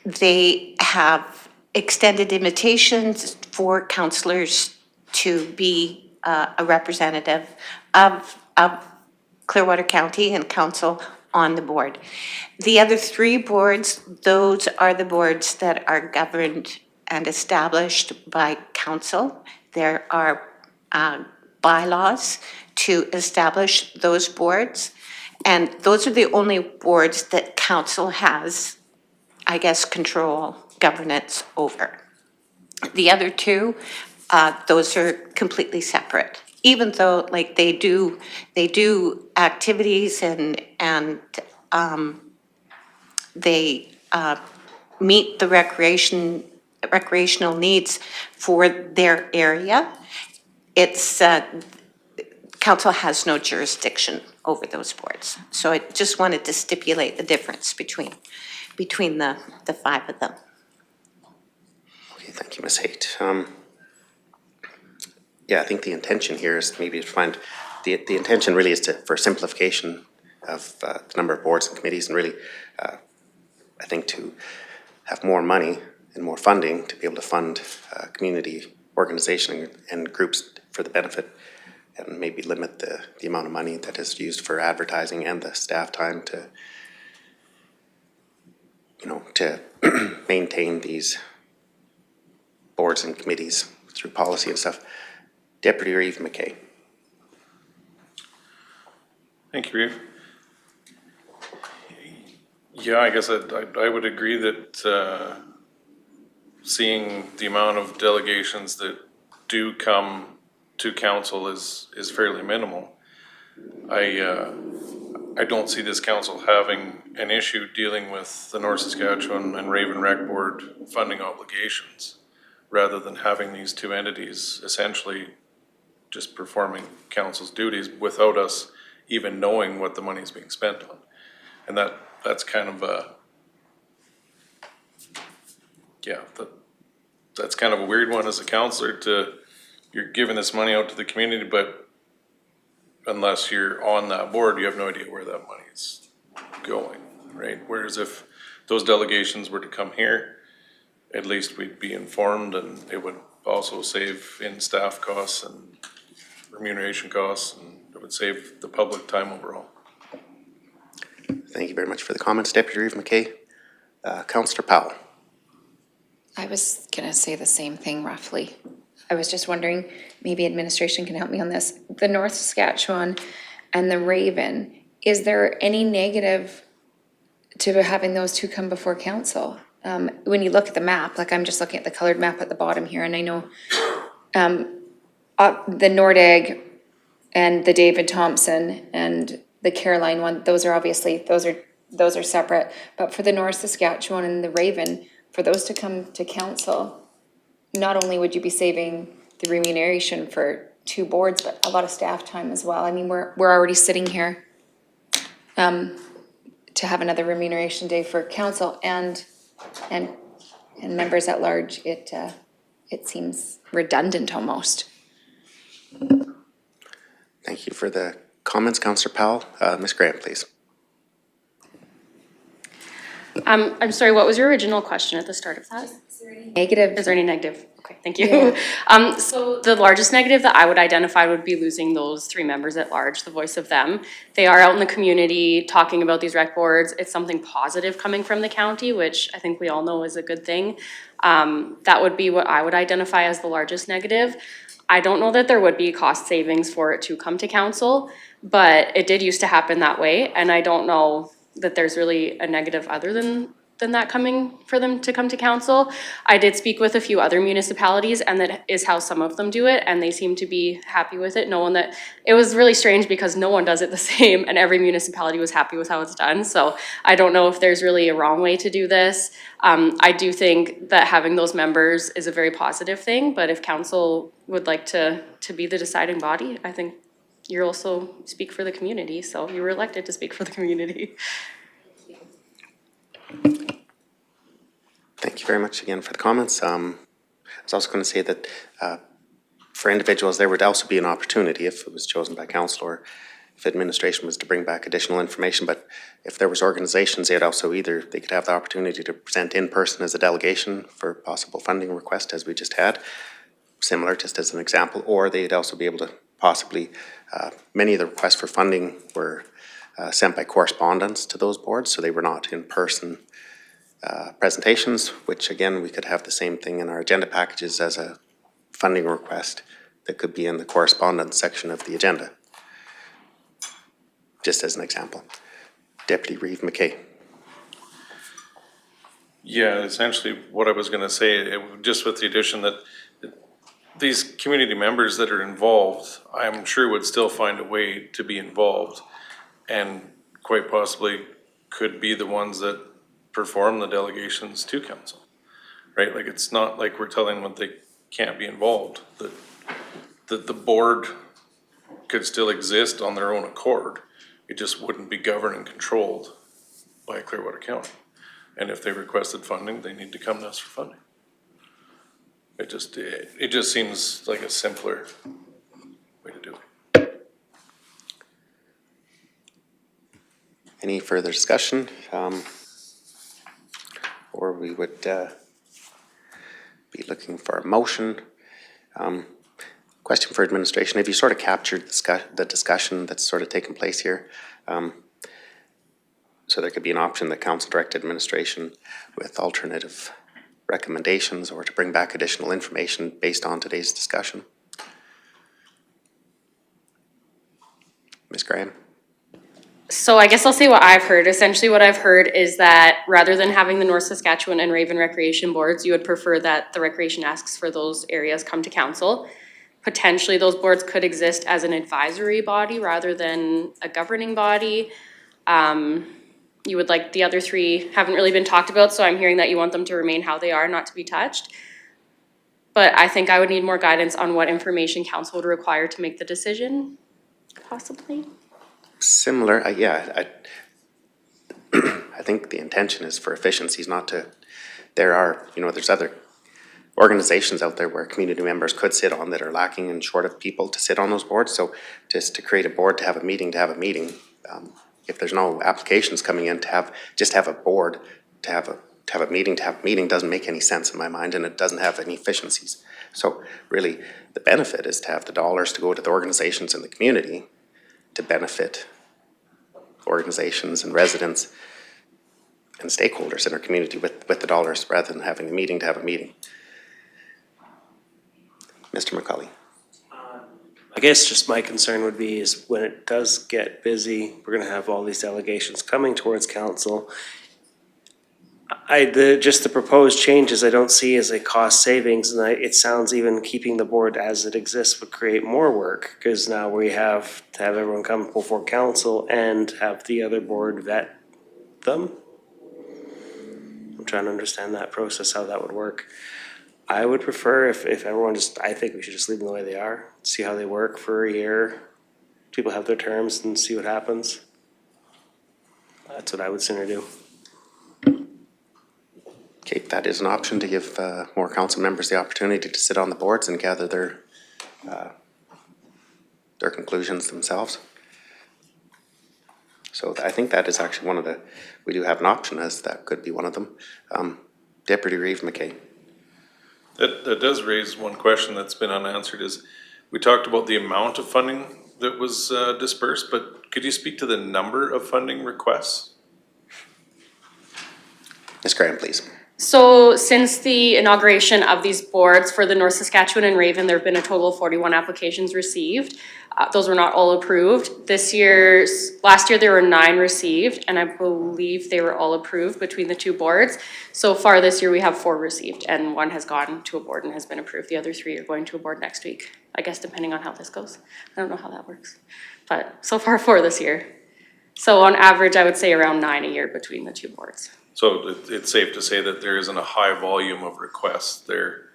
they have extended invitations for councillors to be a representative of Clearwater County and council on the board. The other 3 boards, those are the boards that are governed and established by council. There are bylaws to establish those boards, and those are the only boards that council has, I guess, control, governance over. The other 2, those are completely separate. Even though, like, they do activities and they meet the recreational needs for their area, it's council has no jurisdiction over those boards. So I just wanted to stipulate the difference between the 5 of them. Okay, thank you, Ms. Haight. Yeah, I think the intention here is maybe to find, the intention really is for simplification of the number of boards and committees, and really, I think, to have more money and more funding to be able to fund community organization and groups for the benefit, and maybe limit the amount of money that is used for advertising and the staff time to maintain these boards and committees through policy and stuff. Deputy Reeve McKay. Thank you, Reeve. Yeah, I guess I would agree that seeing the amount of delegations that do come to council is fairly minimal. I don't see this council having an issue dealing with the North Saskatchewan and Raven Rec Board funding obligations, rather than having these two entities essentially just performing council's duties without us even knowing what the money's being spent on. And that's kind of a, yeah, that's kind of a weird one as a councillor you're giving this money out to the community, but unless you're on that board, you have no idea where that money's going, right? Whereas if those delegations were to come here, at least we'd be informed, and it would also save in staff costs and remuneration costs, and it would save the public time overall. Thank you very much for the comments, Deputy Reeve McKay. Councillor Powell. I was gonna say the same thing roughly. I was just wondering, maybe administration can help me on this. The North Saskatchewan and the Raven, is there any negative to having those two come before council? When you look at the map, like I'm just looking at the colored map at the bottom here, and I know the Nordegg and the David Thompson and the Caroline one, those are obviously, those are separate. But for the North Saskatchewan and the Raven, for those to come to council, not only would you be saving the remuneration for two boards, but a lot of staff time as well. I mean, we're already sitting here to have another remuneration day for council and members at large. It seems redundant almost. Thank you for the comments, Councillor Powell. Ms. Graham, please. I'm sorry, what was your original question at the start of that? Negative. Is there any negative? Okay, thank you. Yeah. So the largest negative that I would identify would be losing those three members at large, the voice of them. They are out in the community talking about these rec boards. It's something positive coming from the county, which I think we all know is a good thing. That would be what I would identify as the largest negative. I don't know that there would be cost savings for it to come to council, but it did used to happen that way, and I don't know that there's really a negative other than that coming for them to come to council. I did speak with a few other municipalities, and that is how some of them do it, and they seem to be happy with it, knowing that it was really strange because no one does it the same, and every municipality was happy with how it's done. So I don't know if there's really a wrong way to do this. I do think that having those members is a very positive thing, but if council would like to be the deciding body, I think you also speak for the community, so you were elected to speak for the community. Thank you very much again for the comments. I was also going to say that for individuals, there would also be an opportunity if it was chosen by council or if administration was to bring back additional information. But if there was organizations, they'd also they could have the opportunity to present in person as a delegation for possible funding request, as we just had, similar, just as an example, or they'd also be able to possibly, many of the requests for funding were sent by correspondence to those boards, so they were not in person presentations, which again, we could have the same thing in our agenda packages as a funding request that could be in the correspondence section of the agenda. Just as an example. Deputy Reeve McKay. Yeah, essentially what I was gonna say, just with the addition that these community members that are involved, I'm sure would still find a way to be involved, and quite possibly could be the ones that perform the delegations to council, right? Like, it's not like we're telling them they can't be involved, that the board could still exist on their own accord. It just wouldn't be governed and controlled by Clearwater County. And if they requested funding, they need to come to us for funding. It just seems like a simpler way to do it. Any further discussion? Or we would be looking for a motion. Question for administration, have you sort of captured the discussion that's sort of taken place here? So there could be an option that council direct administration with alternative recommendations or to bring back additional information based on today's discussion. Ms. Graham? So I guess I'll say what I've heard. Essentially what I've heard is that rather than having the North Saskatchewan and Raven recreation boards, you would prefer that the recreation asks for those areas come to council. potentially those boards could exist as an advisory body rather than a governing body. You would like, the other three haven't really been talked about, so I'm hearing that you want them to remain how they are, not to be touched. But I think I would need more guidance on what information council would require to make the decision, possibly. Similar, I think the intention is for efficiencies, not to, there's other organizations out there where community members could sit on that are lacking and short of people to sit on those boards. So just to create a board to have a meeting, if there's no applications coming in, just have a board, to have a meeting doesn't make any sense in my mind, and it doesn't have any efficiencies. So really, the benefit is to have the dollars to go to the organizations in the community to benefit organizations and residents and stakeholders in our community with the dollars, rather than having a meeting to have a meeting. Mr. McCauley. I guess just my concern would be is when it does get busy, we're gonna have all these delegations coming towards council. The proposed changes I don't see as a cost savings, and it sounds even keeping the board as it exists would create more work, because now we have to have everyone come before council and have the other board vet them. I'm trying to understand that process, how that would work. I would prefer if everyone I think we should just leave them the way they are, see how they work for a year. People have their terms and see what happens. That's what I would sooner do. Okay, that is an option to give more council members the opportunity to sit on the boards and gather their conclusions themselves. So I think that is actually one of we do have an option as that could be one of them. Deputy Reeve McKay. That does raise one question that's been unanswered is, we talked about the amount of funding that was dispersed, but could you speak to the number of funding requests? Ms. Graham, please. So since the inauguration of these boards for the North Saskatchewan and Raven, there have been a total of 41 applications received. Those were not all approved. Last year there were 9 received, and I believe they were all approved between the two boards. So far this year we have 4 received, and 1 has gone to a board and has been approved. The other 3 are going to a board next week, I guess, depending on how this goes. I don't know how that works, but so far 4 this year. So on average, I would say around 9 a year between the two boards. So it's safe to say that there isn't a high volume of requests. They're,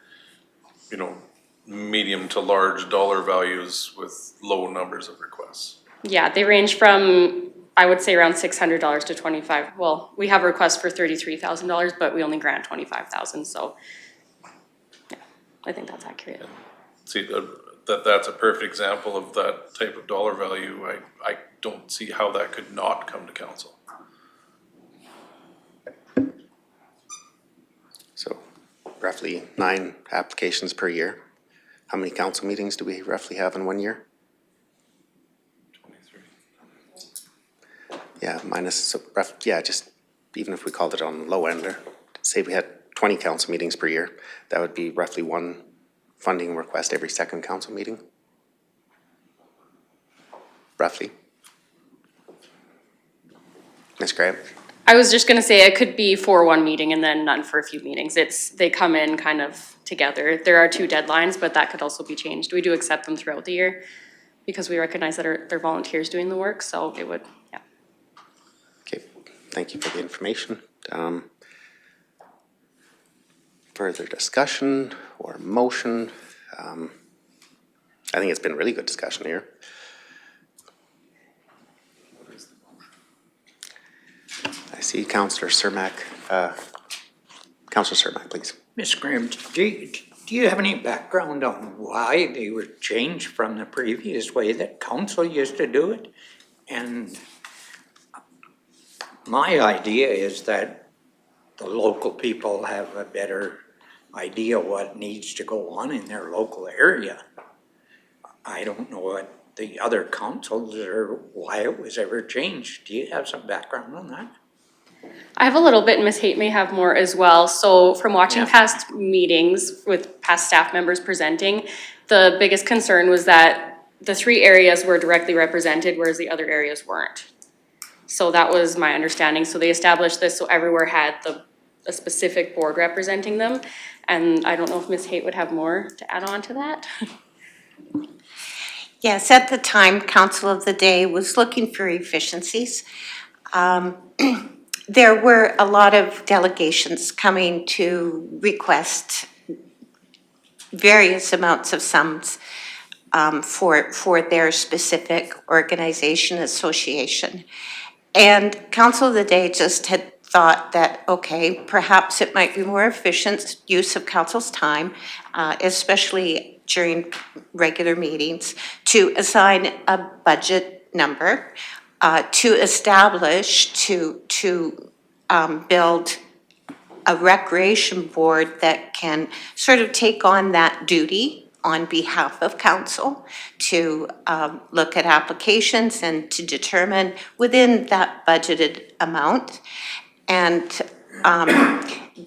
medium to large dollar values with low numbers of requests. Yeah, they range from, I would say, around $600 to $25,000. Well, we have requests for $33,000, but we only grant $25,000. So, yeah, I think that's accurate. See, that's a perfect example of that type of dollar value. I don't see how that could not come to council. So roughly 9 applications per year. How many council meetings do we roughly have in 1 year? 23. Yeah, just even if we called it on the low end, or say we had 20 council meetings per year, that would be roughly 1 funding request every second council meeting. Roughly. Ms. Graham? I was just gonna say it could be for 1 meeting and then none for a few meetings. They come in kind of together. There are 2 deadlines, but that could also be changed. We do accept them throughout the year because we recognize that they're volunteers doing the work, so it would, yeah. Okay, thank you for the information. Further discussion or motion? I think it's been a really good discussion here. I see Councillor Cermak. Councillor Cermak, please. Ms. Graham, do you have any background on why they were changed from the previous way that council used to do it? And my idea is that the local people have a better idea what needs to go on in their local area. I don't know what the other councils or why it was ever changed. Do you have some background on that? I have a little bit, and Ms. Haight may have more as well. So from watching past meetings with past staff members presenting, the biggest concern was that the 3 areas were directly represented, whereas the other areas weren't. So that was my understanding. So they established this so everywhere had a specific board representing them. And I don't know if Ms. Haight would have more to add on to that. Yes, at the time, Council of the Day was looking for efficiencies. There were a lot of delegations coming to request various amounts of sums for their specific organization, association. And Council of the Day just had thought that, okay, perhaps it might be more efficient use of council's time, especially during regular meetings, to assign a budget number, to establish, to build a recreation board that can sort of take on that duty on behalf of council to look at applications and to determine within that budgeted amount. And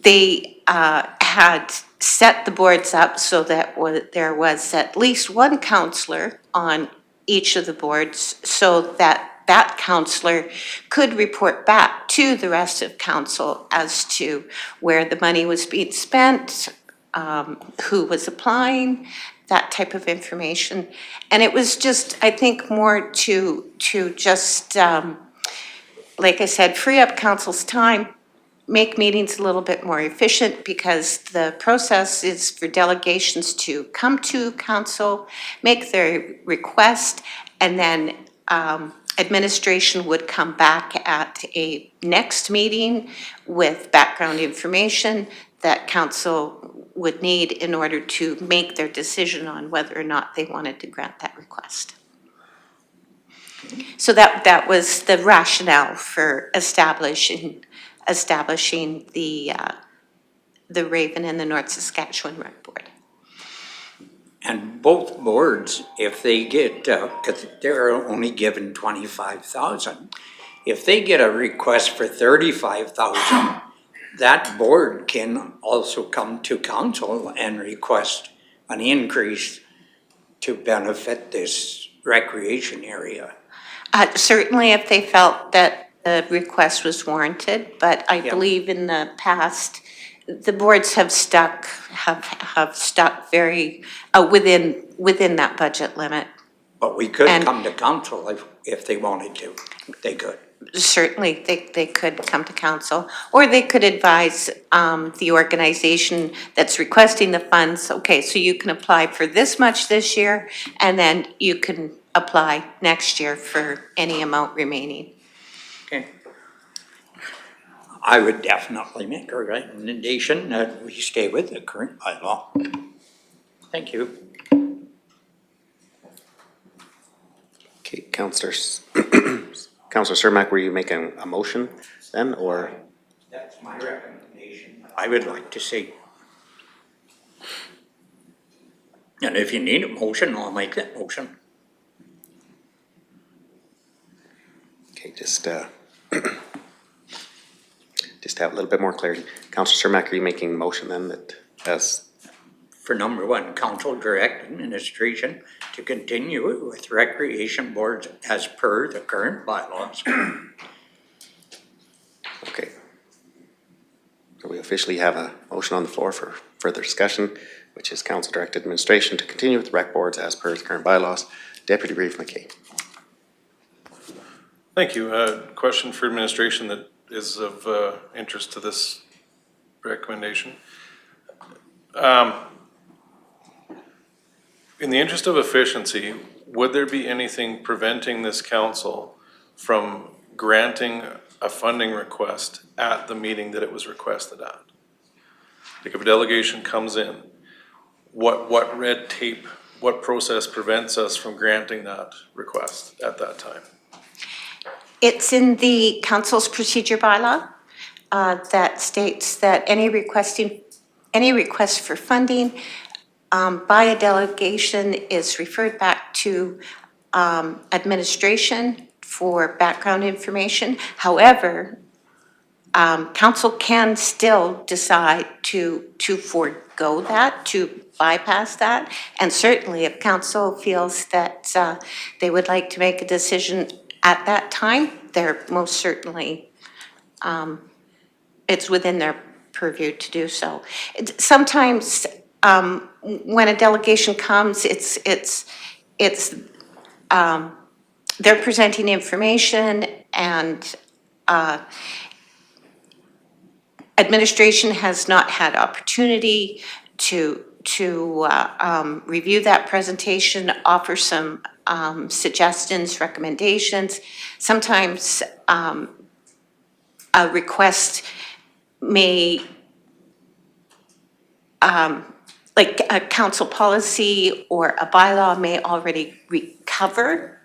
they had set the boards up so that there was at least one counselor on each of the boards, so that that counselor could report back to the rest of council as to where the money was being spent, who was applying, that type of information. And it was just, I think, more to just, like I said, free up council's time, make meetings a little bit more efficient, because the process is for delegations to come to council, make their request, and then administration would come back at a next meeting with background information that council would need in order to make their decision on whether or not they wanted to grant that request. So that was the rationale for establishing the Raven and the North Saskatchewan Rec Board. And both boards, if they get, because they're only given 25,000, if they get a request for 35,000, that board can also come to council and request an increase to benefit this recreation area. Certainly if they felt that the request was warranted, but I believe in the past, the boards have stuck very within that budget limit. But we could come to council if they wanted to. They could. Certainly, they could come to council, or they could advise the organization that's requesting the funds, okay, so you can apply for this much this year, and then you can apply next year for any amount remaining. Okay. I would definitely make a recommendation that we stay with the current bylaw. Thank you. Okay, councillors. Councillor Cermak, were you making a motion then, or? That's my recommendation. I would like to see. And if you need a motion, I'll make that motion. Okay, just to have a little bit more clarity. Councillor Cermak, are you making a motion then that as? For number one, council direct administration to continue with recreation boards as per the current bylaws. Okay. So we officially have a motion on the floor for further discussion, which is council direct administration to continue with rec boards as per the current bylaws. Deputy Reeve McKay. Thank you. Question for administration that is of interest to this recommendation. In the interest of efficiency, would there be anything preventing this council from granting a funding request at the meeting that it was requested at? Like if a delegation comes in, what red tape, what process prevents us from granting that request at that time? It's in the council's procedure bylaw that states that any request for funding by a delegation is referred back to administration for background information. However, council can still decide to forego that, to bypass that. And certainly if council feels that they would like to make a decision at that time, they're most certainly, it's within their purview to do so. Sometimes when a delegation comes, they're presenting information and administration has not had opportunity to review that presentation, offer some suggestions, recommendations. Sometimes a request may, like a council policy or a bylaw may already cover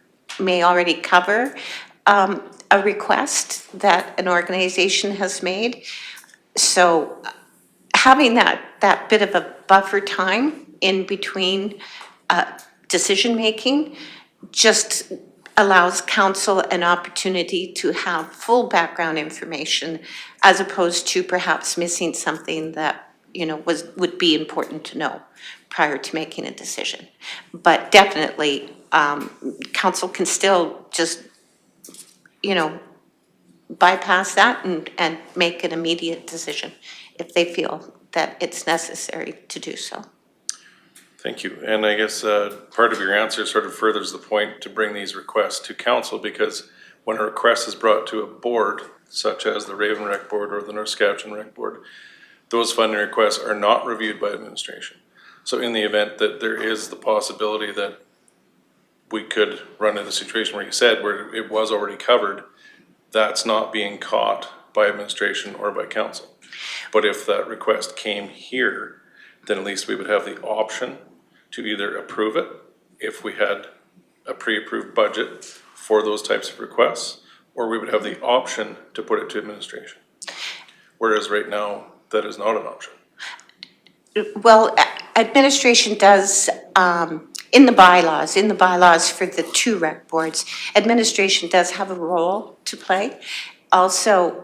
a request that an organization has made. So having that bit of a buffer time in between decision-making just allows council an opportunity to have full background information as opposed to perhaps missing something that, you know, would be important to know prior to making a decision. But definitely, council can still just, you know, bypass that and make an immediate decision if they feel that it's necessary to do so. Thank you. And I guess part of your answer sort of furthers the point to bring these requests to council, because when a request is brought to a board, such as the Raven Rec Board or the North Saskatchewan Rec Board, those funding requests are not reviewed by administration. So in the event that there is the possibility that we could run into a situation where you said where it was already covered, that's not being caught by administration or by council. But if that request came here, then at least we would have the option to either approve it if we had a pre-approved budget for those types of requests, or we would have the option to put it to administration. Whereas right now, that is not an option. Well, administration does, in the bylaws for the 2 rec boards, administration does have a role to play. Also,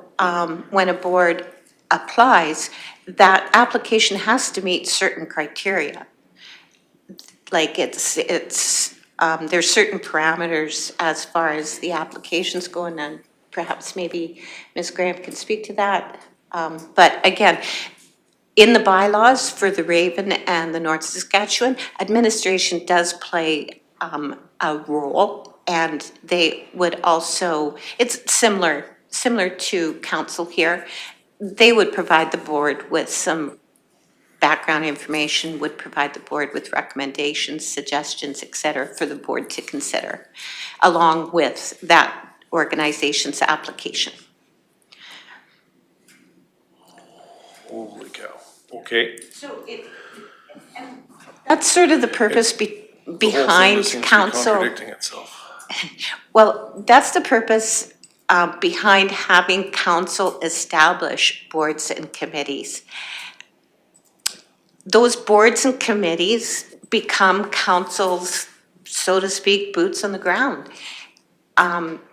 when a board applies, that application has to meet certain criteria. Like there's certain parameters as far as the applications go, and then perhaps maybe Ms. Graham can speak to that. But again, in the bylaws for the Raven and the North Saskatchewan, administration does play a role, and they would also, it's similar to council here. They would provide the board with some background information, would provide the board with recommendations, suggestions, et cetera, for the board to consider, along with that organization's application. Holy cow. Okay. So that's sort of the purpose behind council. Contradicting itself. Well, that's the purpose behind having council establish boards and committees. Those boards and committees become council's, so to speak, boots on the ground.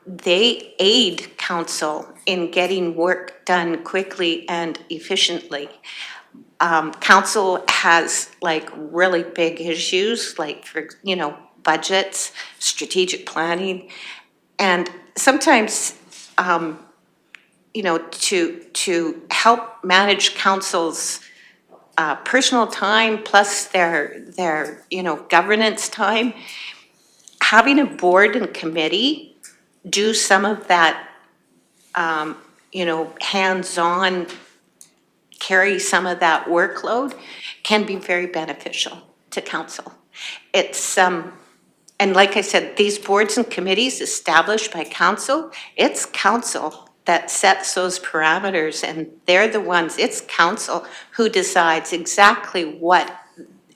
They aid council in getting work done quickly and efficiently. Council has like really big issues, like for, you know, budgets, strategic planning, and sometimes, you know, to help manage council's personal time plus their you know, governance time, having a board and committee do some of that, you know, hands-on, carry some of that workload can be very beneficial to council. It's, and like I said, these boards and committees established by council, it's council that sets those parameters, and they're the ones, it's council who decides exactly what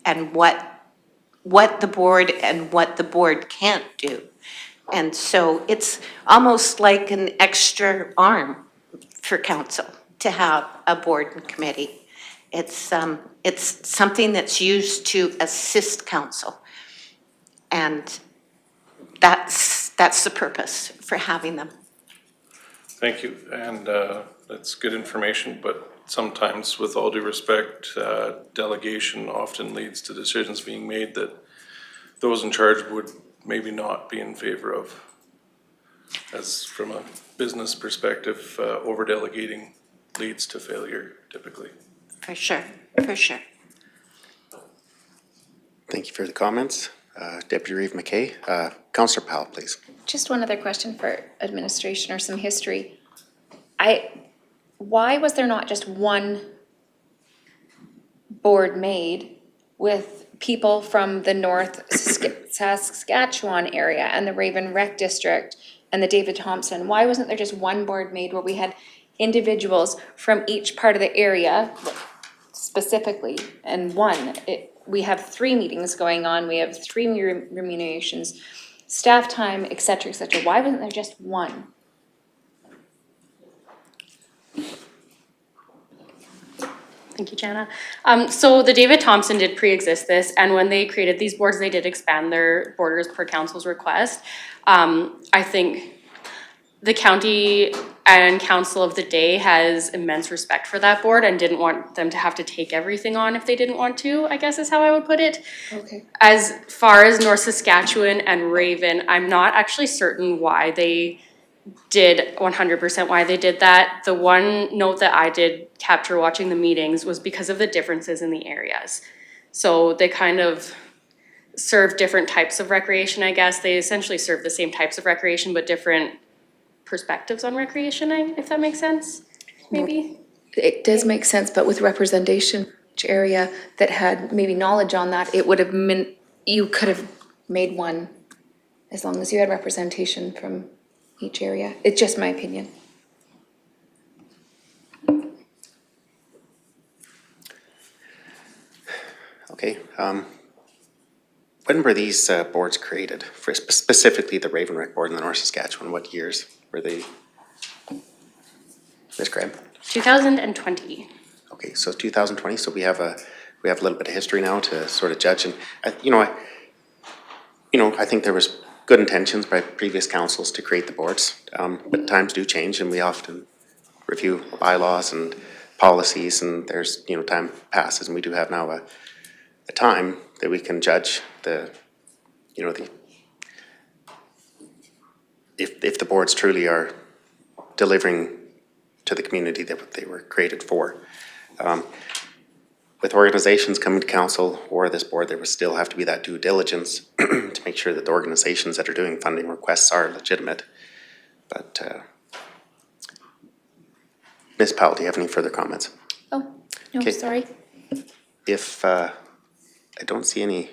the board and what the board can't do. And so it's almost like an extra arm for council to have a board and committee. It's something that's used to assist council. And that's the purpose for having them. Thank you, and that's good information, but sometimes, with all due respect, delegation often leads to decisions being made that those in charge would maybe not be in favor of. As from a business perspective, over-delegating leads to failure typically. For sure, for sure. Thank you for the comments. Deputy Reeve McKay. Councillor Powell, please. Just one other question for administration or some history. Why was there not just one board made with people from the North Saskatchewan area and the Raven Rec District and the David Thompson? Why wasn't there just one board made where we had individuals from each part of the area specifically and we have 3 meetings going on, we have 3 remunerations, staff time, et cetera, et cetera. Why wasn't there just one? Thank you, Jana. So the David Thompson did pre-exist this, and when they created these boards, they did expand their borders per council's request. I think the county and council of the day has immense respect for that board and didn't want them to have to take everything on if they didn't want to, I guess is how I would put it. Okay. As far as North Saskatchewan and Raven, I'm not actually certain why they did 100% why they did that. The one note that I did capture watching the meetings was because of the differences in the areas. So they kind of serve different types of recreation, I guess. They essentially serve the same types of recreation, but different perspectives on recreation, if that makes sense, maybe? It does make sense, but with representation, each area that had maybe knowledge on that, it would have been, you could have made one as long as you had representation from each area. It's just my opinion. Okay. When were these boards created? For specifically the Raven Rec Board in the North Saskatchewan, what years were they? Ms. Graham? 2020. Okay, so 2020, so we have a little bit of history now to sort of judge, and I think there was good intentions by previous councils to create the boards, but times do change, and we often review bylaws and policies, and there's, time passes, and we do have now a time that we can judge if the boards truly are delivering to the community that they were created for. With organizations coming to council or this board, there would still have to be that due diligence to make sure that the organizations that are doing funding requests are legitimate. But Ms. Powell, do you have any further comments? Oh, no, Okay. sorry. If I don't see any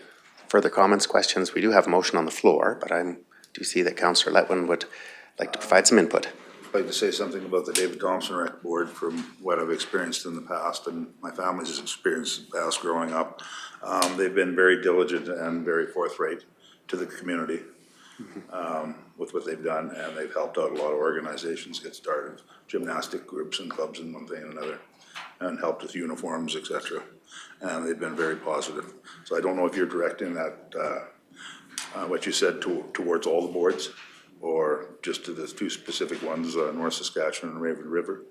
further comments, questions, we do have a motion on the floor, but I do see that Councillor Letwin would like to provide some input. I'd like to say something about the David Thompson Rec Board from what I've experienced in the past and my family's experience in the past growing up. They've been very diligent and very forthright to the community with what they've done, and they've helped out a lot of organizations get started, gymnastic groups and clubs and one thing and another, and helped with uniforms, etc. And they've been very positive. So I don't know if you're directing that, what you said towards all the boards, or just to the 2 specific ones, North Saskatchewan and Raven River.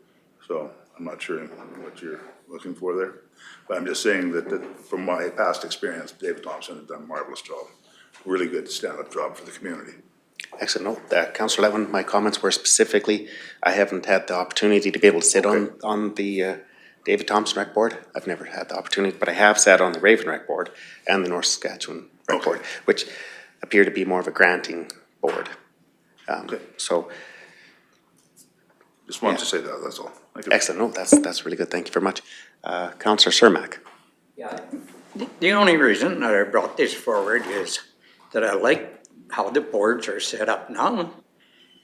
So I'm not sure what you're looking for there. But I'm just saying that from my past experience, David Thompson has done a marvelous job. Really good stand-up job for the community. Excellent. No, Councillor Letwin, my comments were specifically, I haven't had the opportunity to be able to sit on the David Thompson Rec Board. I've never had the opportunity, but I have sat on the Raven Rec Board and the North Saskatchewan Rec Board, which appear to be more of a granting board. So. Just wanted to say that, that's all. Thank you. Excellent. No, that's really good. Thank you very much. Councillor Cermak. Yeah, the only reason that I brought this forward is that I like how the boards are set up now,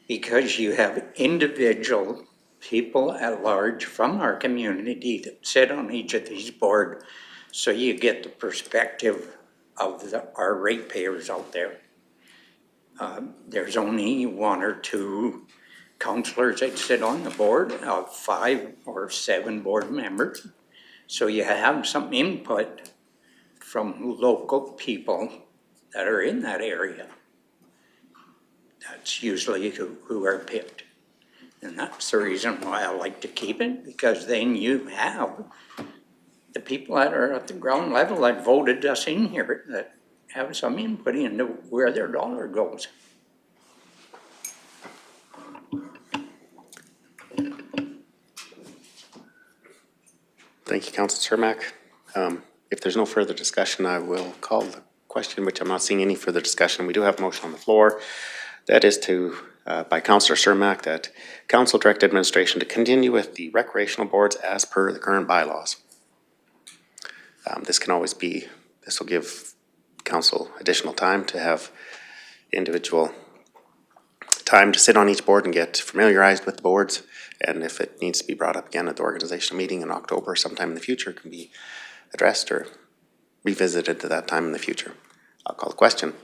because you have individual people at large from our community that sit on each of these boards, so you get the perspective of our ratepayers out there. There's only 1 or 2 councillors that sit on the board of 5 or 7 board members. So you have some input from local people that are in that area. That's usually who are picked. And that's the reason why I like to keep it, because then you have the people that are at the ground level that voted us in here that have some input into where their dollar goes. Thank you, Councillor Cermak. If there's no further discussion, I will call the question, which I'm not seeing any further discussion, we do have a motion on the floor. That is to, by Councillor Cermak, that council direct administration to continue with the recreational boards as per the current bylaws. This can always be, this will give council additional time to have individual time to sit on each board and get familiarized with the boards. And if it needs to be brought up again at the organizational meeting in October or sometime in the future, it can be addressed or revisited at that time in the future. I'll call the question.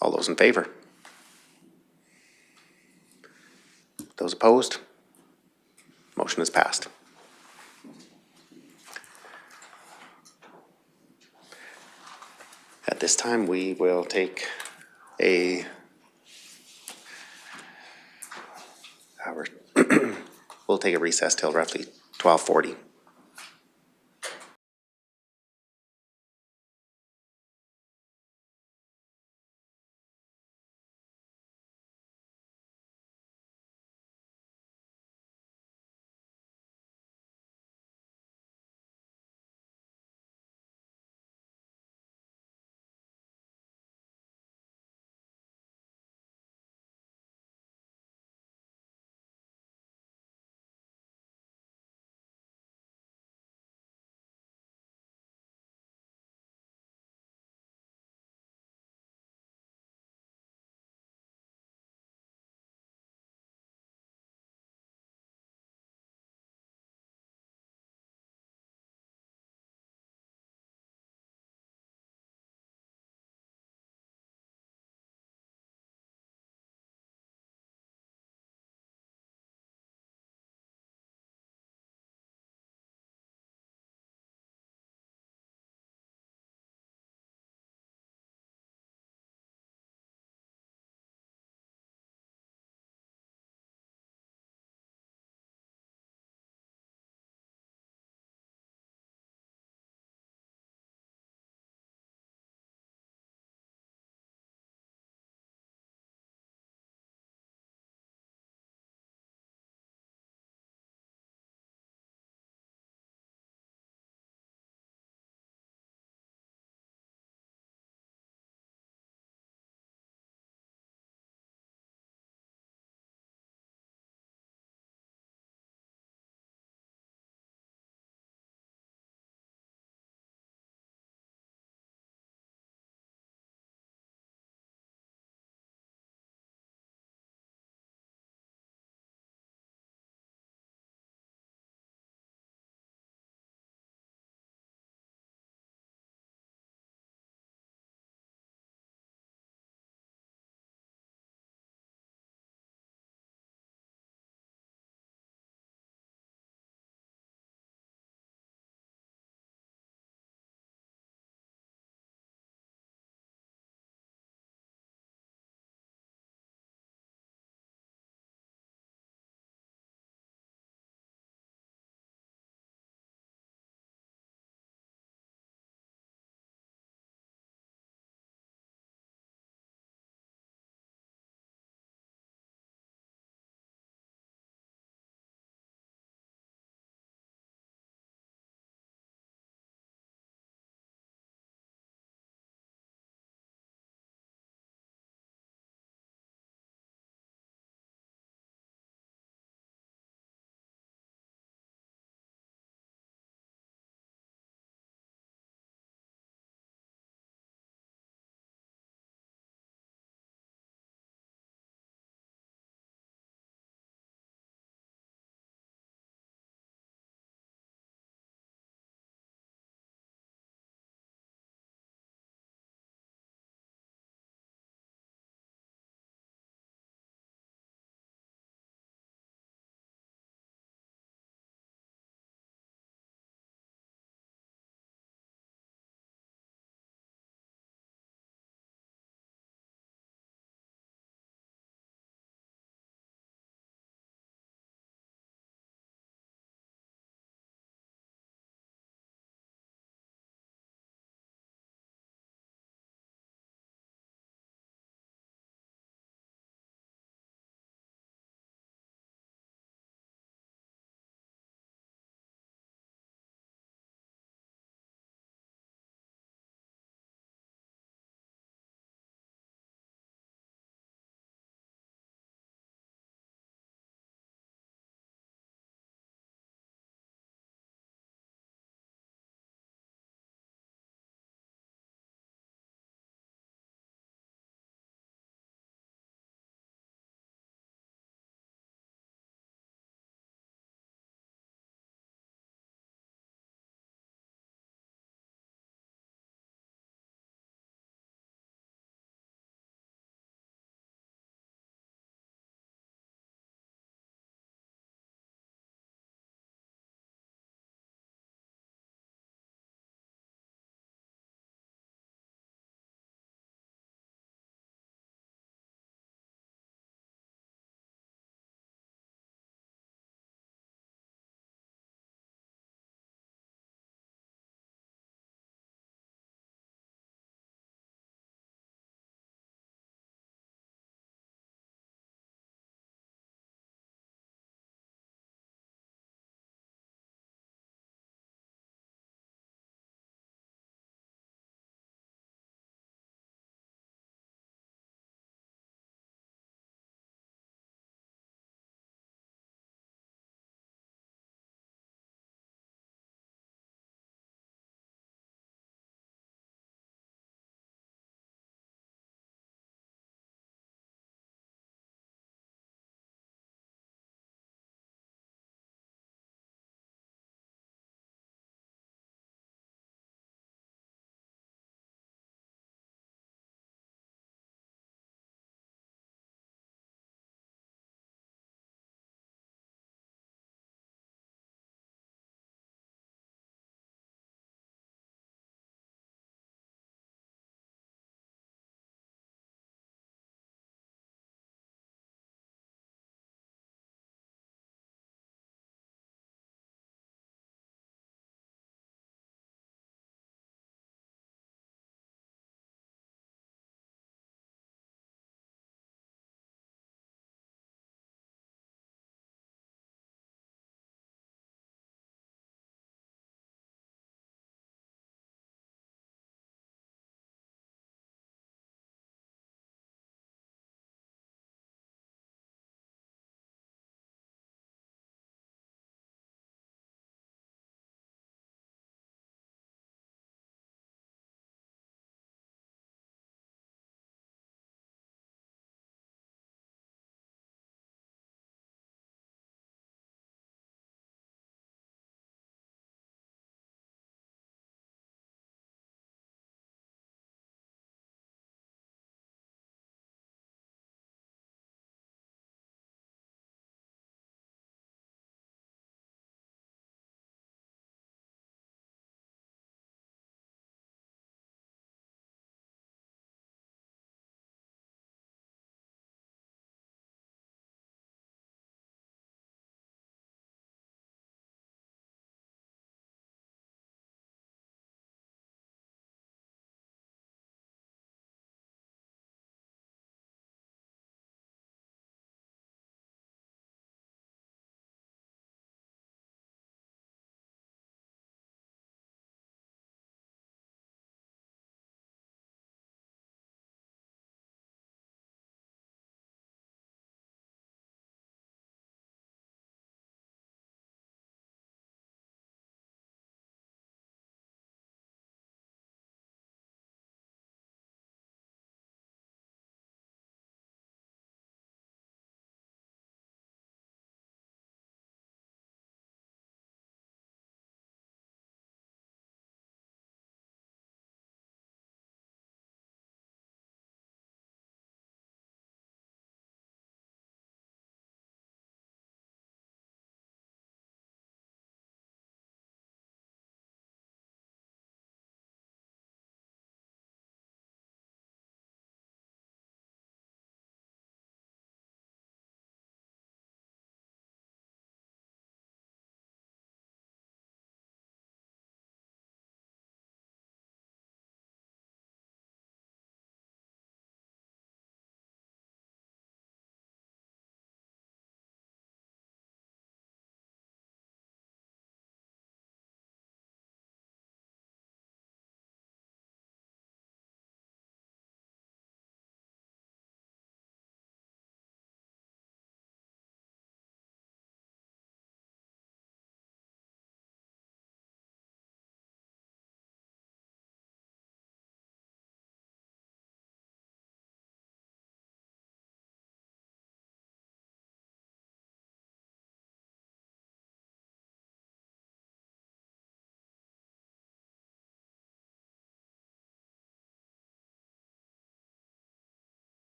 All those in favor? Those opposed? Motion is passed. At this time, we will take we'll take a recess till roughly 12:40.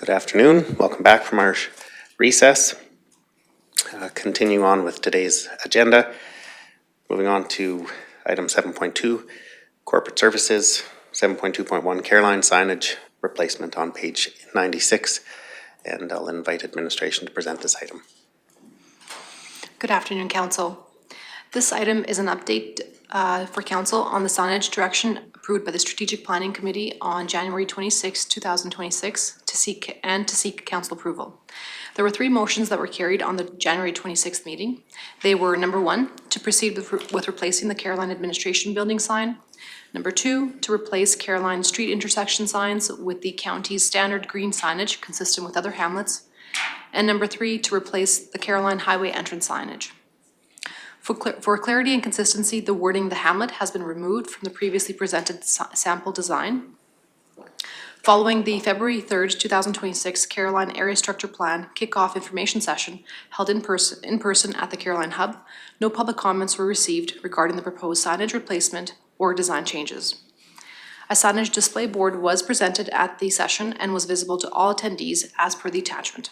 Good afternoon. Welcome back from our recess. Continue on with today's agenda. Moving on to item 7.2, corporate services, 7.2.1, Caroline signage replacement on page 96. And I'll invite administration to present this item. Good afternoon, Council. This item is an update for Council on the signage direction approved by the Strategic Planning Committee on January 26, 2026 to seek Council approval. There were 3 motions that were carried on the January 26th meeting. They were number 1, to proceed with replacing the Caroline Administration Building sign. Number 2, to replace Caroline Street intersection signs with the county's standard green signage consistent with other hamlets. And number 3, to replace the Caroline Highway entrance signage. For clarity and consistency, the wording "the hamlet" has been removed from the previously presented sample design. Following the February 3rd, 2026 Caroline Area Structure Plan kickoff information session held in person at the Caroline Hub, no public comments were received regarding the proposed signage replacement or design changes. A signage display board was presented at the session and was visible to all attendees as per the attachment.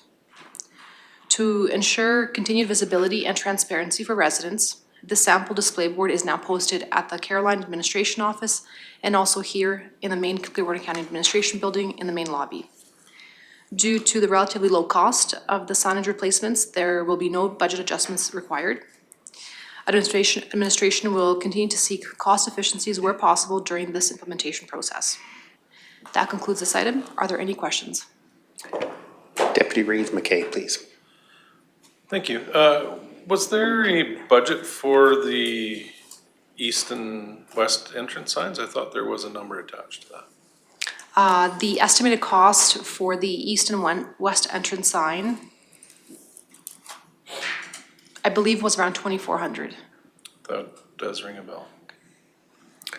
To ensure continued visibility and transparency for residents, the sample display board is now posted at the Caroline Administration Office and also here in the main Clearwater County Administration Building in the main lobby. Due to the relatively low cost of the signage replacements, there will be no budget adjustments required. Administration will continue to seek cost efficiencies where possible during this implementation process. That concludes this item. Are there any questions? Deputy Reeve McKay, please. Thank you. Was there a budget for the east and west entrance signs? I thought there was a number attached to that. The estimated cost for the east and west entrance sign, I believe, was around $2,400. That does ring a bell. Do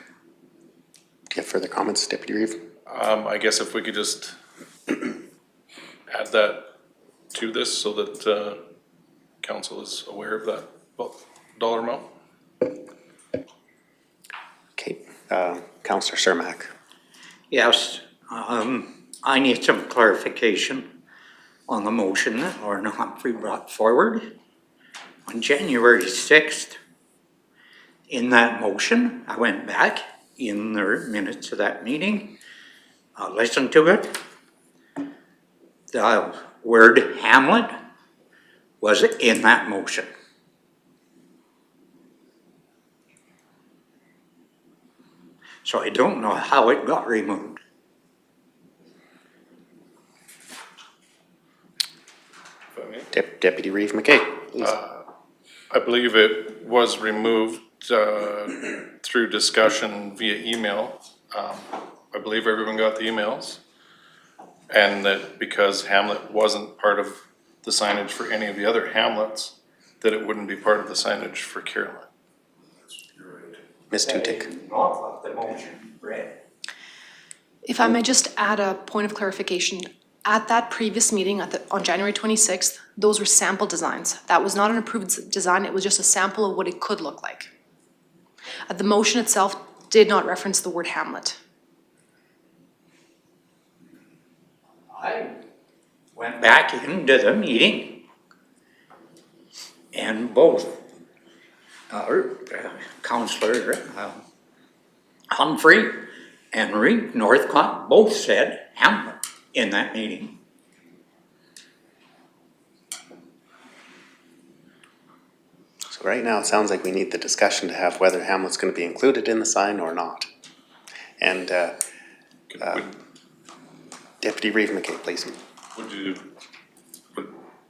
you have further comments, Deputy Reeve? I guess if we could just add that to this so that council is aware of that dollar amount. Okay, Councillor Cermak. Yes, I need some clarification on the motion that Lorna Humphrey brought forward. On January 6th, in that motion, I went back in the minutes of that meeting, listened to it. The word hamlet was in that motion. So I don't know how it got removed. Deputy Reeve McKay, please. I believe it was removed through discussion via email. I believe everyone got the emails. And that because Hamlet wasn't part of the signage for any of the other hamlets, that it wouldn't be part of the signage for Caroline. Ms. Tutick. Not the motion read. If I may just add a point of clarification. At that previous meeting on January 26th, those were sample designs. That was not an approved design, it was just a sample of what it could look like. The motion itself did not reference the word hamlet. I went back into the meeting and both Councillor Humphrey and Reeve Northcott both said hamlet in that meeting. So right now, it sounds like we need the discussion to have whether hamlet's going to be included in the sign or not. And Deputy Reeve McKay, please. Would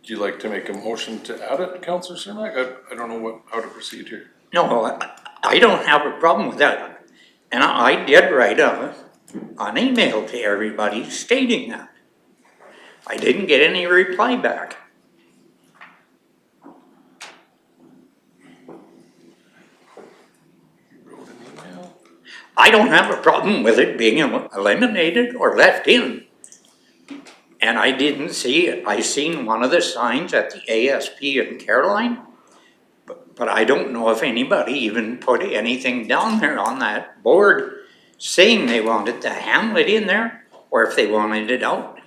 you like to make a motion to add it, Councillor Cermak? I don't know how to proceed here. No, I don't have a problem with that. And I did write an email to everybody stating that. I didn't get any reply back. I don't have a problem with it being eliminated or left in. And I didn't see it. I seen one of the signs at the ASP in Caroline, but I don't know if anybody even put anything down there on that board saying they wanted the hamlet in there or if they wanted it out.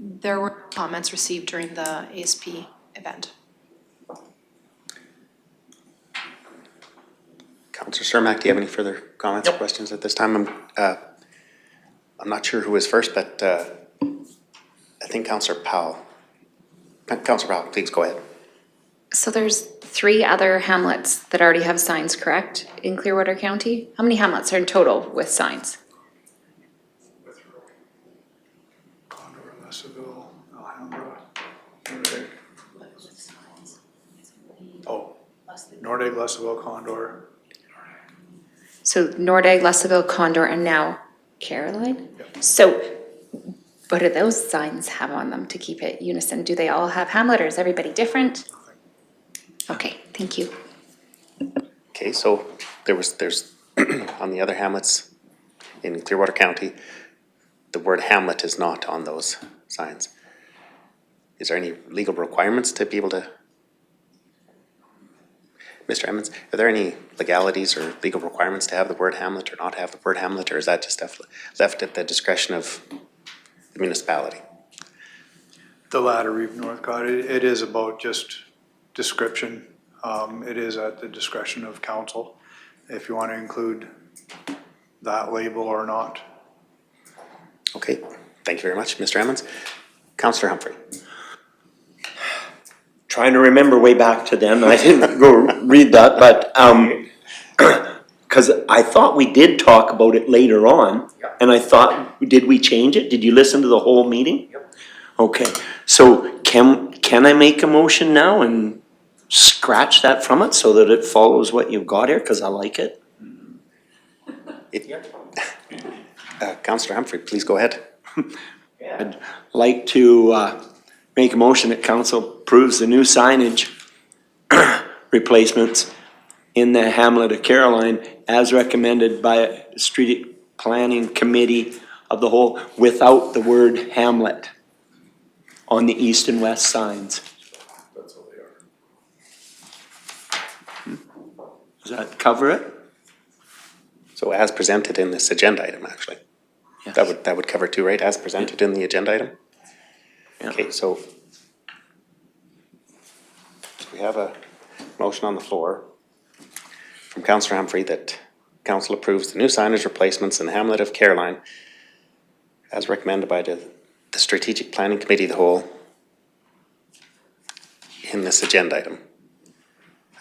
There were comments received during the ASP event. Councillor Cermak, do you have any further comments or questions at this time? I'm not sure who was first, but I think Councillor Powell. Councillor Powell, please go ahead. So there's 3 other hamlets that already have signs, correct, in Clearwater County? How many hamlets are in total with signs? Condor, Lesaville, Alhambra, Nordegg. Oh, Nordegg, Lesaville, Condor. So Nordegg, Lesaville, Condor, and now Caroline? So what do those signs have on them to keep it unison? Do they all have hamlet or is everybody different? Okay, thank you. Okay, so there's on the other hamlets in Clearwater County, the word hamlet is not on those signs. Is there any legal requirements to be able to? Mr. Emmons, are there any legalities or legal requirements to have the word hamlet or not have the word hamlet, or is that just left at the discretion of the municipality? The latter, Reeve Northcott, it is about just description. It is at the discretion of council if you want to include that label or not. Okay, thank you very much, Mr. Emmons. Councillor Humphrey. Trying to remember way back to then, I didn't go read that, but, cause I thought we did talk about it later on. And I thought, did we change it? Did you listen to the whole meeting? Yep. Okay, so can I make a motion now and scratch that from it so that it follows what you've got here, cause I like it? Councillor Humphrey, please go ahead. I'd like to, make a motion that council approves the new signage replacements in the hamlet of Caroline as recommended by Street Planning Committee of the whole, without the word hamlet on the east and west signs. That's how they are. Does that cover it? So as presented in this agenda item, actually. Yes. That would cover too, right? As presented in the agenda item? Yeah. Okay, so we have a motion on the floor from Councillor Humphrey that council approves the new signage replacements in the hamlet of Caroline as recommended by the Strategic Planning Committee of the whole in this agenda item.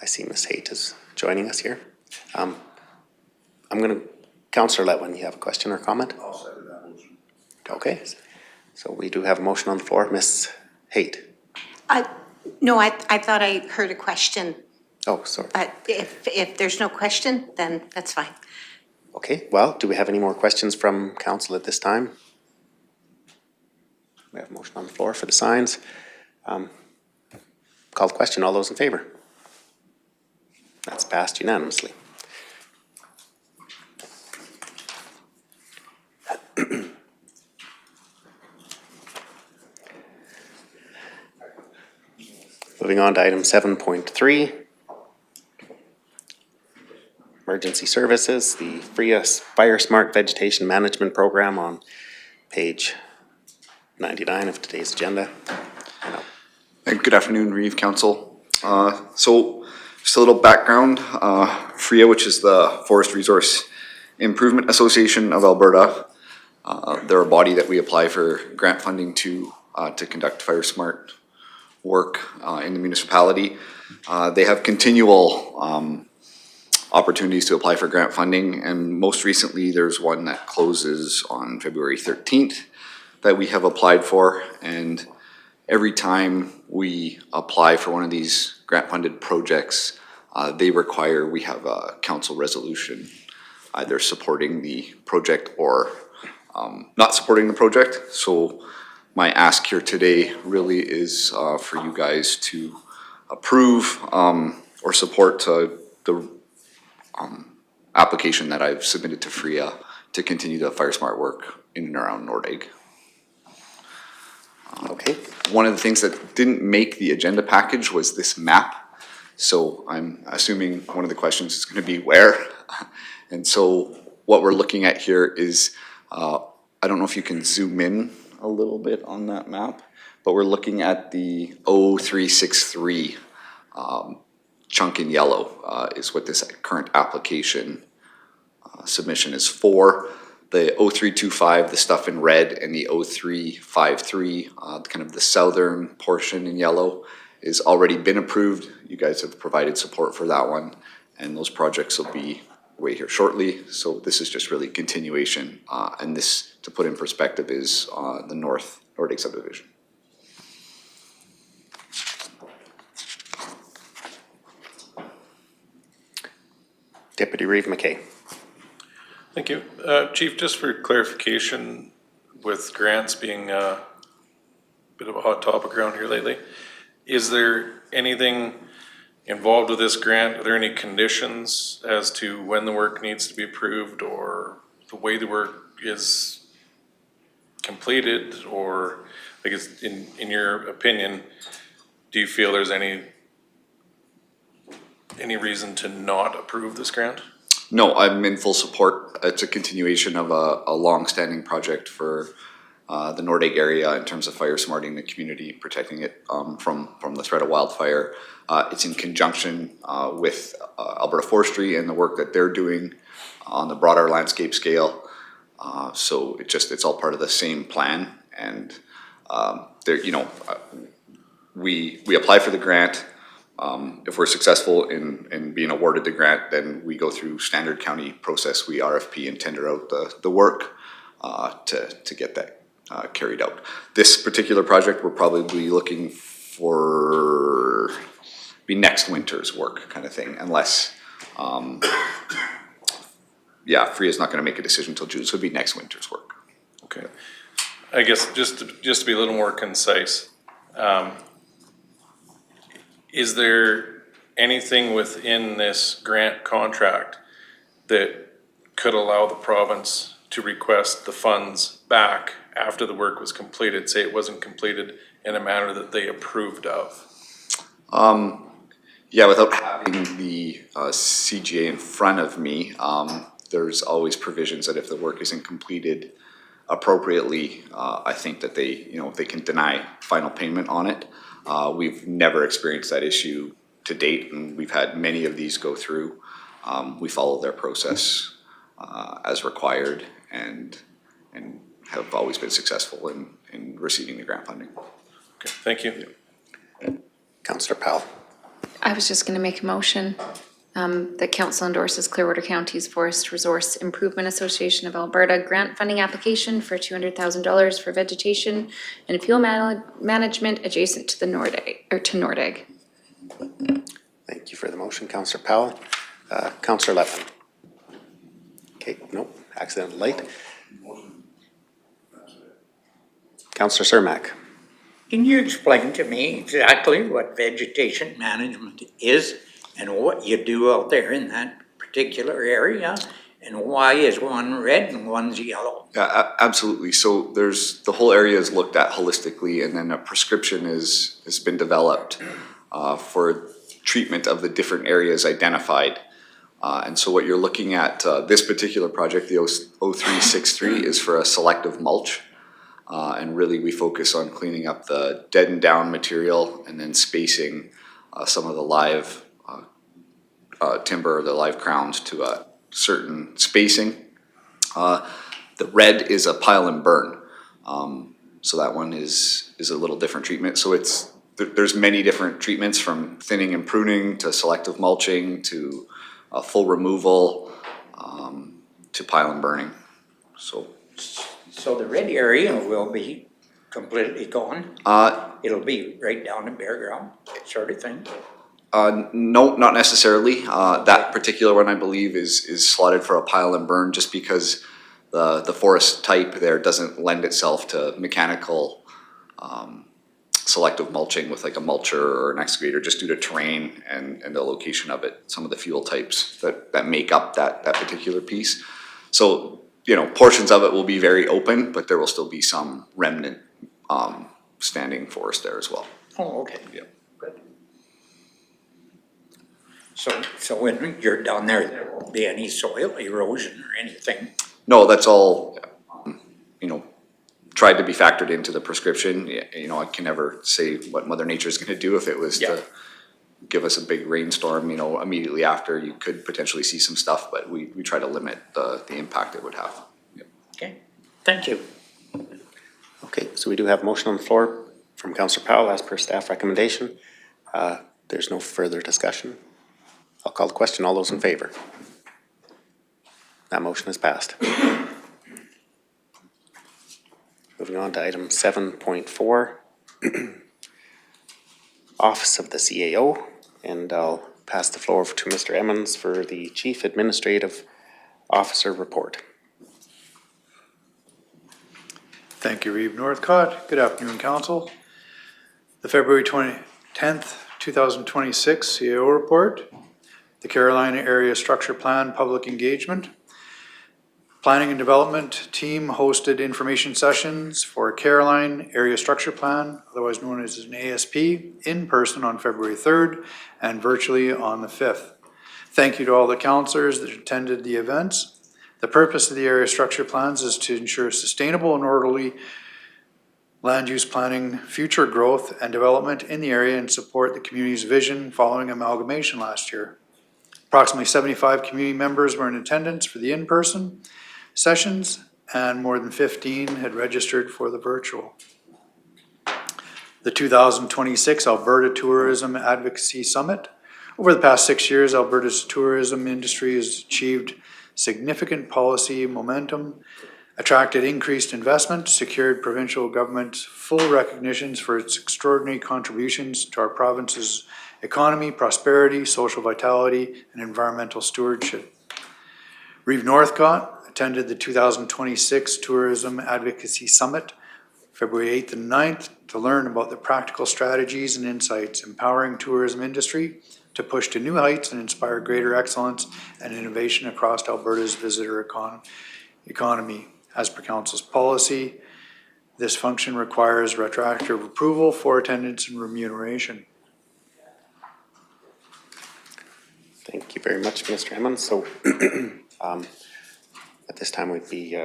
I see Ms. Haight is joining us here. I'm gonna, Councillor Letwin, you have a question or comment? I'll second that motion. Okay, so we do have a motion on the floor. Ms. Haight? No, I thought I heard a question, Oh, sorry. but if there's no question, then that's fine. Okay, well, do we have any more questions from council at this time? We have a motion on the floor for the signs. Call the question. All those in favor? That's passed unanimously. Moving on to item 7.3. Emergency Services, the FireSmart Vegetation Management Program on page 99 of today's agenda. Good afternoon, Reeve Council. So just a little background, FRIAA, which is the Forest Resource Improvement Association of Alberta, they're a body that we apply for grant funding to conduct FireSmart work in the municipality. They have continual opportunities to apply for grant funding, and most recently there's one that closes on February 13th that we have applied for, and every time we apply for one of these grant funded projects, they require we have a council resolution either supporting the project or not supporting the project. So my ask here today really is for you guys to approve or support the application that I've submitted to FRIAA to continue the FireSmart work in and around Nordegg. Okay. One of the things that didn't make the agenda package was this map. So I'm assuming one of the questions is going to be where. And so what we're looking at here is, I don't know if you can zoom in a little bit on that map, but we're looking at the 0363 chunk in yellow is what this current application submission is for. The 0325, the stuff in red, and the 0353, kind of the southern portion in yellow, is already been approved. You guys have provided support for that one, and those projects will be way here shortly. So this is just really continuation, and this, to put in perspective, is the Nordic subdivision. Deputy Reeve McKay. Thank you. Chief, just for clarification, with grants being a bit of a hot topic around here lately, is there anything involved with this grant? Are there any conditions as to when the work needs to be approved or the way the work is completed? Or I guess in your opinion, do you feel there's any reason to not approve this grant? No, I'm in full support. It's a continuation of a long-standing project for the Nordic area in terms of fire smarting the community, protecting it from the threat of wildfire. It's in conjunction with Alberta Forestry and the work that they're doing on the broader landscape scale. So it's all part of the same plan. And we apply for the grant. If we're successful in being awarded the grant, then we go through standard county process. We RFP and tender out the work to get that carried out. This particular project, we're probably looking for be next winter's work kind of thing, unless FRIAA is not going to make a decision until June, so it'd be next winter's work. Okay. I guess just to be a little more concise, is there anything within this grant contract that could allow the province to request the funds back after the work was completed? Say it wasn't completed in a manner that they approved of? Without having the CGA in front of me, there's always provisions that if the work isn't completed appropriately, I think that they can deny final payment on it. We've never experienced that issue to date, and we've had many of these go through. We follow their process as required and have always been successful in receiving the grant funding. Okay, thank you. Councillor Powell. I was just gonna make a motion that council endorses Clearwater County's Forest Resource Improvement Association of Alberta grant funding application for $200,000 for vegetation and fuel management adjacent to the Nordeg. Thank you for the motion, Councillor Powell. Councillor Levin. Okay, nope, accidental light. Councillor Cermak. Can you explain to me exactly what vegetation management is and what you do out there in that particular area? And why is one red and one's yellow? Yeah, absolutely. So the whole area is looked at holistically, and then a prescription has been developed for treatment of the different areas identified. And so what you're looking at, this particular project, the 0363, is for a selective mulch. And really we focus on cleaning up the dead and down material and then spacing some of the live timber, the live crowns to a certain spacing. The red is a pile and burn. So that one is a little different treatment. So there's many different treatments, from thinning and pruning to selective mulching to full removal to pile and burning. So the red area will be completely gone? It'll be right down to bare ground, sort of thing? No, not necessarily. That particular one, I believe, is slotted for a pile and burn, just because the forest type there doesn't lend itself to mechanical selective mulching with like a mulcher or an excavator, just due to terrain and the location of it, some of the fuel types that make up that particular piece. So, portions of it will be very open, but there will still be some remnant standing forest there as well. Oh, okay. Yeah. Good. So when you're down there won't be any soil erosion or anything? No, that's all, tried to be factored into the prescription. You know, I can never say what Mother Nature is gonna do. If it was to give us a big rainstorm, you know, immediately after, you could potentially see some stuff, but we try to limit the impact it would have. Okay, thank you. Okay, so we do have a motion on the floor from Councillor Powell as per staff recommendation. There's no further discussion. I'll call the question. All those in favor? That motion is passed. Moving on to item 7.4, Office of the CAO, and I'll pass the floor over to Mr. Emmons for the Chief Administrative Officer report. Thank you, Reeve Northcott. Good afternoon, Council. The February 10th, 2026 CAO report, the Carolina Area Structure Plan Public Engagement. Planning and Development Team hosted information sessions for Caroline Area Structure Plan, otherwise known as an ASP, in person on February 3rd and virtually on the 5th. Thank you to all the councillors that attended the events. The purpose of the area structure plans is to ensure sustainable and orderly land use planning, future growth and development in the area, and support the community's vision following amalgamation last year. Approximately 75 community members were in attendance for the in-person sessions, and more than 15 had registered for the virtual. The 2026 Alberta Tourism Advocacy Summit. Over the past 6 years, Alberta's tourism industry has achieved significant policy momentum, attracted increased investment, secured provincial government's full recognitions for its extraordinary contributions to our province's economy, prosperity, social vitality, and environmental stewardship. Reeve Northcott attended the 2026 Tourism Advocacy Summit, February 8th and 9th, to learn about the practical strategies and insights empowering tourism industry to push to new heights and inspire greater excellence and innovation across Alberta's visitor economy. As per Council's policy, this function requires retroactive approval for attendance and remuneration. Thank you very much, Mr. Emmons. So at this time, we'd be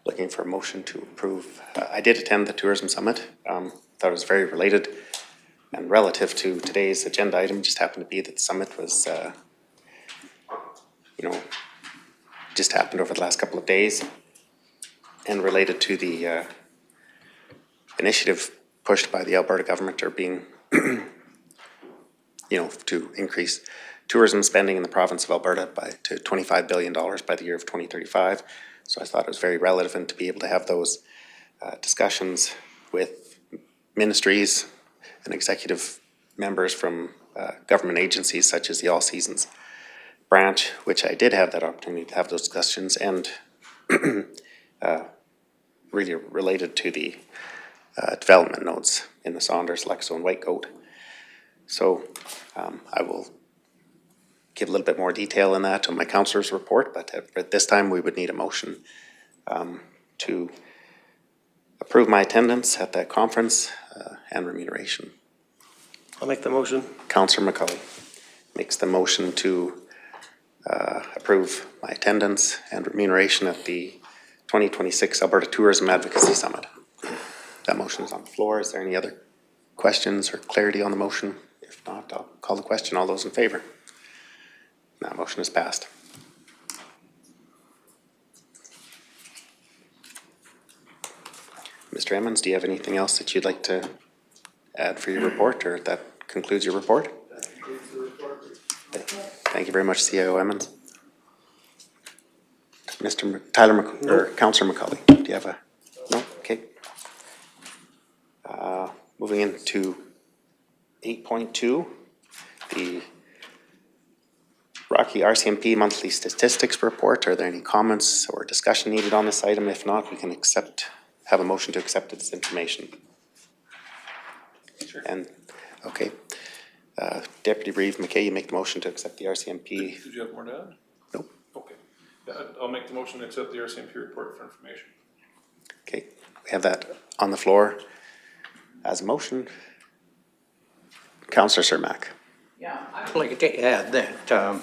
looking for a motion to approve. I did attend the Tourism Summit. Thought it was very related and relative to today's agenda item. Just happened to be that the summit was, just happened over the last couple of days, and related to the initiative pushed by the Alberta government, or being, to increase tourism spending in the province of Alberta to $25 billion by the year of 2035. So I thought it was very relevant to be able to have those discussions with ministries and executive members from government agencies such as the All Seasons branch, which I did have that opportunity to have those discussions, and really related to the development nodes in the Saunders, Alexo, and Whitegoat. So I will give a little bit more detail in that on my councillor's report, but at this time we would need a motion to approve my attendance at that conference and remuneration. I'll make the motion. Councillor McCully makes the motion to approve my attendance and remuneration at the 2026 Alberta Tourism Advocacy Summit. That motion is on the floor. Is there any other questions or clarity on the motion? If not, I'll call the question. All those in favor? That motion is passed. Mr. Emmons, do you have anything else that you'd like to add for your report, or that concludes your report? That concludes the report. Thank you very much, CAO Emmons. Councillor McCully, do you have a, no? Okay. Moving into 8.2, the Rocky RCMP monthly statistics report. Are there any comments or discussion needed on this item? If not, we can have a motion to accept this information. Sure. And, okay. Deputy Reeve McKay, you make the motion to accept the RCMP. Did you have more to add? Nope. Okay. Yeah, I'll make the motion to accept the RCMP report for information. Okay, we have that on the floor as a motion. Councillor Cermak. Yeah, I'd like to add that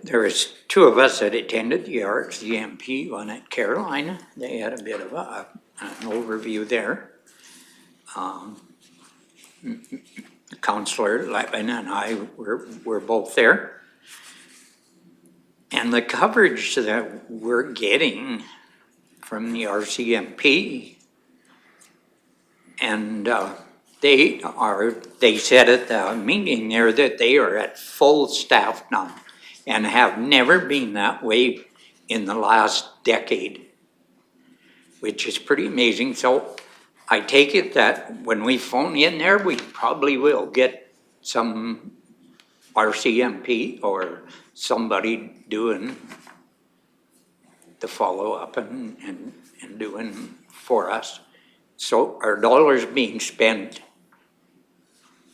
There was two of us that attended the RCMP one at Carolina. They had a bit of an overview there. Councillor Letwin and I were both there. And the coverage that we're getting from the RCMP, and they said at the meeting there that they are at full staff now and have never been that way in the last decade, which is pretty amazing. So I take it that when we phone in there, we probably will get some RCMP or somebody doing the follow-up and doing for us. So our dollars being spent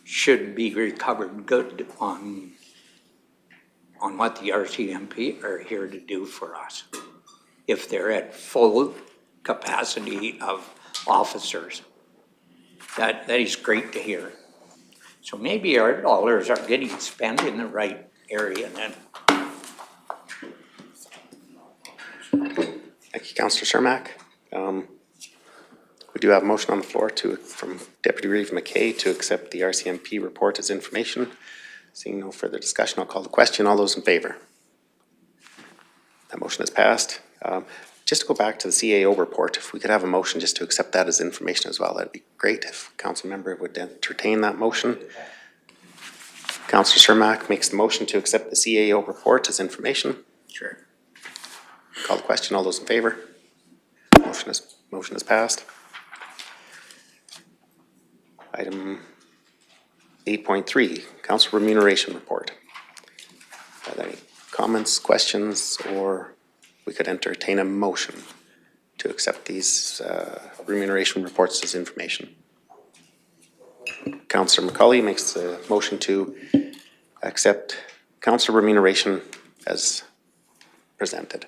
should be recovered good on what the RCMP are here to do for us, if they're at full capacity of officers. That is great to hear. So maybe our dollars are getting spent in the right area then. Thank you, Councillor Cermak. We do have a motion on the floor from Deputy Reeve McKay to accept the RCMP report as information. Seeing no further discussion, I'll call the question. All those in favour? That motion is passed. Just to go back to the CAO report, if we could have a motion just to accept that as information as well, that'd be great if council member would entertain that motion. Councillor Cermak makes the motion to accept the CAO report as information. Sure. Call the question. All those in favour? Motion is passed. Item 8.3, council remuneration report. Are there any comments, questions, or we could entertain a motion to accept these remuneration reports as information? Councillor McCauley makes the motion to accept council remuneration as presented.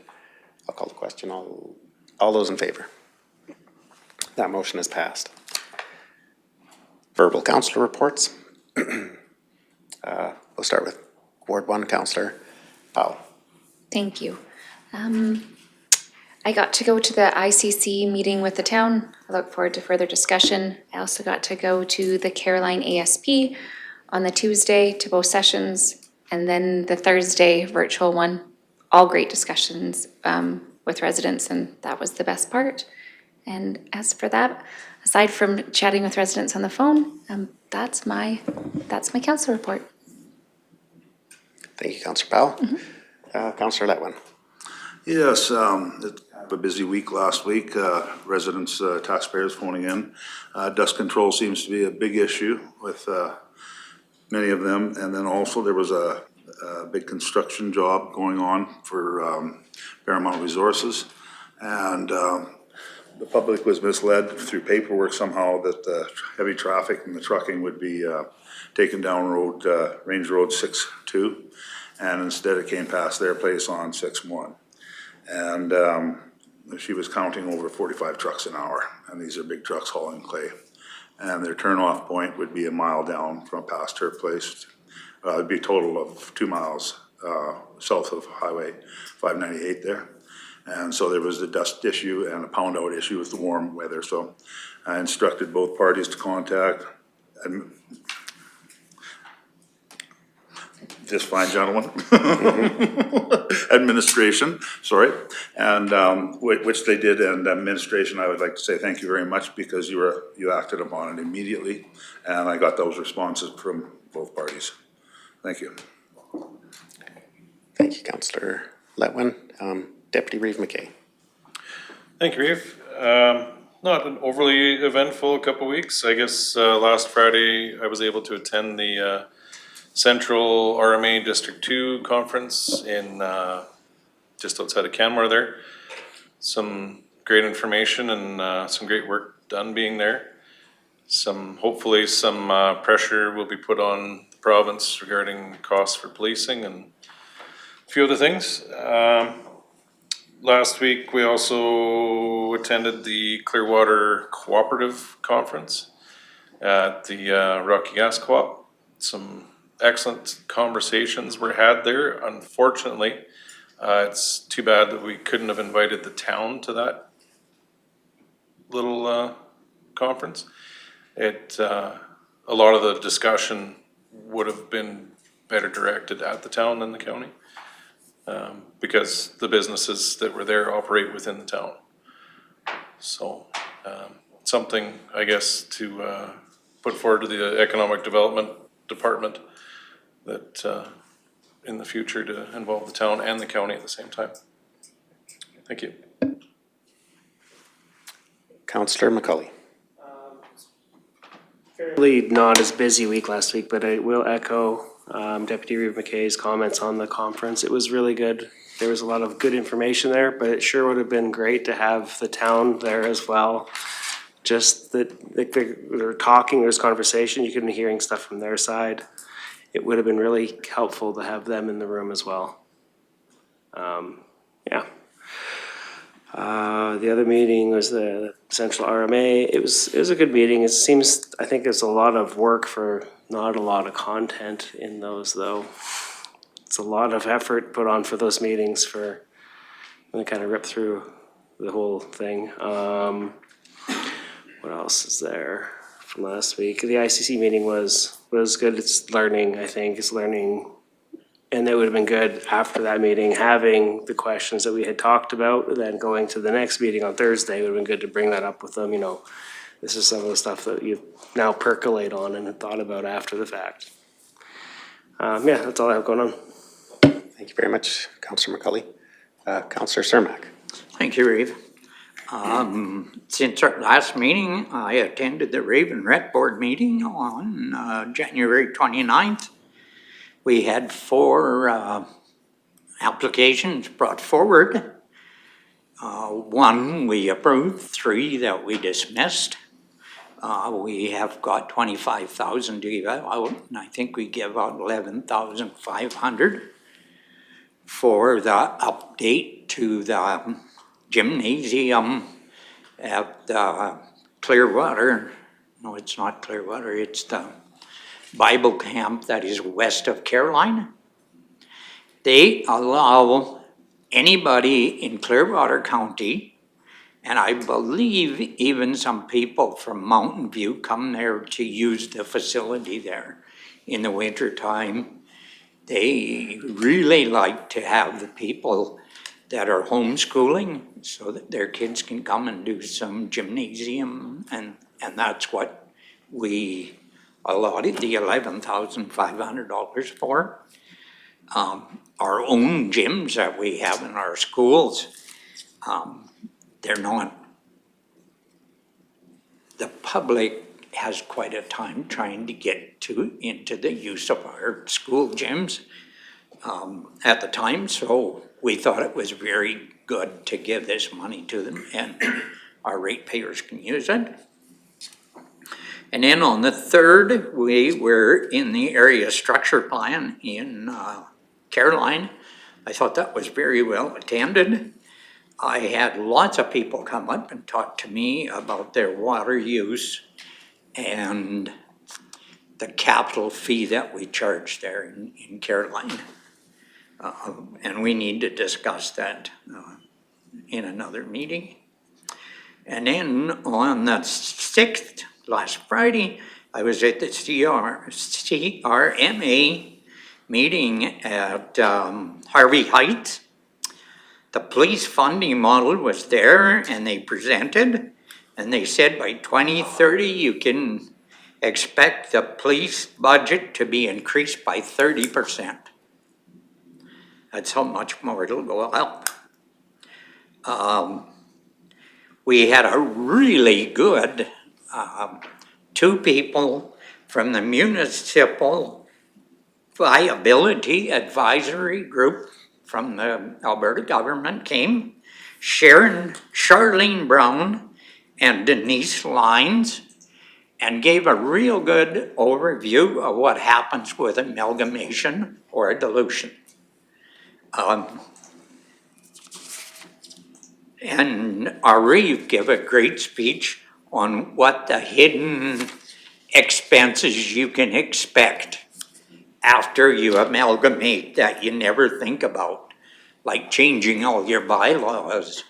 I'll call the question. All those in favour? That motion is passed. Verbal councillor reports. We'll start with Ward 1, Councillor Powell. Thank you. I got to go to the ICC meeting with the town. I look forward to further discussion. I also got to go to the Caroline ASP on the Tuesday to both sessions, and then the Thursday virtual one. All great discussions with residents, and that was the best part. And as for that, aside from chatting with residents on the phone, that's my council report. Thank you, Councillor Powell. Councillor Letwin. Yes, it's a busy week last week. Residents, taxpayers phoning in. Dust control seems to be a big issue with many of them. And then also there was a big construction job going on for Paramount Resources. And the public was misled through paperwork somehow that the heavy traffic and the trucking would be taken down Range Road 6-2. And instead it came past their place on 6-1. And she was counting over 45 trucks an hour, and these are big trucks hauling clay. And their turn-off point would be a mile down from past her place. It'd be a total of 2 miles south of Highway 598 there. And so there was the dust issue and a pound out issue with the warm weather. So I instructed both parties to contact this fine gentleman, administration, sorry, and which they did. And administration, I would like to say thank you very much, because you acted upon it immediately, and I got those responses from both parties. Thank you. Thank you, Councillor Letwin. Deputy Reeve McKay. Thank you, Reeve. Not an overly eventful couple weeks. I guess last Friday I was able to attend the Central RMA District 2 conference in just outside of Canmore there. Some great information and some great work done being there. Hopefully some pressure will be put on the province regarding costs for policing and a few other things. Last week we also attended the Clearwater Cooperative Conference at the Rocky Gas Co-op. Some excellent conversations were had there. Unfortunately, it's too bad that we couldn't have invited the town to that little conference. A lot of the discussion would have been better directed at the town than the county, because the businesses that were there operate within the town. So, something, I guess, to put forward to the Economic Development Department, that in the future to involve the town and the county at the same time. Thank you. Councillor McCauley. Fairly not as busy week last week, but I will echo Deputy Reeve McKay's comments on the conference. It was really good. There was a lot of good information there, but it sure would have been great to have the town there as well. Just that they were talking, there was conversation, you could be hearing stuff from their side. It would have been really helpful to have them in the room as well. Yeah. The other meeting was the Central RMA. It was a good meeting. It seems, I think there's a lot of work for not a lot of content in those though. It's a lot of effort put on for those meetings for, I'm gonna kind of rip through the whole thing. What else is there from last week? The ICC meeting was good. It's learning, I think, it's learning. And it would have been good after that meeting, having the questions that we had talked about, then going to the next meeting on Thursday, it would have been good to bring that up with them, you know. This is some of the stuff that you now percolate on and have thought about after the fact. Yeah, that's all I have going on. Thank you very much, Councillor McCauley. Councillor Cermak. Thank you, Reeve. Since our last meeting, I attended the Raven Rec Board meeting on January 29th. We had 4 applications brought forward. 1 we approved, 3 that we dismissed. We have got 25,000 to give out, and I think we give out 11,500 for the update to the gymnasium at the Clearwater. No, it's not Clearwater, it's the Bible camp that is west of Caroline. They allow anybody in Clearwater County, and I believe even some people from Mountain View come there to use the facility there in the winter time. They really like to have the people that are homeschooling so that their kids can come and do some gymnasium, and that's what we allotted the $11,500 for. Our own gyms that we have in our schools, they're not, the public has quite a time trying to get into the use of our school gyms at the time, so we thought it was very good to give this money to them and our ratepayers can use it. And then on the 3rd, we were in the area structure plan in Caroline. I thought that was very well attended. I had lots of people come up and talk to me about their water use and the capital fee that we charge there in Caroline. And we need to discuss that in another meeting. And then on the 6th, last Friday, I was at the CRMA meeting at Harvey Heights. The police funding model was there and they presented, and they said by 2030 you can expect the police budget to be increased by 30%. That's how much more it'll go up. We had a really good 2 people from the Municipal Viability Advisory Group from the Alberta government came, Charlene Brown and Denise Lines, and gave a real good overview of what happens with amalgamation or a dilution. And Reeve gave a great speech on what the hidden expenses you can expect after you amalgamate that you never think about, like changing all your bylaws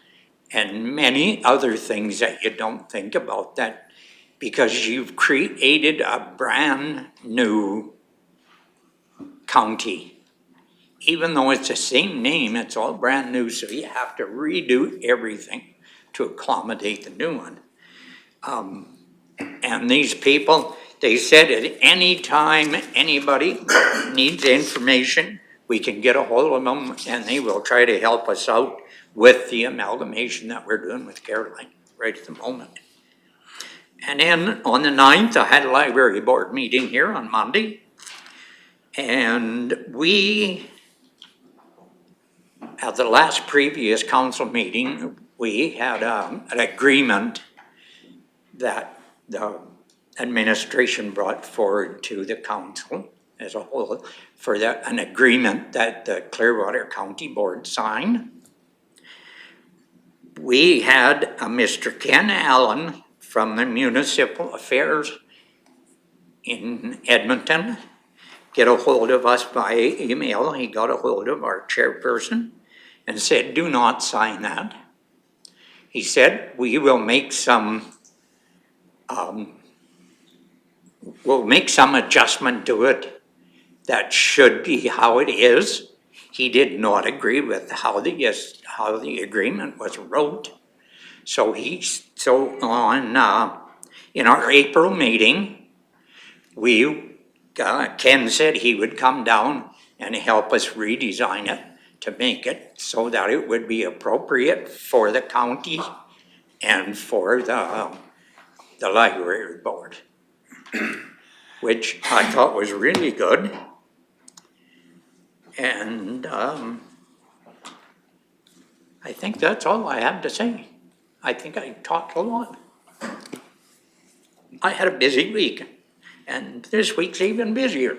and many other things that you don't think about, that because you've created a brand new county. Even though it's the same name, it's all brand new, so you have to redo everything to accommodate the new one. And these people, they said at any time anybody needs information, we can get a hold of them and they will try to help us out with the amalgamation that we're doing with Caroline right at the moment. And then on the 9th, I had a library board meeting here on Monday. And we, at the last previous council meeting, we had an agreement that the administration brought forward to the council as a whole for an agreement that the Clearwater County Board signed. We had a Mr. Ken Allen from the Municipal Affairs in Edmonton get a hold of us by email. He got a hold of our chairperson and said, do not sign that. He said, we will make some adjustment to it that should be how it is. He did not agree with how the agreement was wrote. So in our April meeting, Ken said he would come down and help us redesign it to make it so that it would be appropriate for the county and for the library board, which I thought was really good. And I think that's all I have to say. I think I talked a lot. I had a busy week, and this week's even busier.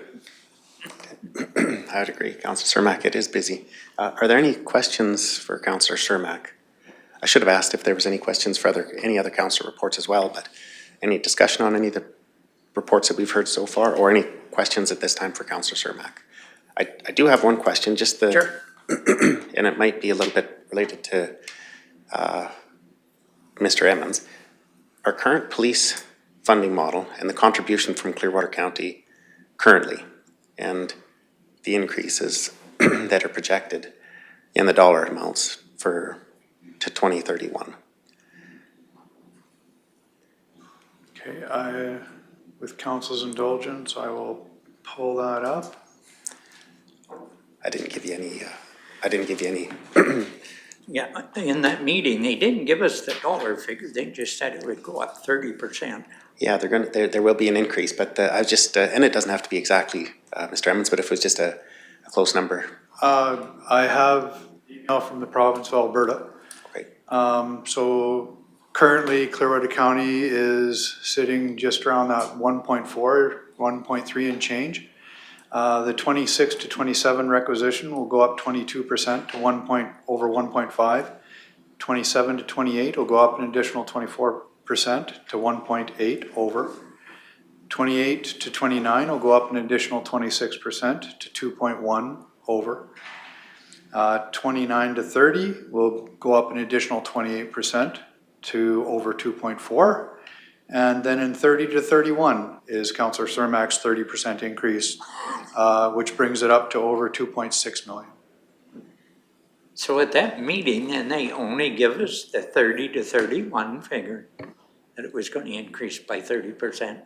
I would agree, Councillor Cermak, it is busy. Are there any questions for Councillor Cermak? I should have asked if there was any questions for any other councillor reports as well, but any discussion on any of the reports that we've heard so far, or any questions at this time for Councillor Cermak? I do have one question, just the, Sure. and it might be a little bit related to Mr. Emmons. Our current police funding model and the contribution from Clearwater County currently, and the increases that are projected in the dollar amounts to 2031. Okay, with council's indulgence, I will pull that up. I didn't give you any. Yeah, in that meeting, they didn't give us the dollar figure, they just said it would go up 30%. Yeah, there will be an increase, but I was just, and it doesn't have to be exactly, Mr. Emmons, but if it was just a close number. I have email from the province of Alberta. Okay. So currently Clearwater County is sitting just around that 1.4, 1.3 and change. The 26 to 27 requisition will go up 22% to over 1.5. 27 to 28 will go up an additional 24% to 1.8 over. 28 to 29 will go up an additional 26% to 2.1 over. 29 to 30 will go up an additional 28% to over 2.4. And then in 30 to 31 is Councillor Cermak's 30% increase, which brings it up to over 2.6 million. So at that meeting, and they only give us the 30 to 31 figure, that it was going to increase by 30%.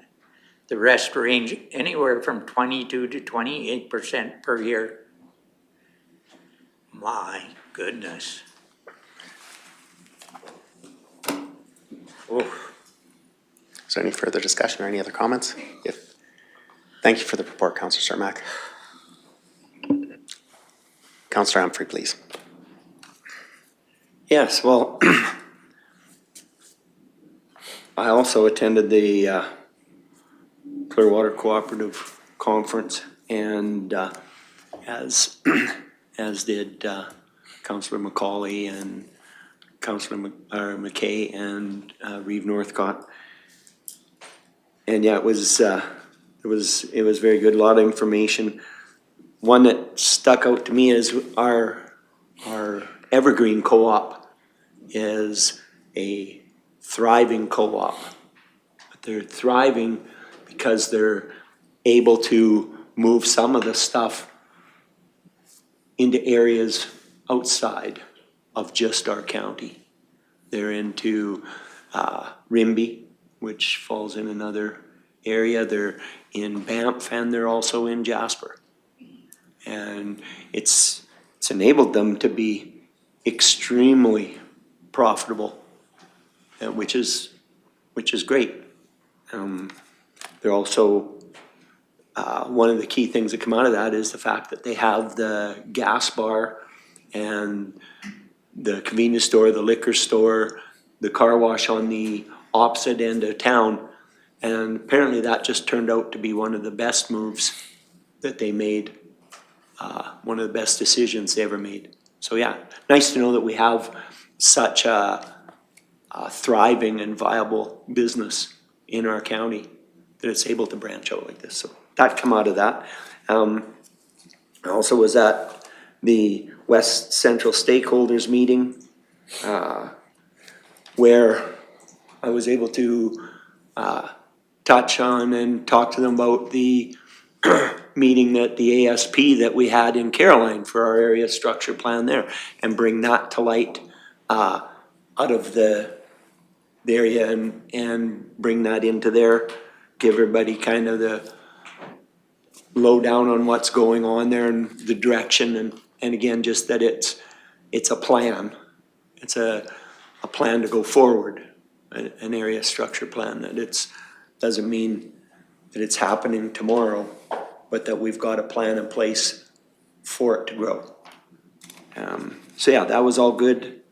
The rest range anywhere from 22 to 28% per year. My goodness. Oof. Is there any further discussion or any other comments? Thank you for the report, Councillor Cermak. Councillor Humphrey, please. Yes, well, I also attended the Clearwater Cooperative Conference, and as did Councillor McCauley and Councillor McKay and Reeve Northcott. And yeah, it was very good, a lot of information. one that stuck out to me is our Evergreen Co-op is a thriving co-op. But they're thriving because they're able to move some of the stuff into areas outside of just our county. They're into Rimby, which falls in another area. They're in Banff and they're also in Jasper. And it's enabled them to be extremely profitable, which is great. They're also, one of the key things that come out of that is the fact that they have the gas bar and the convenience store, the liquor store, the car wash on the opposite end of town. And apparently that just turned out to be one of the best moves that they made, one of the best decisions they ever made. So yeah, nice to know that we have such a thriving and viable business in our county that it's able to branch out like this. So that come out of that. I also was at the West Central Stakeholders meeting where I was able to touch on and talk to them about the meeting that the ASP that we had in Caroline for our area structure plan there and bring that to light out of the area and bring that into there, give everybody kind of the lowdown on what's going on there and the direction and again, just that it's a plan. It's a plan to go forward, an area structure plan, that doesn't mean that it's happening tomorrow, but that we've got a plan in place for it to grow. So yeah, that was all good.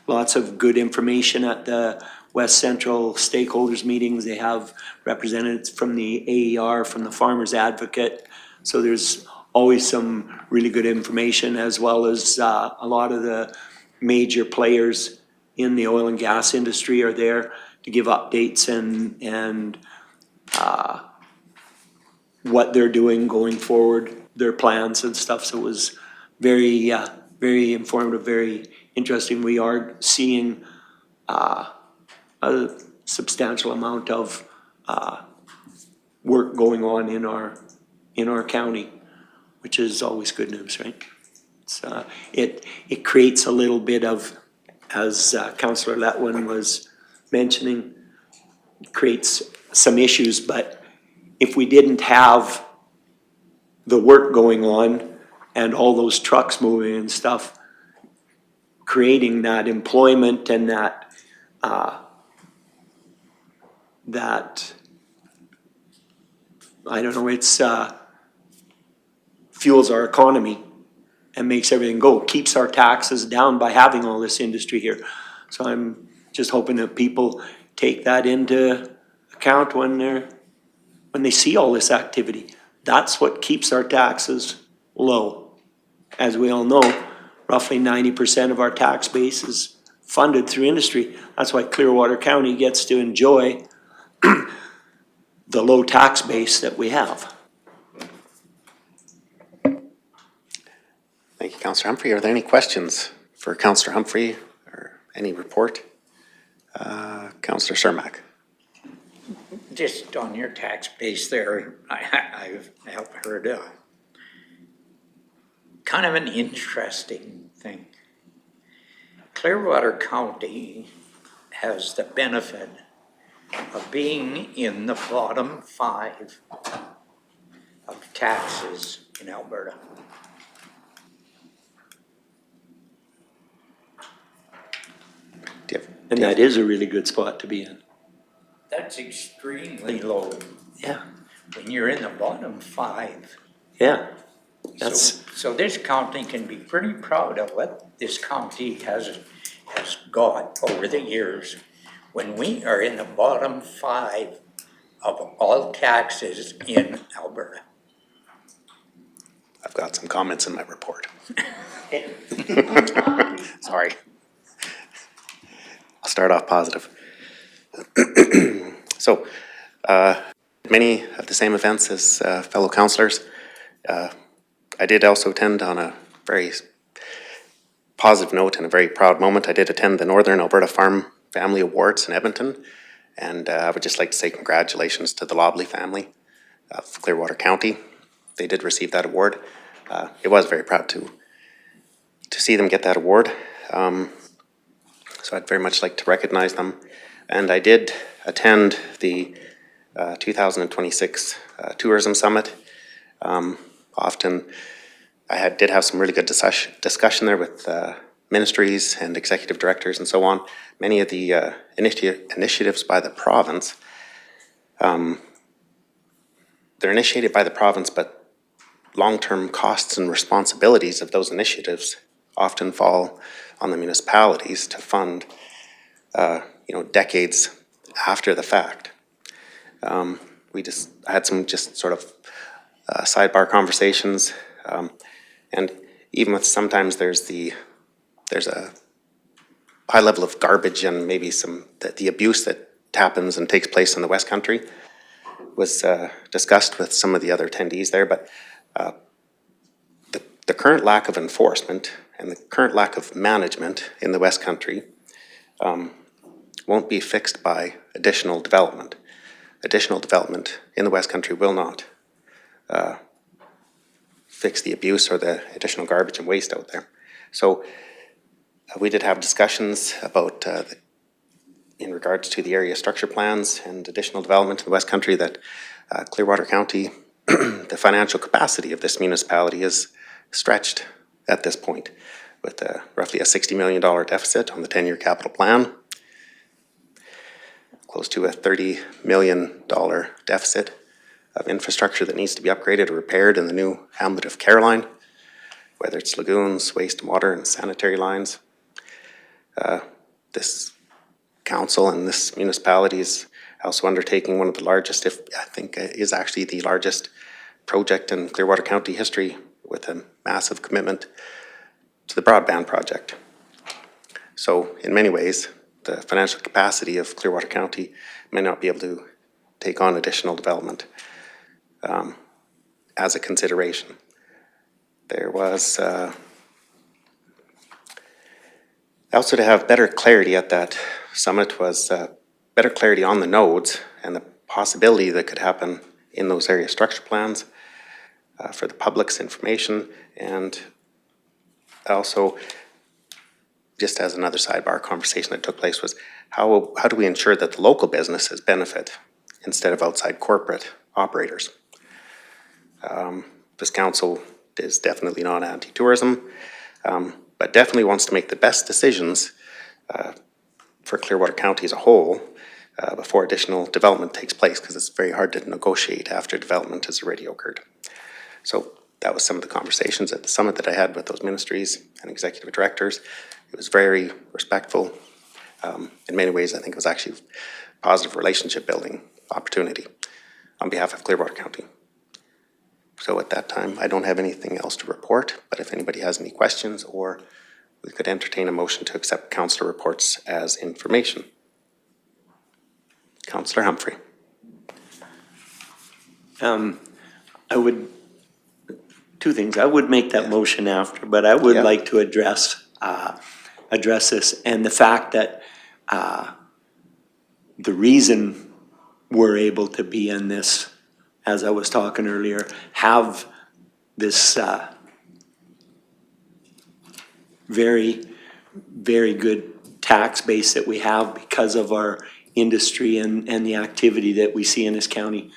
Lots of good information at the West Central Stakeholders meetings. They have representatives from the AER, from the Farmers Advocate. So there's always some really good information, as well as a lot of the major players in the oil and gas industry are there to give updates and what they're doing going forward, their plans and stuff. So it was very, very informative, very interesting. We are seeing a substantial amount of work going on in our county, which is always good news, right? It's, it creates a little bit of, as Councillor Letwin was mentioning, creates some issues, but if we didn't have the work going on and all those trucks moving and stuff, creating that employment and that I don't know, it's fuels our economy and makes everything go, keeps our taxes down by having all this industry here. So I'm just hoping that people take that into account when they see all this activity. That's what keeps our taxes low. As we all know, roughly 90% of our tax base is funded through industry. That's why Clearwater County gets to enjoy the low tax base that we have. Thank you, Councillor Humphrey. Are there any questions for Councillor Humphrey or any report? Councillor Cermak. Just on your tax base there, I've heard kind of an interesting thing. Clearwater County has the benefit of being in the bottom 5 of taxes in Alberta. And that is a really good spot to be in. That's extremely low. Yeah. When you're in the bottom 5. Yeah. So this county can be pretty proud of what this county has got over the years. When we are in the bottom 5 of all taxes in Alberta. I've got some comments in my report. Sorry. I'll start off positive. So, many of the same events as fellow councillors. I did also attend on a very positive note and a very proud moment. I did attend the Northern Alberta Farm Family Awards in Edmonton, and I would just like to say congratulations to the Lobley family of Clearwater County. They did receive that award. It was very proud to see them get that award. So I'd very much like to recognize them. And I did attend the 2026 Tourism Summit. Often I did have some really good discussion there with ministries and executive directors and so on. Many of the initiatives by the province, they're initiated by the province, but long-term costs and responsibilities of those initiatives often fall on the municipalities to fund, decades after the fact. I had some just sort of sidebar conversations, and even with sometimes there's a high level of garbage and maybe the abuse that happens and takes place in the West Country was discussed with some of the other attendees there, but the current lack of enforcement and the current lack of management in the West Country won't be fixed by additional development. Additional development in the West Country will not fix the abuse or the additional garbage and waste out there. So we did have discussions about in regards to the area structure plans and additional development in the West Country that Clearwater County, the financial capacity of this municipality is stretched at this point with roughly a $60 million deficit on the 10-year capital plan, close to a $30 million deficit of infrastructure that needs to be upgraded or repaired in the new hamlet of Caroline, whether it's lagoons, wastewater, and sanitary lines. This council and this municipality is also undertaking one of the largest, is actually the largest project in Clearwater County history with a massive commitment to the broadband project. So in many ways, the financial capacity of Clearwater County may not be able to take on additional development as a consideration. There was also, to have better clarity at that summit was better clarity on the nodes and the possibility that could happen in those area structure plans for the public's information, and also just as another sidebar conversation that took place was how do we ensure that the local businesses benefit instead of outside corporate operators? This council is definitely not anti-tourism, but definitely wants to make the best decisions for Clearwater County as a whole before additional development takes place, because it's very hard to negotiate after development has already occurred. So that was some of the conversations at the summit that I had with those ministries and executive directors. It was very respectful. In many ways, I think it was actually a positive relationship building opportunity on behalf of Clearwater County. So at that time, I don't have anything else to report, but if anybody has any questions, or we could entertain a motion to accept councillor reports as information. Councillor Humphrey. Two things. I would make that motion after, but I would like to address this and the fact that the reason we're able to be in this, as I was talking earlier, have this very, very good tax base that we have because of our industry and the activity that we see in this county.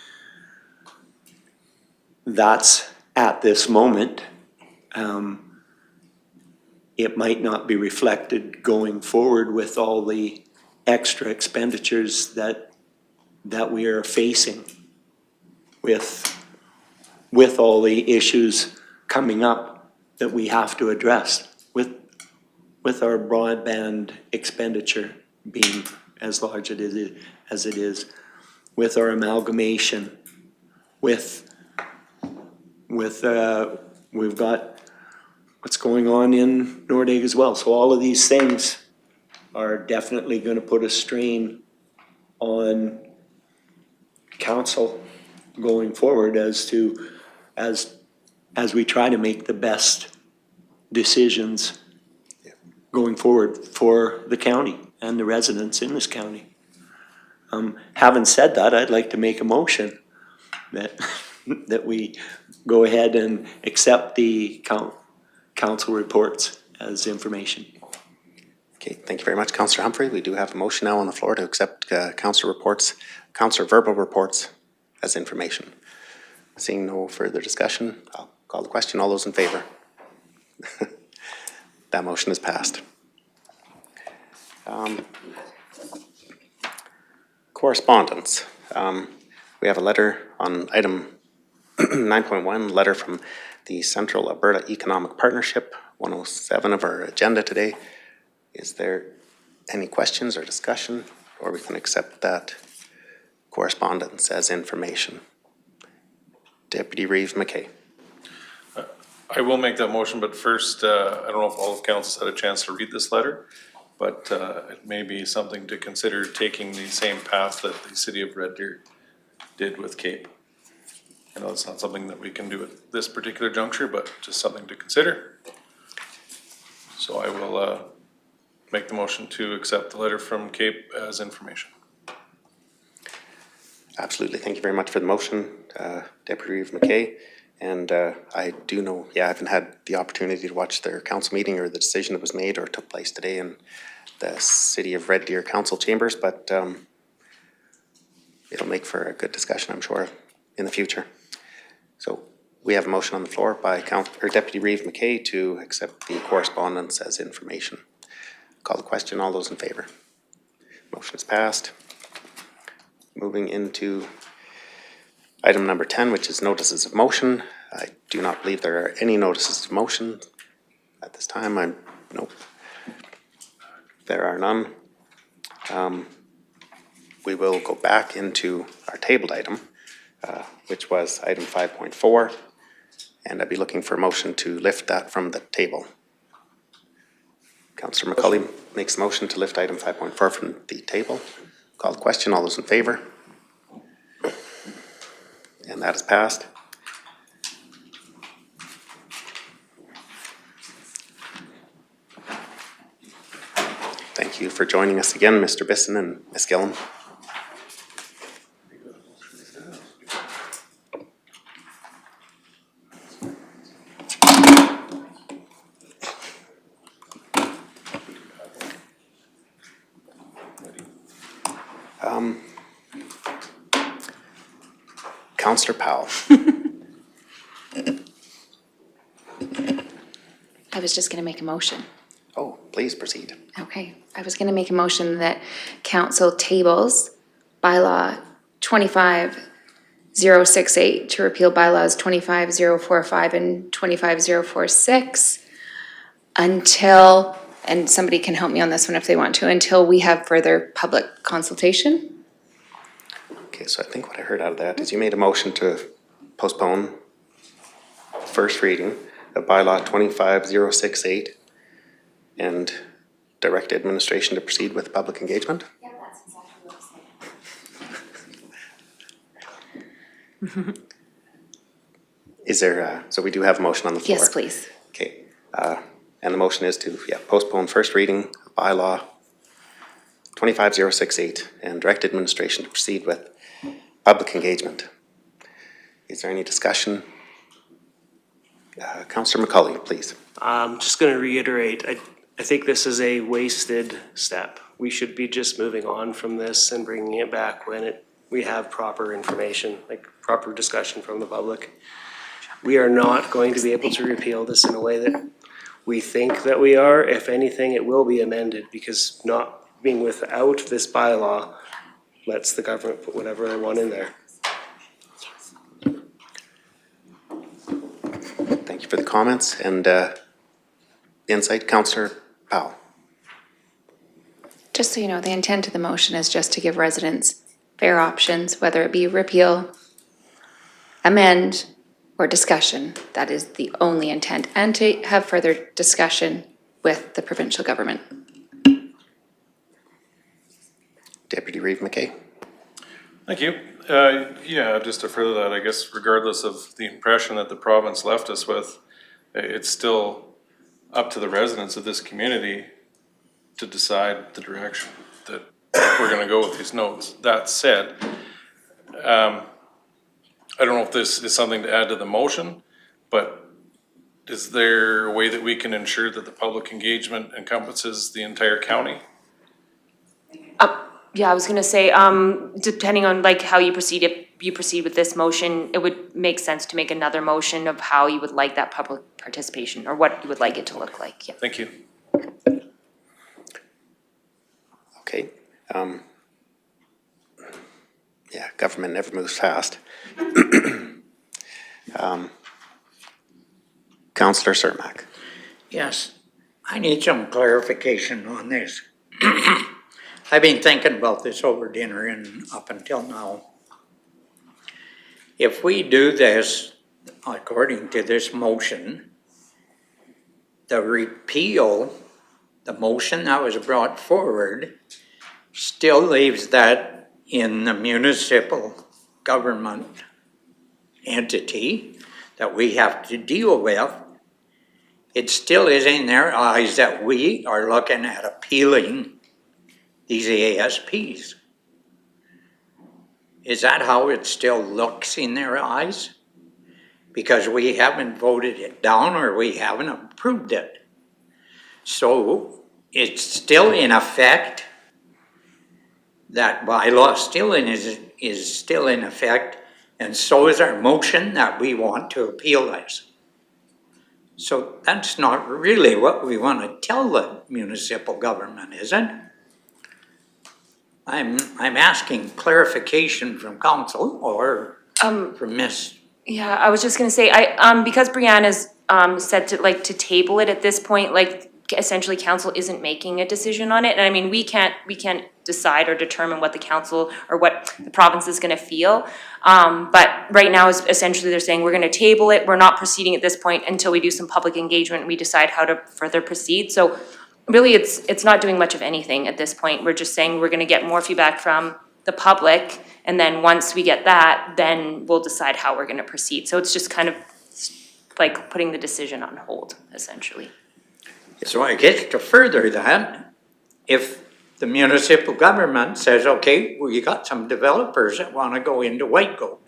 That's at this moment. It might not be reflected going forward with all the extra expenditures that we are facing with all the issues coming up that we have to address with our broadband expenditure being as large as it is, with our amalgamation, we've got what's going on in Nordegg as well. So all of these things are definitely going to put a strain on council going forward as to as we try to make the best decisions going forward for the county and the residents in this county. Having said that, I'd like to make a motion that, that we go ahead and accept the council reports as information. Okay, thank you very much, Councillor Humphrey. We do have a motion now on the floor to accept councillor verbal reports as information. Seeing no further discussion, I'll call the question. All those in favor? That motion is passed. Correspondence. We have a letter on item 9.1, letter from the Central Alberta Economic Partnership, 107 of our agenda today. Is there any questions or discussion, or we can accept that correspondence as information? Deputy Reeve McKay. I will make that motion, but first, I don't know if all of council's had a chance to read this letter, but it may be something to consider taking the same path that the city of Red Deer did with Cape. I know it's not something that we can do at this particular juncture, but just something to consider. So I will make the motion to accept the letter from Cape as information. Absolutely. Thank you very much for the motion, Deputy Reeve McKay. And I do know, I haven't had the opportunity to watch their council meeting or the decision that was made or took place today in the City of Red Deer Council chambers, but it'll make for a good discussion, I'm sure, in the future. So we have a motion on the floor by Deputy Reeve McKay to accept the correspondence as information. Call the question. All those in favor? Motion is passed. Moving into item number 10, which is notices of motion. I do not believe there are any notices of motion at this time. Nope. There are none. We will go back into our tabled item, which was item 5.4, and I'd be looking for a motion to lift that from the table. Councillor McCulley makes a motion to lift item 5.4 from the table. Call the question. All those in favor? And that is passed. Thank you for joining us again, Mr. Bisson and Ms. Gillen. Councillor Powell. I was just gonna make a motion. Oh, please proceed. Okay, I was gonna make a motion that council tables bylaw 25068 to repeal bylaws 25045 and 25046 until, and somebody can help me on this one if they want to, until we have further public consultation. Okay, so I think what I heard out of that is you made a motion to postpone first reading of bylaw 25068 and direct administration to proceed with public engagement? Yeah, that's exactly what I'm saying. Is there, so we do have a motion on the floor? Yes, please. Okay, and the motion is to, postpone first reading of bylaw 25068 and direct administration to proceed with public engagement. Is there any discussion? Councillor McCulley, please. I'm just gonna reiterate, I think this is a wasted step. We should be just moving on from this and bringing it back when we have proper information, like proper discussion from the public. We are not going to be able to repeal this in a way that we think that we are. If anything, it will be amended, because not being without this bylaw lets the government put whatever they want in there. Thank you for the comments and insight. Councillor Powell. Just so you know, the intent of the motion is just to give residents fair options, whether it be repeal, amend, or discussion. That is the only intent, and to have further discussion with the provincial government. Deputy Reeve McKay. Thank you. Yeah, just to further that, I guess regardless of the impression that the province left us with, it's still up to the residents of this community to decide the direction that we're gonna go with these nodes. That said, I don't know if this is something to add to the motion, but is there a way that we can ensure that the public engagement encompasses the entire county? Yeah, I was gonna say, depending on like how you proceed, if you proceed with this motion, it would make sense to make another motion of how you would like that public participation or what you would like it to look like, yeah. Thank you. Okay. Yeah, government never moves fast. Councillor Cermak. Yes, I need some clarification on this. I've been thinking about this over dinner and up until now. If we do this, according to this motion, the repeal, the motion that was brought forward, still leaves that in the municipal government entity that we have to deal with. It still is in their eyes that we are looking at appealing these ASPs. Is that how it still looks in their eyes? Because we haven't voted it down or we haven't approved it. So it's still in effect. That bylaw still is still in effect, and so is our motion that we want to appeal this. So that's not really what we want to tell the municipal government, is it? I'm asking clarification from council or from Ms. Yeah, I was just gonna say, because Brianna's, said to table it at this point, like, essentially council isn't making a decision on it, and I mean, we can't decide or determine what the council or what the province is gonna feel. But right now, is essentially they're saying, we're gonna table it, we're not proceeding at this point until we do some public engagement, and we decide how to further proceed, so really, it's not doing much of anything at this point, we're just saying we're gonna get more feedback from the public, and then once we get that, then we'll decide how we're gonna proceed, so it's just kind of like putting the decision on hold, essentially. So I guess to further that, if the municipal government says, okay, we got some developers that want to go into Whitegoat,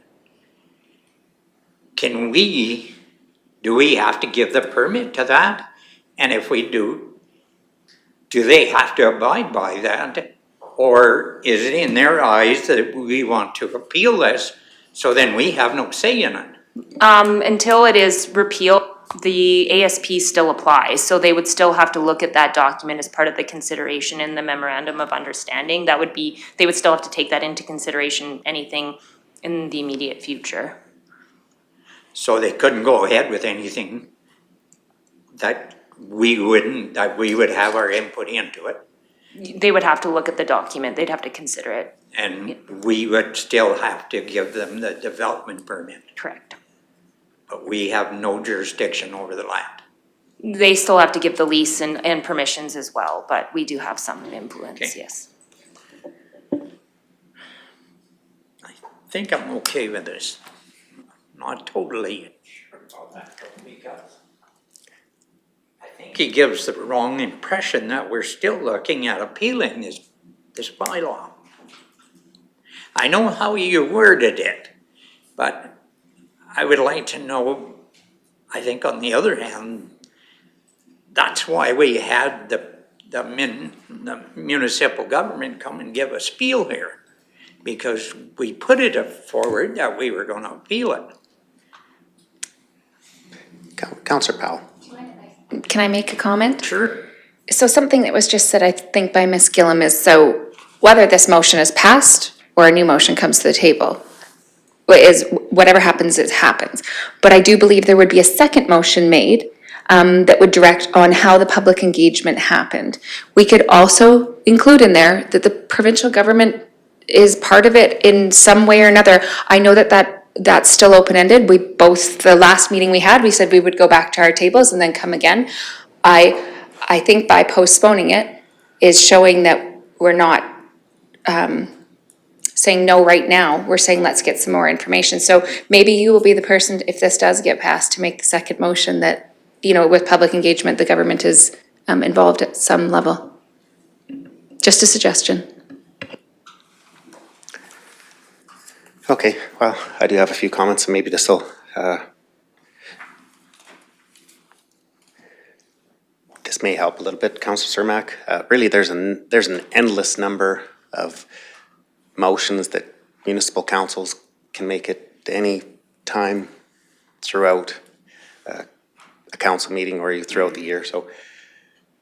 do we have to give the permit to that? And if we do they have to abide by that? Or is it in their eyes that we want to appeal this, so then we have no say in it? Until it is repealed, the ASP still applies, so they would still have to look at that document as part of the consideration in the memorandum of understanding. That would be, they would still have to take that into consideration, anything in the immediate future. So they couldn't go ahead with anything that we would have our input into it? They would have to look at the document, they'd have to consider it. And we would still have to give them the development permit? Correct. But we have no jurisdiction over the land? They still have to give the lease and permissions as well, but we do have some influence, Okay. yes. I think I'm okay with this. Not totally sure about that, because I think he gives the wrong impression that we're still looking at appealing this bylaw. I know how you worded it, but I would like to know, I think on the other hand, that's why we had the municipal government come and give a spiel here, because we put it forward that we were going to appeal it. Councillor Powell. Can I make a comment? Sure. So something that was just said, I think, by Ms. Gillum is, so whether this motion is passed or a new motion comes to the table, is whatever happens, it happens. But I do believe there would be a second motion made that would direct on how the public engagement happened. We could also include in there that the provincial government is part of it in some way or another. I know that's still open-ended. The last meeting we had, we said we would go back to our tables and then come again. I think by postponing it is showing that we're not saying no right now. We're saying let's get some more information. So maybe you will be the person, if this does get passed, to make the second motion that, you know, with public engagement, the government is involved at some level. Just a suggestion. Okay, well, I do have a few comments, and maybe this will this may help a little bit, Councillor Cermak. Really, there's an endless number of motions that municipal councils can make at any time throughout a council meeting or throughout the year. So,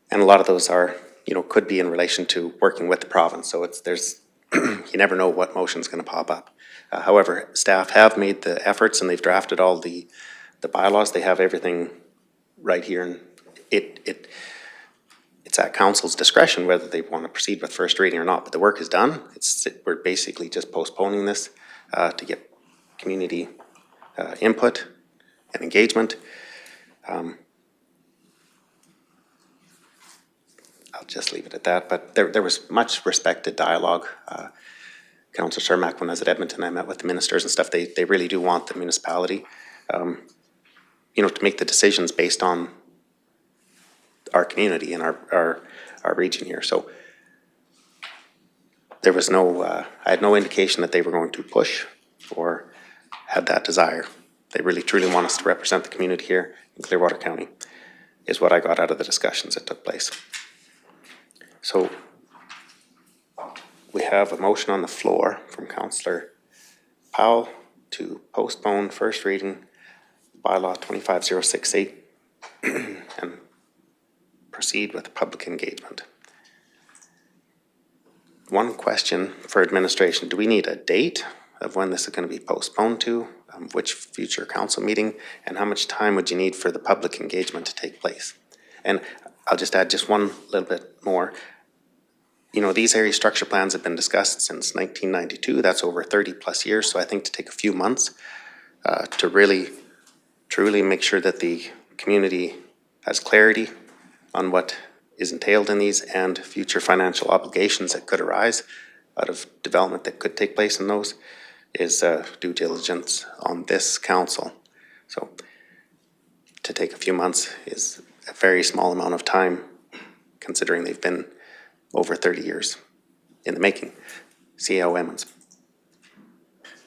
and a lot of those are, you know, could be in relation to working with the province. So there's you never know what motion's going to pop up. However, staff have made the efforts and they've drafted all the bylaws. They have everything right here, and it's at council's discretion whether they want to proceed with first reading or not. But the work is done. We're basically just postponing this to get community input and engagement. I'll just leave it at that. But there was much respected dialogue. Councillor Cermak, when I was at Edmonton, I met with the ministers and stuff. They really do want the municipality, you know, to make the decisions based on our community and our region here. So there was no, I had no indication that they were going to push or had that desire. They really truly want us to represent the community here in Clearwater County, is what I got out of the discussions that took place. So we have a motion on the floor from Councillor Powell to postpone first reading bylaw 25068 and proceed with public engagement. One question for administration: do we need a date of when this is going to be postponed to, which future council meeting, and how much time would you need for the public engagement to take place? And I'll just add just one little bit more. You know, these area structure plans have been discussed since 1992. That's over 30 plus years. So I think to take a few months to really, truly make sure that the community has clarity on what is entailed in these and future financial obligations that could arise out of development that could take place in those is due diligence on this council. So to take a few months is a very small amount of time, considering they've been over 30 years in the making. C.A.O. Emmons.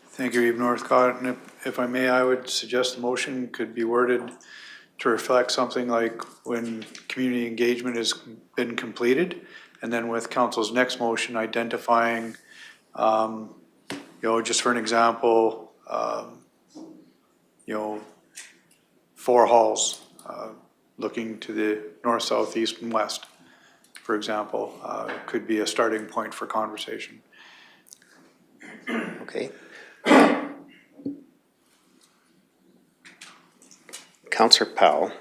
Thank you, Eve Northcott. And if I may, I would suggest the motion could be worded to reflect something like when community engagement has been completed, and then with council's next motion identifying, you know, just for an example, you know, 4 halls looking to the north, south, east, and west, for example, could be a starting point for conversation. Okay. Councillor Powell.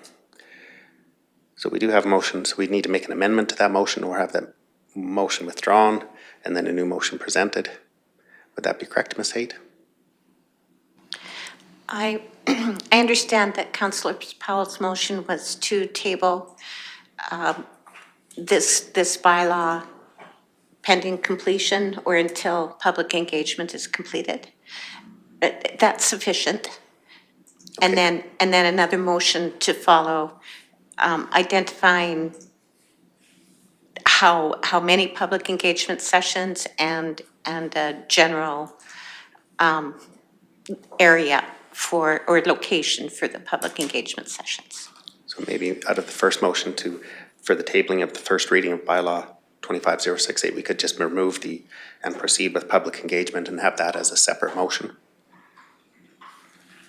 So we do have motions. We need to make an amendment to that motion or have that motion withdrawn and then a new motion presented. Would that be correct, Ms. Haight? I understand that Councillor Powell's motion was to table this bylaw pending completion or until public engagement is completed. That's sufficient. And then another motion to follow, identifying how many public engagement sessions and a general area for, or location for the public engagement sessions. So maybe out of the first motion for the tabling of the first reading of bylaw 25068, we could just remove and proceed with public engagement and have that as a separate motion.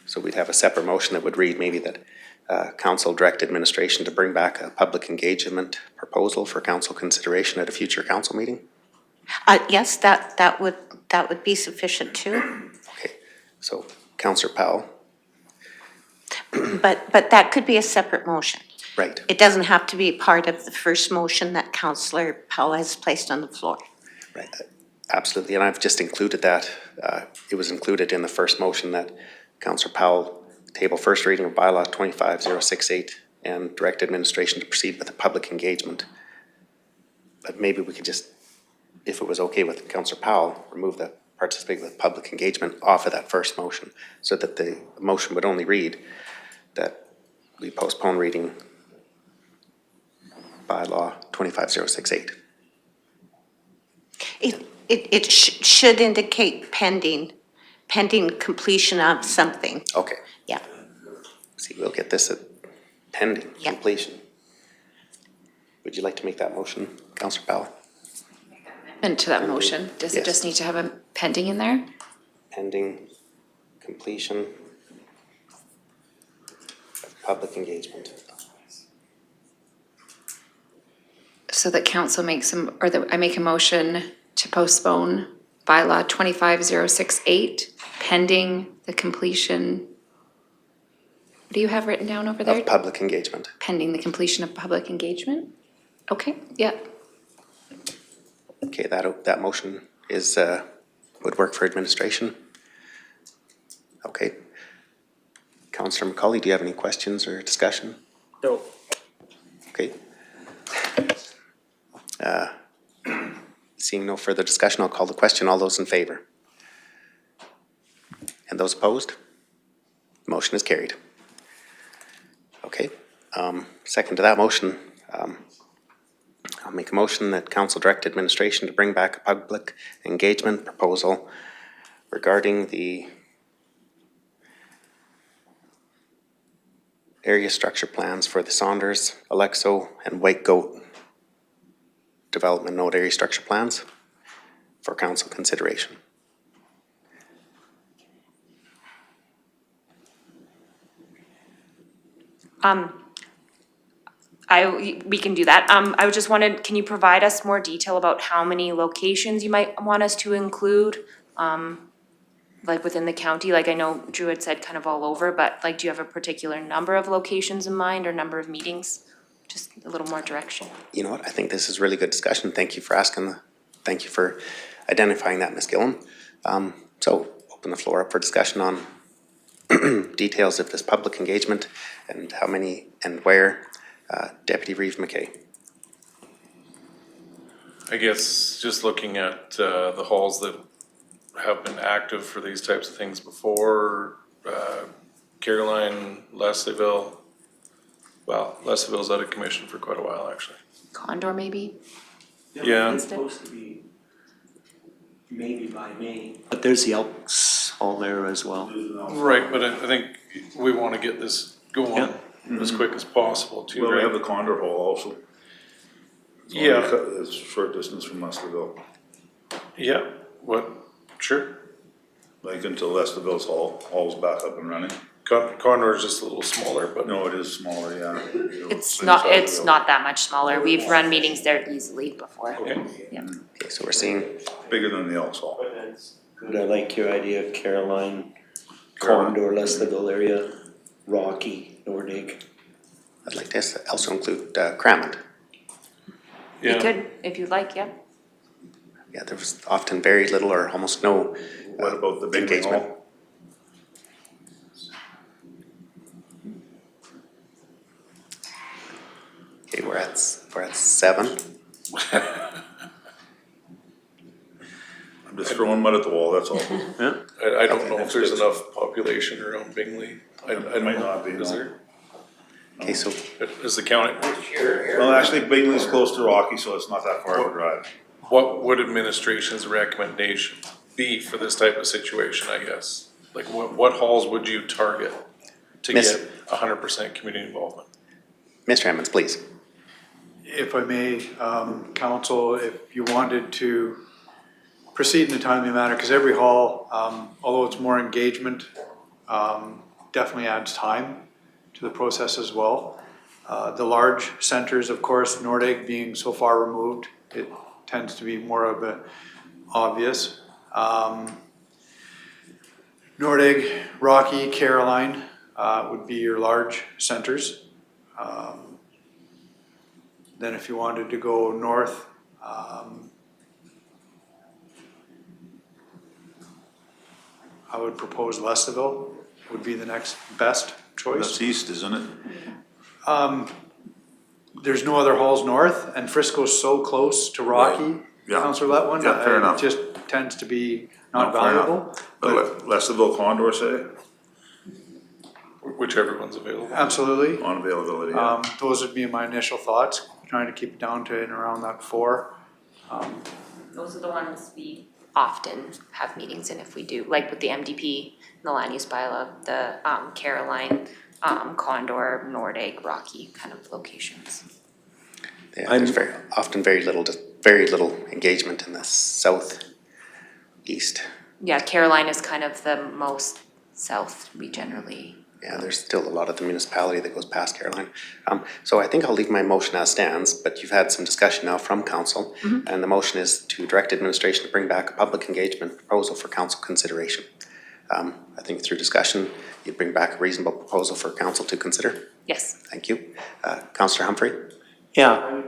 So we'd have a separate motion that would read maybe that council direct administration to bring back a public engagement proposal for council consideration at a future council meeting. Yes, that would be sufficient too. Okay, so Councillor Powell. But that could be a separate motion. Right. It doesn't have to be part of the first motion that Councillor Powell has placed on the floor. Right, absolutely, and I've just included that. It was included in the first motion that Councillor Powell table first reading of bylaw 25068 and direct administration to proceed with the public engagement. But maybe we could just, if it was okay with Councillor Powell, remove the participate with public engagement off of that first motion, so that the motion would only read that we postpone reading bylaw 25068. It should indicate pending completion of something. Okay. Yeah. See, we'll get this at pending Yeah. completion. Would you like to make that motion, Councillor Powell? And to that motion, does it Yes. just need to have a pending in there? Pending completion of public engagement. So that council makes some, or that I make a motion to postpone bylaw 25068 pending the completion. What do you have written down over there? Of public engagement. Pending the completion of public engagement? Okay, yeah. Okay, that motion is, would work for administration. Okay. Councillor McCauley, do you have any questions or discussion? No. Okay. Seeing no further discussion, I'll call the question. All those in favor? And those opposed? Motion is carried. Okay, second to that motion, I'll make a motion that council direct administration to bring back a public engagement proposal regarding the area structure plans for the Saunders, Alexo, and Whitegoat development node area structure plans for council consideration. We can do that. I just wanted, can you provide us more detail about how many locations you might want us to include? Like within the county, like I know Drew had said kind of all over, but like, do you have a particular number of locations in mind or number of meetings? Just a little more direction. You know what, I think this is really good discussion. Thank you for asking, thank you for identifying that, Ms. Gillen. So open the floor up for discussion on details of this public engagement and how many and where. Deputy Reeve McKay. I guess just looking at the halls that have been active for these types of things before, Caroline, Leslieville. Well, Leslieville's out of commission for quite a while, actually. Condor maybe? Yeah. It's supposed to be maybe by May. But there's the Elks Hall there as well. Right, but I think we want to get this going as quick as possible too, Well, we right? have the Condor Hall also. Yeah. It's a short distance from Leslieville, Yeah, what, sure. like until Leslieville's hall's back up and running. Condor's just a little smaller, but. No, it is smaller, yeah. It's not that much smaller. We've run meetings there easily before. Okay. Yeah. Okay, so we're seeing Bigger than the Elks Hall. Good, I like your idea of Caroline, Condor, Leslieville area, Rocky, Nordig. I'd like to also include Cramond. You Yeah. could, if you'd like, yeah. Yeah, there was often very little or almost no What about the Bingley engagement. Hall? Okay, we're at 7. I'm just throwing mud at the wall, that's all. I don't know if there's enough population around Bingley. I don't Might know. not be, Is no. there? Okay, so Is the county, Well, actually, Bingley's close to Rocky, so it's not that far of a drive. what would administration's recommendation be for this type of situation, I guess? Like what halls would you target to Miss- get 100% community involvement? Mr. Emmons, please. If I may, council, if you wanted to proceed in a timely manner, because every hall, although it's more engagement, definitely adds time to the process as well. The large centers, of course, Nordig being so far removed, it tends to be more of a obvious. Nordig, Rocky, Caroline would be your large centers. Then if you wanted to go north, I would propose Leslieville would be the next best choice. That's east, isn't it? There's no other halls north, and Frisco's so close to Rocky, Yeah. Councillor Letwin. Yeah, fair enough. Just tends to be not Fair enough. valuable. But Leslieville Condor, say, Whichever one's available. Absolutely. on availability, yeah. Those would be my initial thoughts, trying to keep it down to in around that 4. Those are the ones we often have meetings in if we do, like with the MDP, the land use bylaw, the Caroline, Condor, Nordic, Rocky kind of locations. Yeah, there's often very little engagement in the southeast. Yeah, Caroline is kind of the most south we generally. Yeah, there's still a lot of the municipality that goes past Caroline. So I think I'll leave my motion as stands, but you've had some discussion now from council. And the motion is to direct administration to bring back a public engagement proposal for council consideration. I think through discussion, you'd bring back a reasonable proposal for council to consider. Yes. Thank you. Councillor Humphrey? Yeah,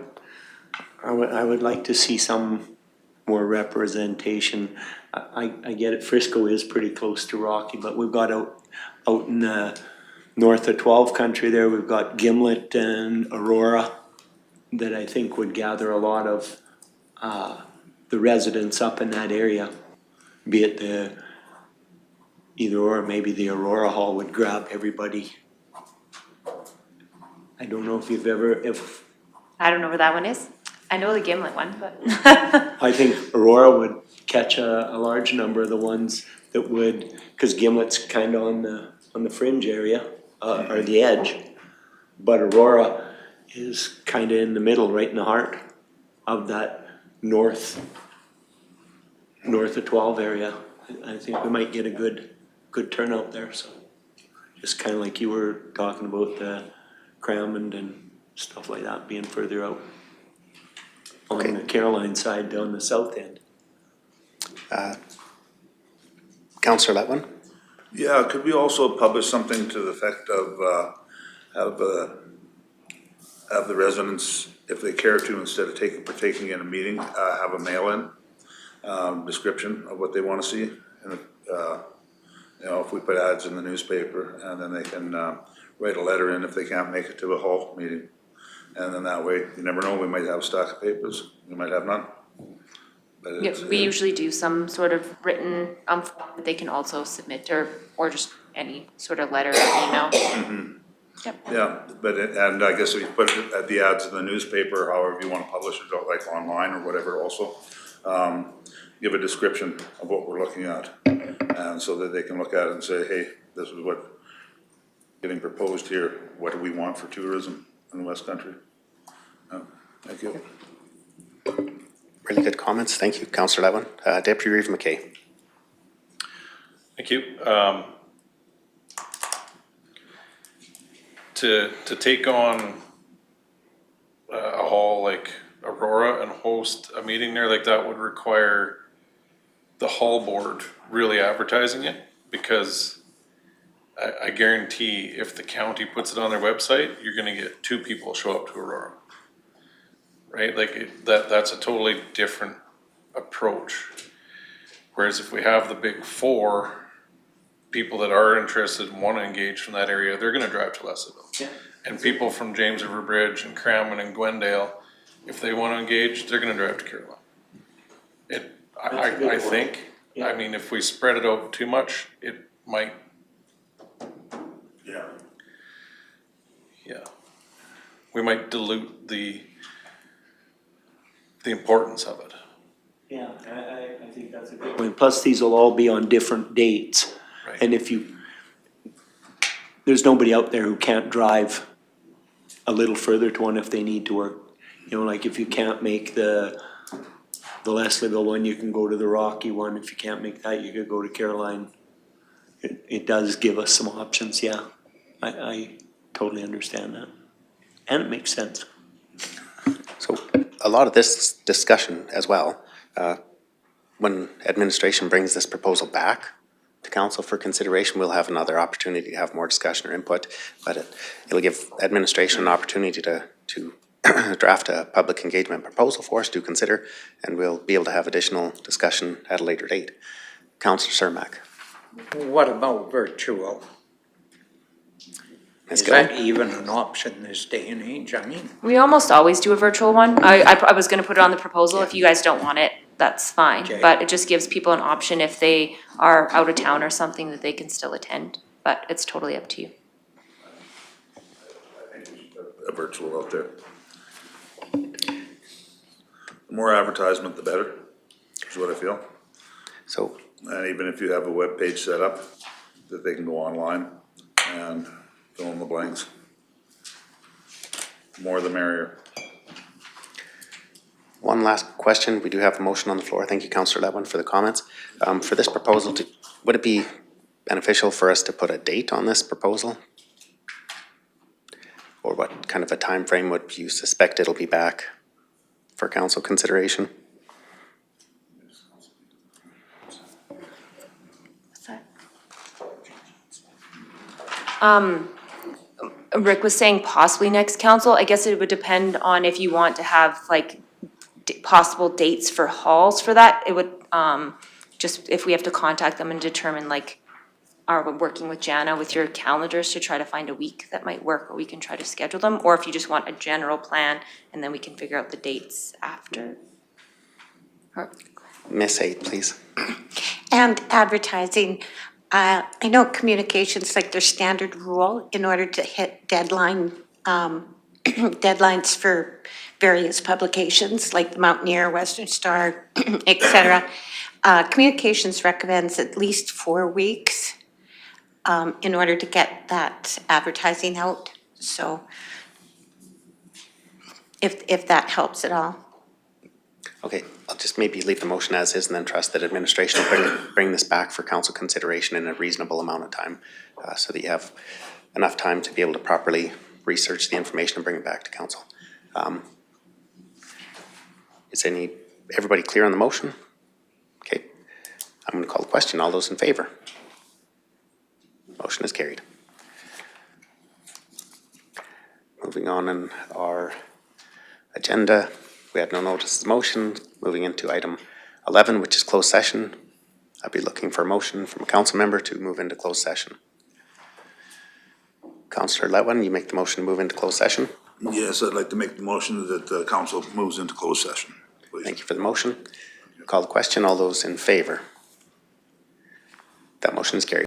I would like to see some more representation. I get it, Frisco is pretty close to Rocky, but we've got out in the north of 12 country there, we've got Gimlet and Aurora that I think would gather a lot of the residents up in that area, be it the either or, maybe the Aurora Hall would grab everybody. I don't know if you've ever, I don't know where that one is. I know the Gimlet one, but. I think Aurora would catch a large number of the ones that would, because Gimlet's kind of on the fringe area, or the edge. But Aurora is kind of in the middle, right in the heart of that north of 12 area. I think we might get a good turnout there, so. Just kind of like you were talking about the Crammond and stuff like that being further out. On the Caroline side down the south end. Councillor Letwin? Yeah, could we also publish something to the effect of, have the residents, if they care to, instead of partaking in a meeting, have a mail-in description of what they want to see? And, you know, if we put ads in the newspaper, and then they can write a letter in if they can't make it to a hall meeting. And then that way, you never know, we might have a stack of papers, we might have none. But Yeah, we usually do some sort of written form that they can also submit or just any sort of letter or email. Yep. Yeah, but and I guess if you put the ads in the newspaper, however you want to publish it, like online or whatever also, give a description of what we're looking at. And so that they can look at it and say, hey, this is what getting proposed here, what do we want for tourism in the West Country? Thank you. Really good comments. Thank you, Councillor Letwin. Deputy Reeve McKay. Thank you. To take on a hall like Aurora and host a meeting there like that would require the hall board really advertising it, because I guarantee if the county puts it on their website, you're gonna get 2 people show up to Aurora. Right, like that's a totally different approach. Whereas if we have the big 4, people that are interested and wanna engage from that area, they're gonna drive to Leslieville. Yeah. And people from James River Bridge and Crammond and Glendale, if they wanna engage, they're gonna drive to Caroline. I think, I mean, if we spread it out too much, it might. Yeah. We might dilute the importance of it. Yeah, I think that's a good point. Plus, these will all be on different dates. Right. And there's nobody out there who can't drive a little further to one if they need to work. You know, like if you can't make the Leslieville one, you can go to the Rocky one. If you can't make that, you could go to Caroline. It does give us some options, yeah. I totally understand that. And it makes sense. So a lot of this discussion as well, when administration brings this proposal back to council for consideration, we'll have another opportunity to have more discussion or input, but it'll give administration an opportunity to draft a public engagement proposal for us to consider, and we'll be able to have additional discussion at a later date. Councillor Cermak. What about virtual? Ms. Is Gill? that even an option this day and age? I mean, We almost always do a virtual one. I was gonna put it on the proposal. If you guys don't want it, that's fine. Okay. But it just gives people an option if they are out of town or something that they can still attend, but it's totally up to you. A virtual out there. The more advertisement, the better, is what I feel. So, And even if you have a web page set up, that they can go online and fill in the blanks. More the merrier. one last question. We do have a motion on the floor. Thank you, Councillor Letwin, for the comments. For this proposal, would it be beneficial for us to put a date on this proposal? Or what kind of a time frame would you suspect it'll be back for council consideration? Rick was saying possibly next council. I guess it would depend on if you want to have like possible dates for halls for that. It would, just if we have to contact them and determine like, are we working with Jana with your calendars to try to find a week that might work, or we can try to schedule them, or if you just want a general plan and then we can figure out the dates after. Miss 8, please. And advertising, I know communications like their standard rule in order to hit deadlines for various publications like the Mountaineer, Western Star, et cetera. Communications recommends at least 4 weeks in order to get that advertising out. So if that helps at all. Okay, I'll just maybe leave the motion as is and then trust that administration will bring this back for council consideration in a reasonable amount of time, so that you have enough time to be able to properly research the information and bring it back to council. Is everybody clear on the motion? Okay, I'm going to call the question. All those in favor? Motion is carried. Moving on in our agenda, we had no notice of motion. Moving into item 11, which is closed session. I'll be looking for a motion from a council member to move into closed session. Councillor Letwin, you make the motion to move into closed session. Yes, I'd like to make the motion that the council moves into closed session, please. Thank you for the motion. Call the question. All those in favor? That motion is carried.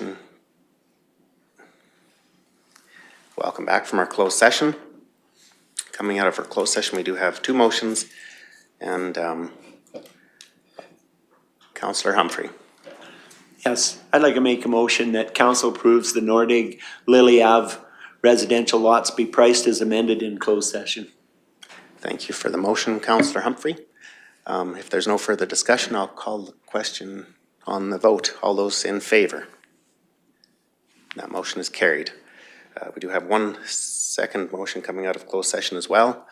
motion. Welcome back from our closed session. Coming out of our closed session, we do have two motions, and Councillor Humphrey. Yes, I'd like to make a motion that council approves the Nordig Lily Ave residential lots be priced as amended in closed session. Thank you for the motion, Councillor Humphrey. If there's no further discussion, I'll call the question on the vote. All those in favor? That motion is carried. We do have one second motion coming out of closed session as well.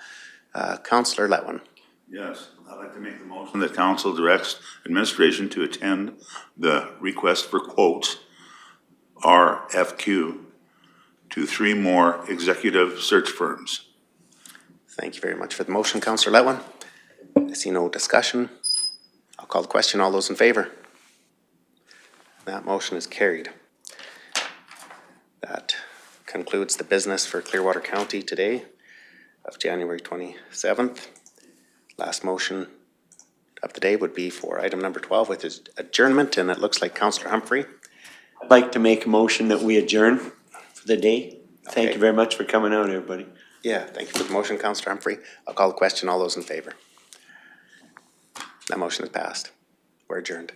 Councillor Letwin. Yes, I'd like to make the motion that council directs administration to attend the request for quotes, RFQ, to 3 more executive search firms. Thank you very much for the motion, Councillor Letwin. I see no discussion. I'll call the question. All those in favor? That motion is carried. That concludes the business for Clearwater County today of January 27th. Last motion of the day would be for item number 12, which is adjournment, and it looks like Councillor Humphrey. I'd like to make a motion that we adjourn for the day. Thank Okay. you very much for coming out, everybody. Yeah, thank you for the motion, Councillor Humphrey. I'll call the question. All those in favor? That motion is passed. We're adjourned.